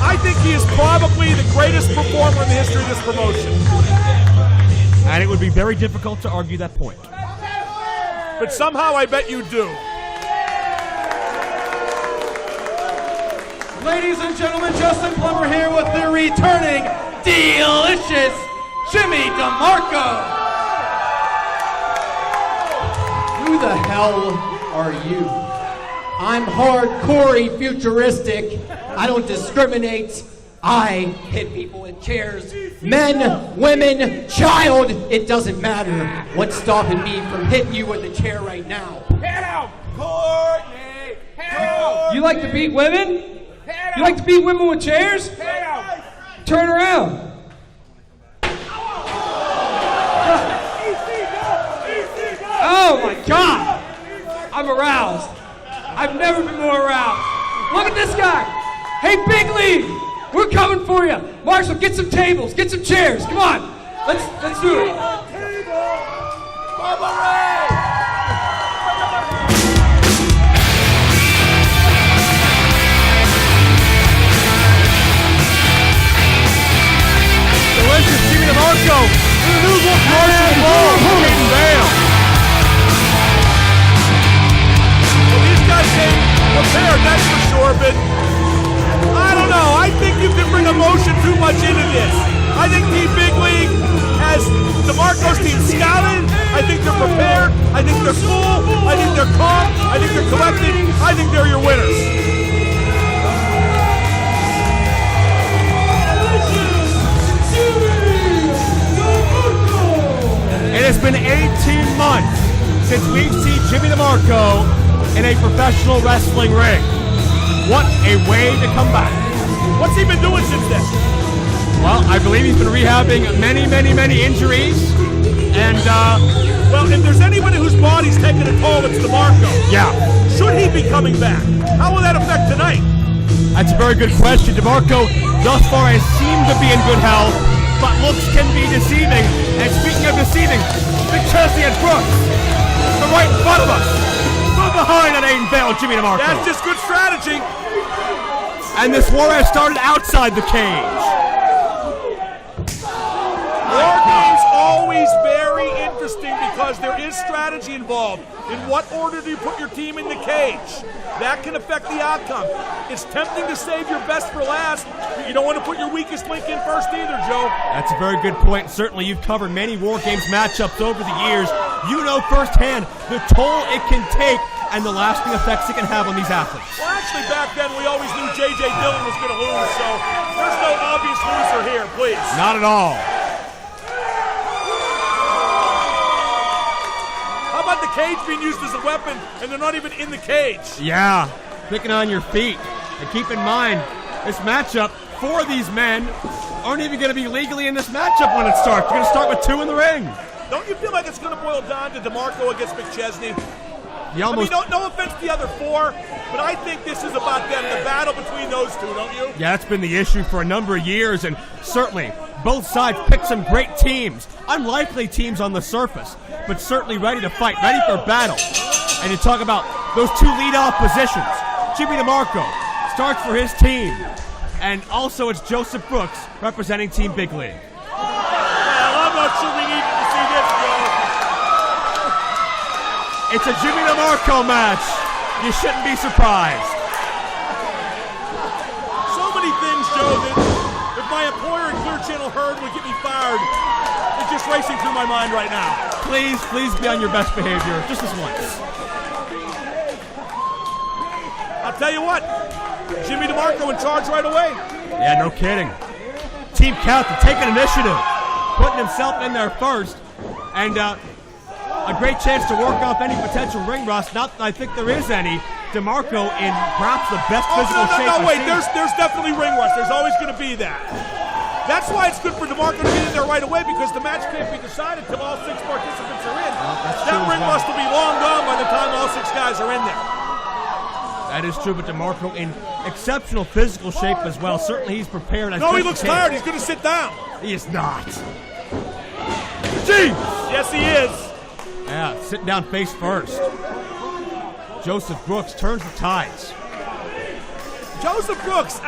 I think he is probably the greatest performer in the history of this promotion. And it would be very difficult to argue that point. But somehow I bet you do. Ladies and gentlemen, Justin Plummer here with the returning delicious Jimmy DeMarco. Who the hell are you? I'm hardcore futuristic. I don't discriminate. I hit people in chairs. Men, women, child. It doesn't matter. What's stopping me from hitting you with a chair right now? Head out, Courtney. Head out. You like to beat women? You like to beat women with chairs? Head out. Turn around. Oh my God! I'm aroused. I've never been more aroused. Look at this guy. Hey, Big League, we're coming for you. Marshall, get some tables, get some chairs. Come on, let's do it. Delicious Jimmy DeMarco. The new look Marshall Ball. Aiden Bale. These guys came prepared, that's for sure, but I don't know. I think you can bring emotion too much into this. I think Team Big League has DeMarco's team scouted. I think they're prepared. I think they're full. I think they're calm. I think they're collected. I think they're your winners. It has been 18 months since we've seen Jimmy DeMarco in a professional wrestling ring. What a way to come back. What's he been doing since then? Well, I believe he's been rehabbing many injuries. And, well, if there's anybody whose body's taking a toll, it's DeMarco. Yeah. Should he be coming back? How will that affect tonight? That's a very good question. DeMarco thus far has seemed to be in good health, but looks can be deceiving. And speaking of deceiving, McChesney and Brooks, they're right in front of us. From behind on Aiden Bale and Jimmy DeMarco. That's just good strategy. And this war has started outside the cage. War games always very interesting because there is strategy involved. In what order do you put your team in the cage? That can affect the outcome. It's tempting to save your best for last, but you don't want to put your weakest link in first either, Joe. That's a very good point. Certainly you've covered many War Games matchups over the years. You know firsthand the toll it can take and the lasting effects it can have on these athletes. Well, actually, back then we always knew J.J. Dillon was going to lose, so there's no obvious loser here, please. Not at all. How about the cage being used as a weapon and they're not even in the cage? Yeah, thinking on your feet. And keep in mind, this matchup, 4 of these men aren't even going to be legally in this matchup when it starts. You're going to start with 2 in the ring. Don't you feel like it's going to boil down to DeMarco against McChesney? I mean, no offense to the other 4, but I think this is about them, the battle between those two, don't you? Yeah, that's been the issue for a number of years, and certainly both sides picked some great teams. Unlikely teams on the surface, but certainly ready to fight, ready for battle. And you talk about those 2 lead-off positions. Jimmy DeMarco starts for his team, and also it's Joseph Brooks representing Team Big League. Well, I'm not sure we needed to see this, Joe. It's a Jimmy DeMarco match. You shouldn't be surprised. So many things, Joe, that if my employer and Clear Channel heard would get me fired. It's just racing through my mind right now. Please be on your best behavior, just this once. I'll tell you what, Jimmy DeMarco in charge right away. Yeah, no kidding. Team Captain taking initiative, putting himself in there first, and a great chance to work off any potential ring rust. Not that I think there is any. DeMarco in perhaps the best physical shape. No, wait, there's definitely ring rust. There's always going to be that. That's why it's good for DeMarco to get in there right away, because the match can't be decided until all 6 participants are in. That ring rust will be long gone by the time all 6 guys are in there. That is true, but DeMarco in exceptional physical shape as well. Certainly he's prepared. No, he looks tired. He's going to sit down. He is not. Jeez! Yes, he is. Yeah, sitting down face first. Joseph Brooks turns the tides. Joseph Brooks,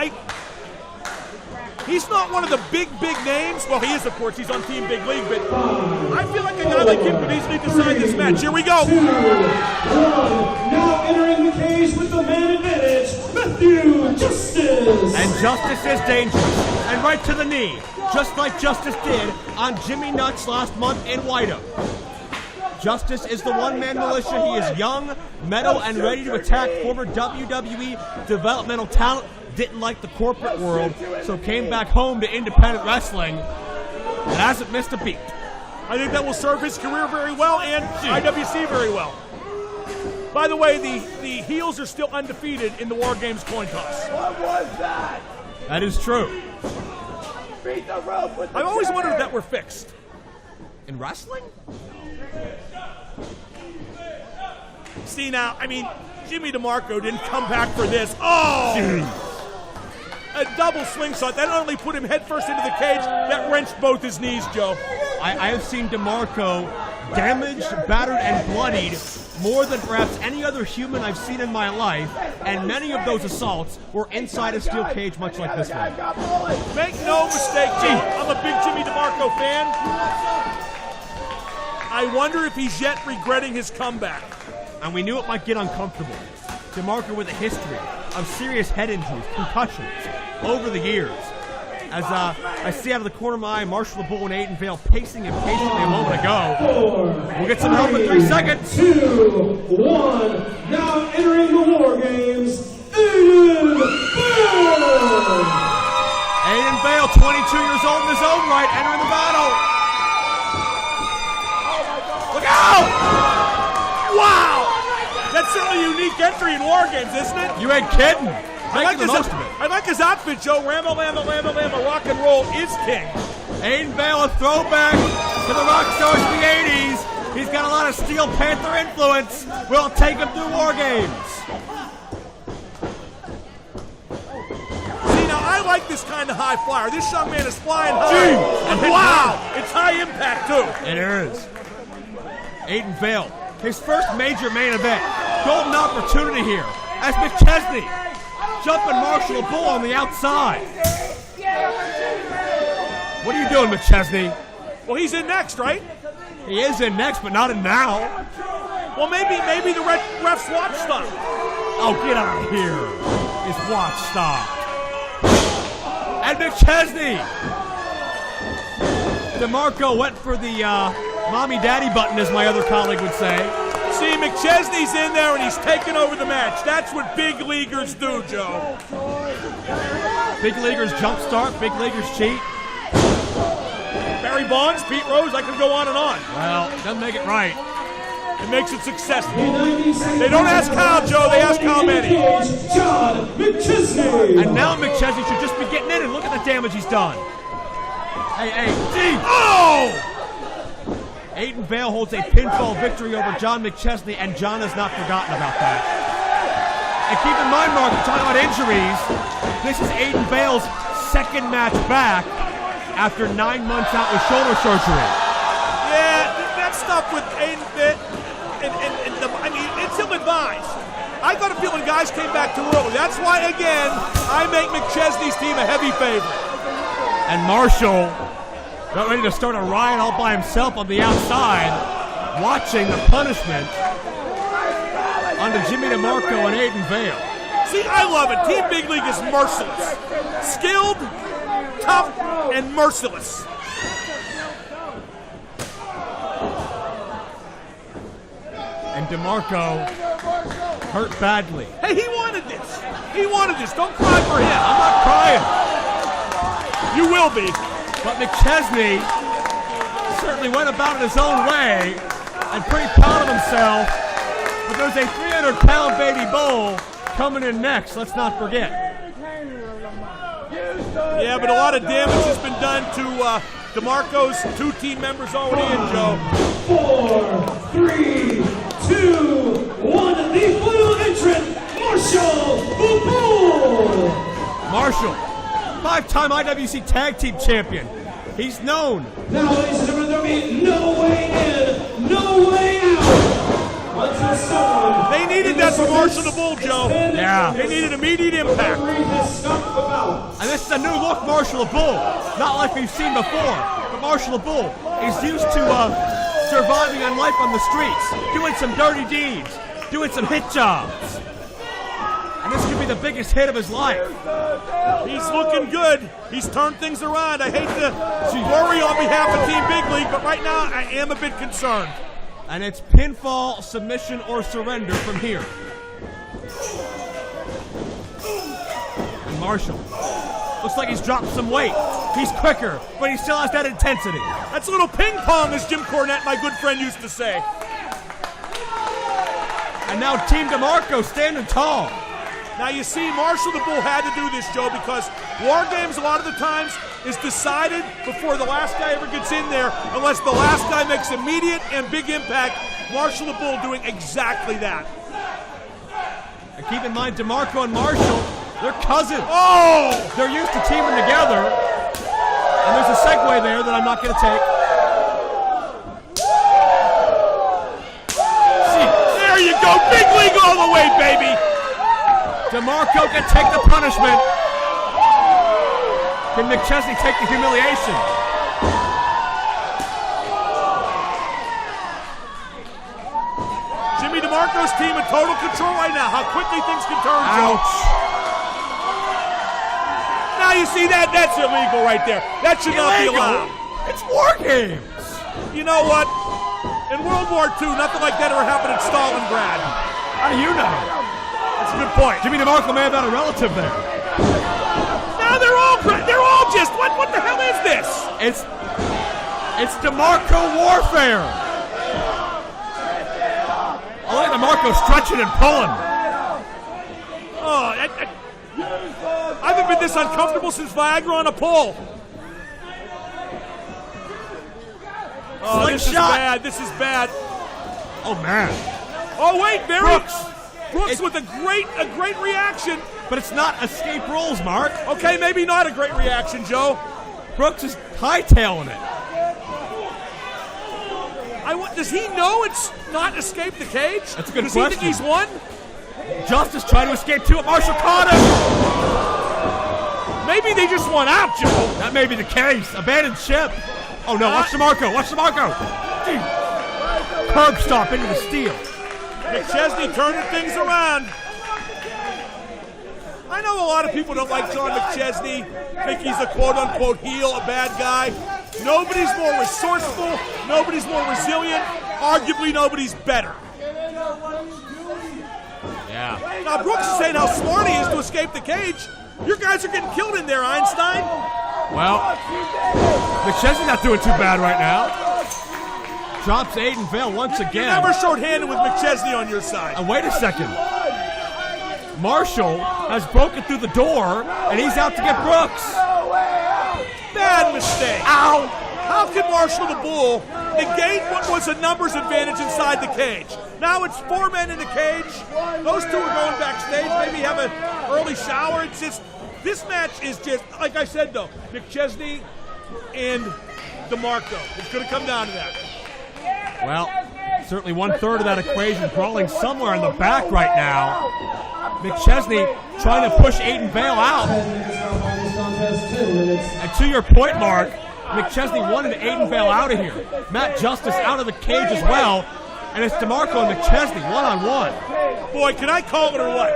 he's not one of the big names. Well, he is, of course. He's on Team Big League, but I feel like a guy like him could easily decide this match. Here we go. Now entering the cage with the man advantage, Matthew Justice. And Justice is dangerous. And right to the knee, just like Justice did on Jimmy Nuts last month in Whiteham. Justice is the one-man militia. He is young, metal, and ready to attack former WWE developmental talent. Didn't like the corporate world, so came back home to independent wrestling and hasn't missed a beat. I think that will serve his career very well and IWC very well. By the way, the heels are still undefeated in the War Games coin toss. What was that? That is true. Beat the rope with the I've always wondered if chair. that were fixed. In wrestling? See now, I mean, Jimmy DeMarco didn't come back for this. Oh! Jeez. A double slingshot. That not only put him headfirst into the cage, that wrenched both his knees, Joe. I have seen DeMarco damaged, battered, and bloodied more than perhaps any other human I've seen in my life, and many of those assaults were inside a steel cage, much like this one. Make no mistake, Joe, I'm a big Jimmy DeMarco fan. I wonder if he's yet regretting his comeback. And we knew it might get uncomfortable. DeMarco with a history of serious head injuries, concussions, over the years. As I see out of the corner of my eye, Marshall the Bull and Aiden Vale pacing impatiently a moment ago. We'll get some help in 3 seconds. 2, 1. Now entering the War Games, Aiden Vale. Aiden Vale, 22 years old in his own right, entering the battle. Look out! Wow! That's certainly a unique entry in War Games, isn't it? You ain't kidding. I like Making the most of it. I like his outfit, Joe. Rama, rock and roll is king. Aiden Vale, a throwback to the rock stars of the 80s. He's got a lot of Steel Panther influence. We'll take him through War Games. See, now I like this kind of high flyer. This young man is flying high. Gee, And wow! It's high impact, too. It is. Aiden Vale, his first major main event. Golden opportunity here as McChesney jumping Marshall the Bull on the outside. What are you doing, McChesney? Well, he's in next, right? He is in next, but not in now. Well, maybe the ref's watch stopped. Oh, get out of here. His watch stopped. And McChesney. DeMarco went for the mommy-daddy button, as my other colleague would say. See, McChesney's in there and he's taking over the match. That's what big leaguers do, Joe. Big leaguers jumpstart, big leaguers cheat. Barry Bonds, Pete Rose, I could go on and on. Well, doesn't make it right. It makes it successful. They don't ask how, Joe, they ask how many. John McChesney. And now McChesney should just be getting in and look at the damage he's done. Hey, deep. Oh! Aiden Vale holds a pinfall victory over John McChesney, and John has not forgotten about that. And keep in mind, Mark, we're talking about injuries. This is Aiden Vale's second match back after 9 months out with shoulder surgery. Yeah, that stuff with Aiden Vale, I mean, it's ill-advised. I got a feeling guys came back too early. That's why, again, I make McChesney's team a heavy favorite. And Marshall got ready to start a riot all by himself on the outside, watching the punishment under Jimmy DeMarco and Aiden Vale. See, I love it. Team Big League is merciless. Skilled, tough, and merciless. And DeMarco hurt badly. Hey, he wanted this. He wanted this. Don't cry for him. I'm not crying. You will be. But McChesney certainly went about it his own way and pretty proud of himself. But there's a 300-pound baby bull coming in next, let's not forget. Yeah, but a lot of damage has been done to DeMarco's 2 team members already in, Joe. 4, 3, 2, 1. The final entrant, Marshall the Bull. Marshall, 5-time IWC Tag Team Champion. He's known. Now, ladies and gentlemen, there'll be no way in, no way out. Until someone. They needed that for Marshall the Bull, Joe. Yeah. They needed immediate impact. And this is a new look Marshall the Bull. Not like we've seen before. But Marshall the Bull is used to surviving on life on the streets, doing some dirty deeds, doing some hit jobs. And this could be the biggest hit of his life. He's looking good. He's turned things around. I hate to worry on behalf of Team Big League, but right now I am a bit concerned. And it's pinfall, submission, or surrender from here. And Marshall looks like he's dropped some weight. He's quicker, but he still has that intensity. That's a little ping pong, as Jim Cornette, my good friend, used to say. And now Team DeMarco standing tall. Now you see, Marshall the Bull had to do this, Joe, because War Games a lot of the times is decided before the last guy ever gets in there, unless the last guy makes immediate and big impact. Marshall the Bull doing exactly that. And keep in mind, DeMarco and Marshall, they're cousins. Oh! They're used to teaming together. And there's a segue there that I'm not going to take. There you go, big league all the way, baby. DeMarco can take the punishment. Can McChesney take the humiliation? Jimmy DeMarco's team in total control right now. How quickly things can turn, Joe. Ouch. Now you see that's illegal right there. That should not be allowed. It's War Games. You know what? In World War II, nothing like that ever happened in Stalingrad. How do you know? That's a good point. Jimmy DeMarco may have had a relative there. Now they're all just, what the hell is this? It's DeMarco warfare. I like DeMarco stretching and pulling. Oh, I haven't been this uncomfortable since Viagra on a pole. Oh, this is bad. This is bad. Oh, man. Oh, wait, Brooks with a great reaction. But it's not escape rules, Mark. Okay, maybe not a great reaction, Joe. Brooks is hightailing it. Does he know it's not escape the cage? That's a good question. question. Does he think he's won? Justice trying to escape too. Marshall caught him. Maybe they just won out, Joe. That may be the case. Abandoned ship. Oh, no. Watch DeMarco. Watch DeMarco. Curb stop into the steel. McChesney turning things around. I know a lot of people don't like John McChesney, think he's a quote-unquote heel, a bad guy. Nobody's more resourceful. Nobody's more resilient. Arguably, nobody's better. Yeah. Now, Brooks is saying how smart he is to escape the cage. Your guys are getting killed in there, Einstein. Well, McChesney's not doing too bad right now. Drops Aiden Vale once again. You're never short-handed with McChesney on your side. Wait a second. Marshall has broken through the door, and he's out to get Brooks. Bad mistake. Ow! How can Marshall the Bull negate what was a numbers advantage inside the cage? Now it's 4 men in the cage. Those two are going backstage. Maybe have an early shower. It's just, this match is just, like I said though, McChesney and DeMarco. It's going to come down to that. Well, certainly 1/3 of that equation crawling somewhere in the back right now. McChesney trying to push Aiden Vale out. And to your point, Mark, McChesney wanted Aiden Vale out of here. Matt Justice out of the cage as well. And it's DeMarco and McChesney one-on-one. Boy, can I call it or what?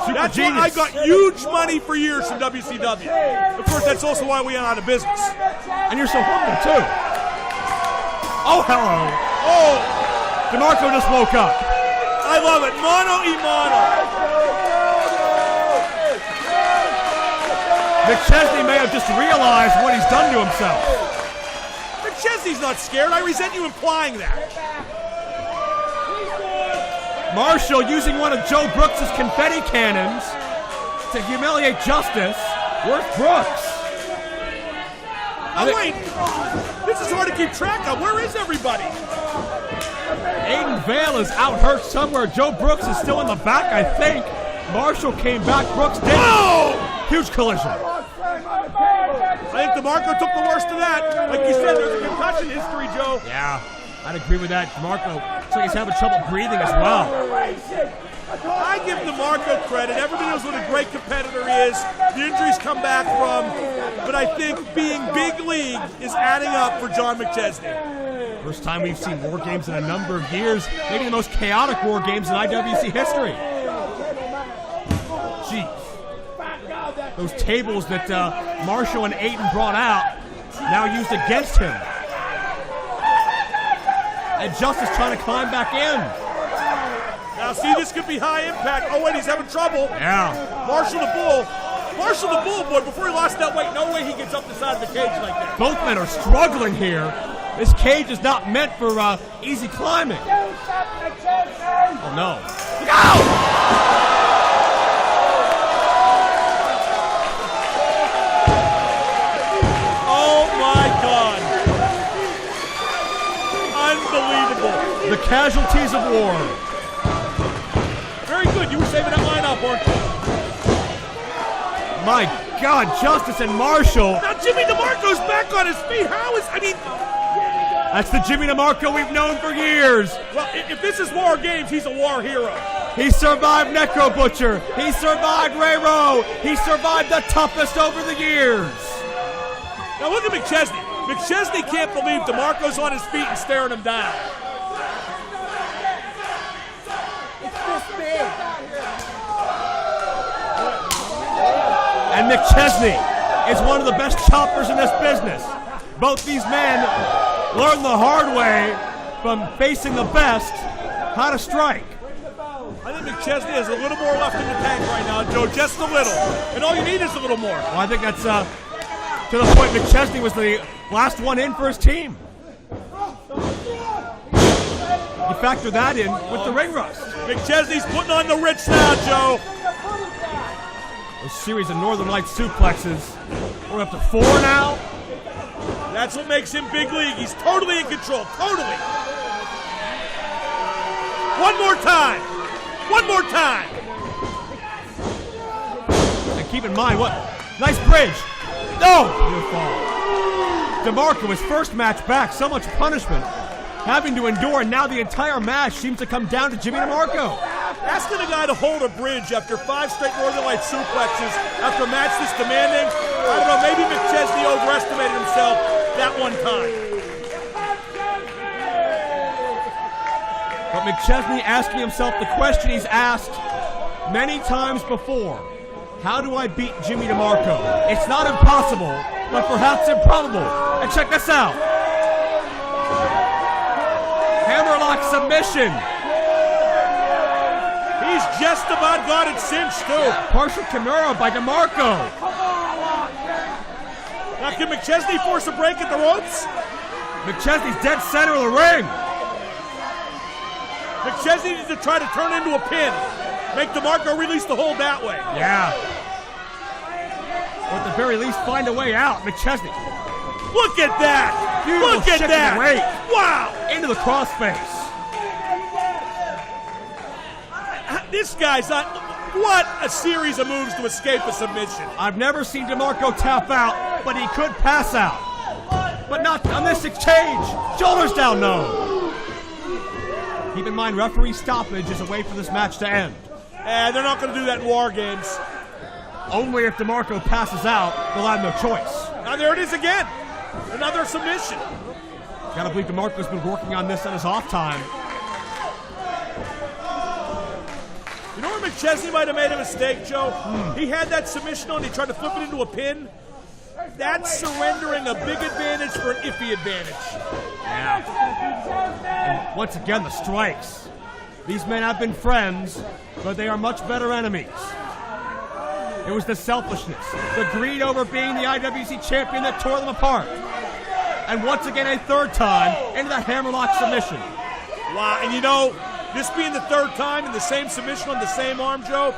That's why I got huge money for years from WCW. Of course, that's also why we went out of business. And you're so humble, too. Oh, hello. Oh, DeMarco just woke up. I love it. Mono y mono. McChesney may have just realized what he's done to himself. McChesney's not scared. I resent you implying that. Marshall using one of Joe Brooks' confetti cannons to humiliate Justice. Where's Brooks? Oh, wait. This is hard to keep track of. Where is everybody? Aiden Vale is out hurt somewhere. Joe Brooks is still in the back, I think. Marshall came back. Brooks didn't. Oh! Huge collision. I think DeMarco took the worst of that. Like you said, there's a concussion history, Joe. Yeah, I'd agree with that. DeMarco looks like he's having trouble breathing as well. I give DeMarco credit. Everybody knows what a great competitor he is. The injuries come back from. But I think being big league is adding up for John McChesney. First time we've seen War Games in a number of years. Maybe the most chaotic War Games in IWC history. Jeez. Those tables that Marshall and Aiden brought out, now used against him. And Justice trying to climb back in. Now see, this could be high impact. Oh wait, he's having trouble. Yeah. Marshall the Bull, boy, before he lost that weight, no way he gets up the side of the cage like that. Both men are struggling here. This cage is not meant for easy climbing. Oh no. Look out! Oh my God. Unbelievable. The casualties of war. Very good. You were saving that line up, weren't you? My God, Justice and Marshall. Now Jimmy DeMarco's back on his feet. That's the Jimmy DeMarco we've known for years. Well, if this is War Games, he's a war hero. He survived Necro Butcher. He survived Ray Rowe. He survived the toughest over the years. Now look at McChesney. McChesney can't believe DeMarco's on his feet and staring him down. And McChesney is one of the best choppers in this business. Both these men learned the hard way from facing the best how to strike. I think McChesney has a little more left in the tank right now, Joe, just a little. And all you need is a little more. Well, I think that's to the point McChesney was the last one in for his team. You factor that in with the ring rust. McChesney's putting on the Ritz now, Joe. A series of Northern Lights suplexes. We're up to 4 now. That's what makes him big league. He's totally in control. Totally. One more time. One more time. And keep in mind, what? Nice bridge. No! Good fall. DeMarco, his first match back. So much punishment. Having to endure, and now the entire match seems to come down to Jimmy DeMarco. Asking a guy to hold a bridge after 5 straight Northern Lights suplexes after a match this demanding, I don't know, maybe McChesney overestimated himself that one time. But McChesney asking himself the question he's asked many times before. How do I beat Jimmy DeMarco? It's not impossible, but perhaps improbable. And check this out. Hammerlock submission. He's just about got it cinched, too. Partial Kimura by DeMarco. Now, can McChesney force a break at the ropes? McChesney's dead center of the ring. McChesney needs to try to turn into a pin. Make DeMarco release the hold that way. Yeah. Or at the very least, find a way out. McChesney. Look at that. Beautiful Look at shit that. to the weight. Wow. Into the crossface. This guy's not. What a series of moves to escape a submission. I've never seen DeMarco tap out, but he could pass out. But not on this exchange. Shoulders down, no. Keep in mind, referee stoppage is a way for this match to end. And they're not going to do that in War Games. Only if DeMarco passes out, they'll have no choice. Now there it is again. Another submission. Gotta believe DeMarco's been working on this on his off time. You know where McChesney might have made a mistake, Joe? He had that submission on, he tried to flip it into a pin. That's surrendering a big advantage for an iffy advantage. Yeah. And once again, the strikes. These men have been friends, but they are much better enemies. It was the selfishness, the greed over being the IWC champion that tore them apart. And once again, a third time, into that hammerlock submission. Wow, and you know, this being the third time in the same submission on the same arm, Joe,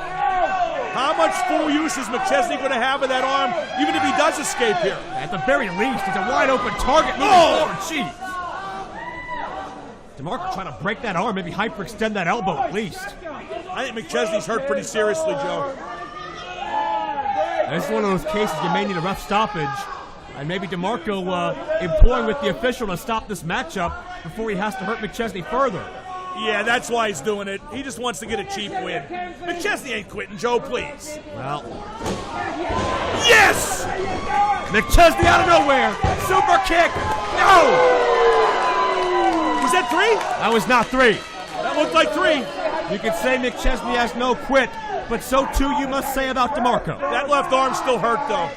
how much full use is McChesney going to have of that arm, even if he does escape here? At the very least, he's a wide-open target moving forward. Jeez. DeMarco trying to break that arm, maybe hyperextend that elbow at least. I think McChesney's hurt pretty seriously, Joe. This is one of those cases you may need a ref stoppage. And maybe DeMarco employing with the official to stop this matchup before he has to hurt McChesney further. Yeah, that's why he's doing it. He just wants to get a cheap win. McChesney ain't quitting, Joe, please. Well. Yes! McChesney out of nowhere. Super kick. No! Was that 3? That was not 3. That looked like 3. You could say McChesney has no quit, but so too you must say about DeMarco. That left arm still hurt, though.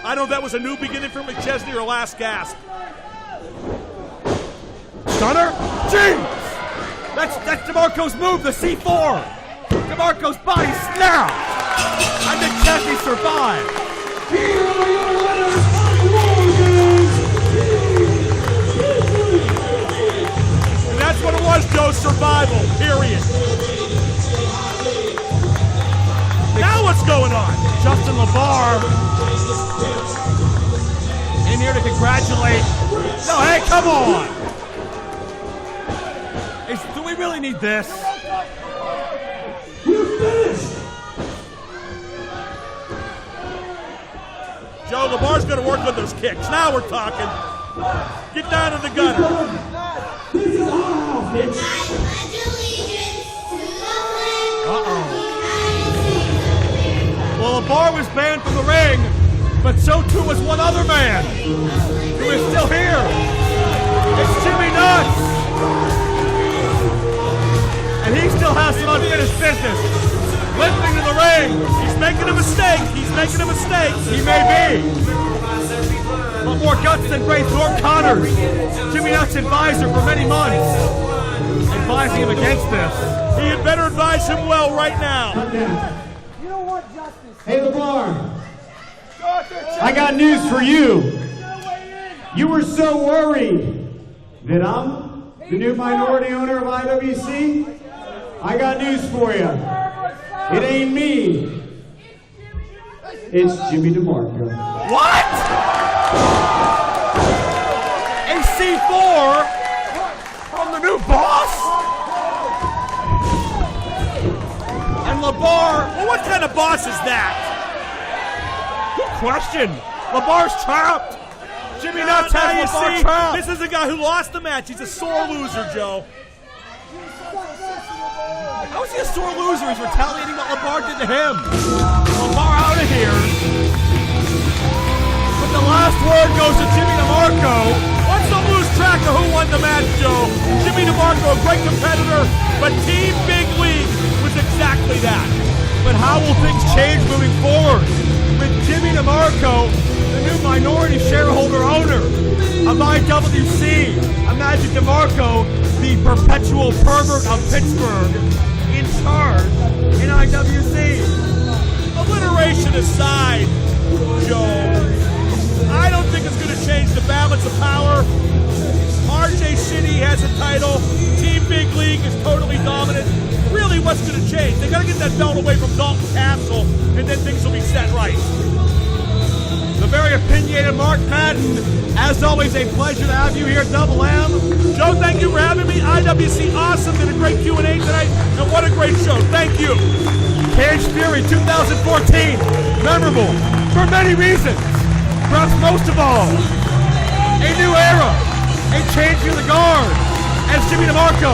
I don't know if that was a new beginning for McChesney or last gasp. Stunner? Jeez! That's DeMarco's move, the C4! DeMarco's body snapped! And McChesney survived! Here are your winners of War Games! And that's what it was, Joe. Survival, period. Now what's going on? Justin LaVey in here to congratulate. No, hey, come on! Do we really need this? You're finished! Joe, LaVey's going to work on those kicks. Now we're talking. Get down to the gutter. This is our outfit. Uh-oh. Well, LaVey was banned from the ring, but so too was one other man who is still here. It's Jimmy Nuts. And he still has some unfinished business. Limping to the ring. He's making a mistake. He's making a mistake. He may be. But more guts than Great Thor Connors. Jimmy Nuts' advisor for many months. Advising him against this. He had better advise him well right now. You don't want justice. Hey, LaVey. I got news for you. You were so worried that I'm the new minority owner of IWC. I got news for you. It ain't me. It's Jimmy DeMarco. What? A C4 from the new boss? And LaVey. Well, what kind of boss is that? Good question. LaVey's trapped. Jimmy Nuts has LaVey trapped. This is a guy who lost the match. He's a sore loser, Joe. How is he a sore loser? He's retaliating what LaVey did to him. LaVey out of here. But the last word goes to Jimmy DeMarco. Let's not lose track of who won the match, Joe. Jimmy DeMarco, a great competitor, but Team Big League was exactly that. But how will things change moving forward? With Jimmy DeMarco, the new minority shareholder owner of IWC. Imagine DeMarco, the perpetual pervert of Pittsburgh, in charge in IWC. Alliteration aside, Joe, I don't think it's going to change the balance of power. RJ City has a title. Team Big League is totally dominant. Really, what's going to change? They got to get that belt away from Dalton Castle, and then things will be set right. The very opinionated Mark Madden. As always, a pleasure to have you here at Double M. Joe, thank you for having me. IWC, awesome. Did a great Q&A tonight, and what a great show. Thank you. Caged Fury 2014. Memorable for many reasons. Perhaps most of all, a new era, a changing of the guard, as Jimmy DeMarco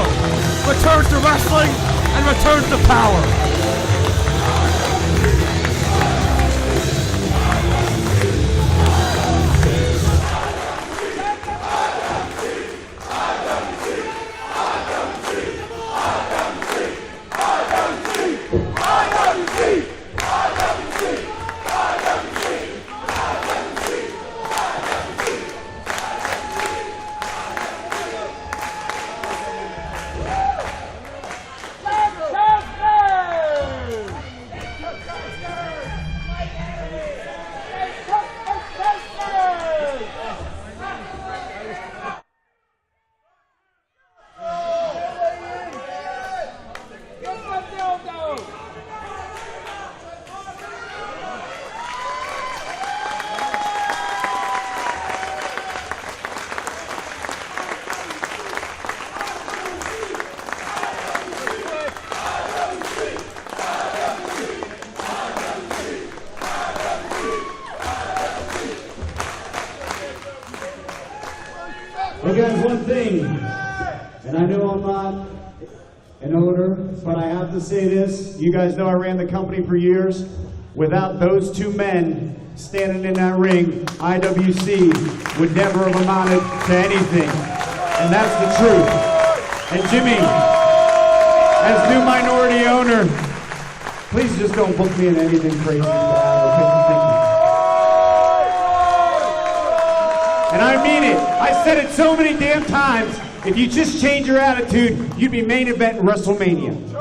returns to wrestling and returns to power. Hey guys, one thing, and I know I'm not an owner, but I have to say this. You guys know I ran the company for years. Without those two men standing in that ring, IWC would never have amounted to anything. And that's the truth. And Jimmy, as new minority owner, please just don't book me in anything crazy bad, okay? Thank you. And I mean it. I said it so many damn times. If you just change your attitude, you'd be main event in WrestleMania.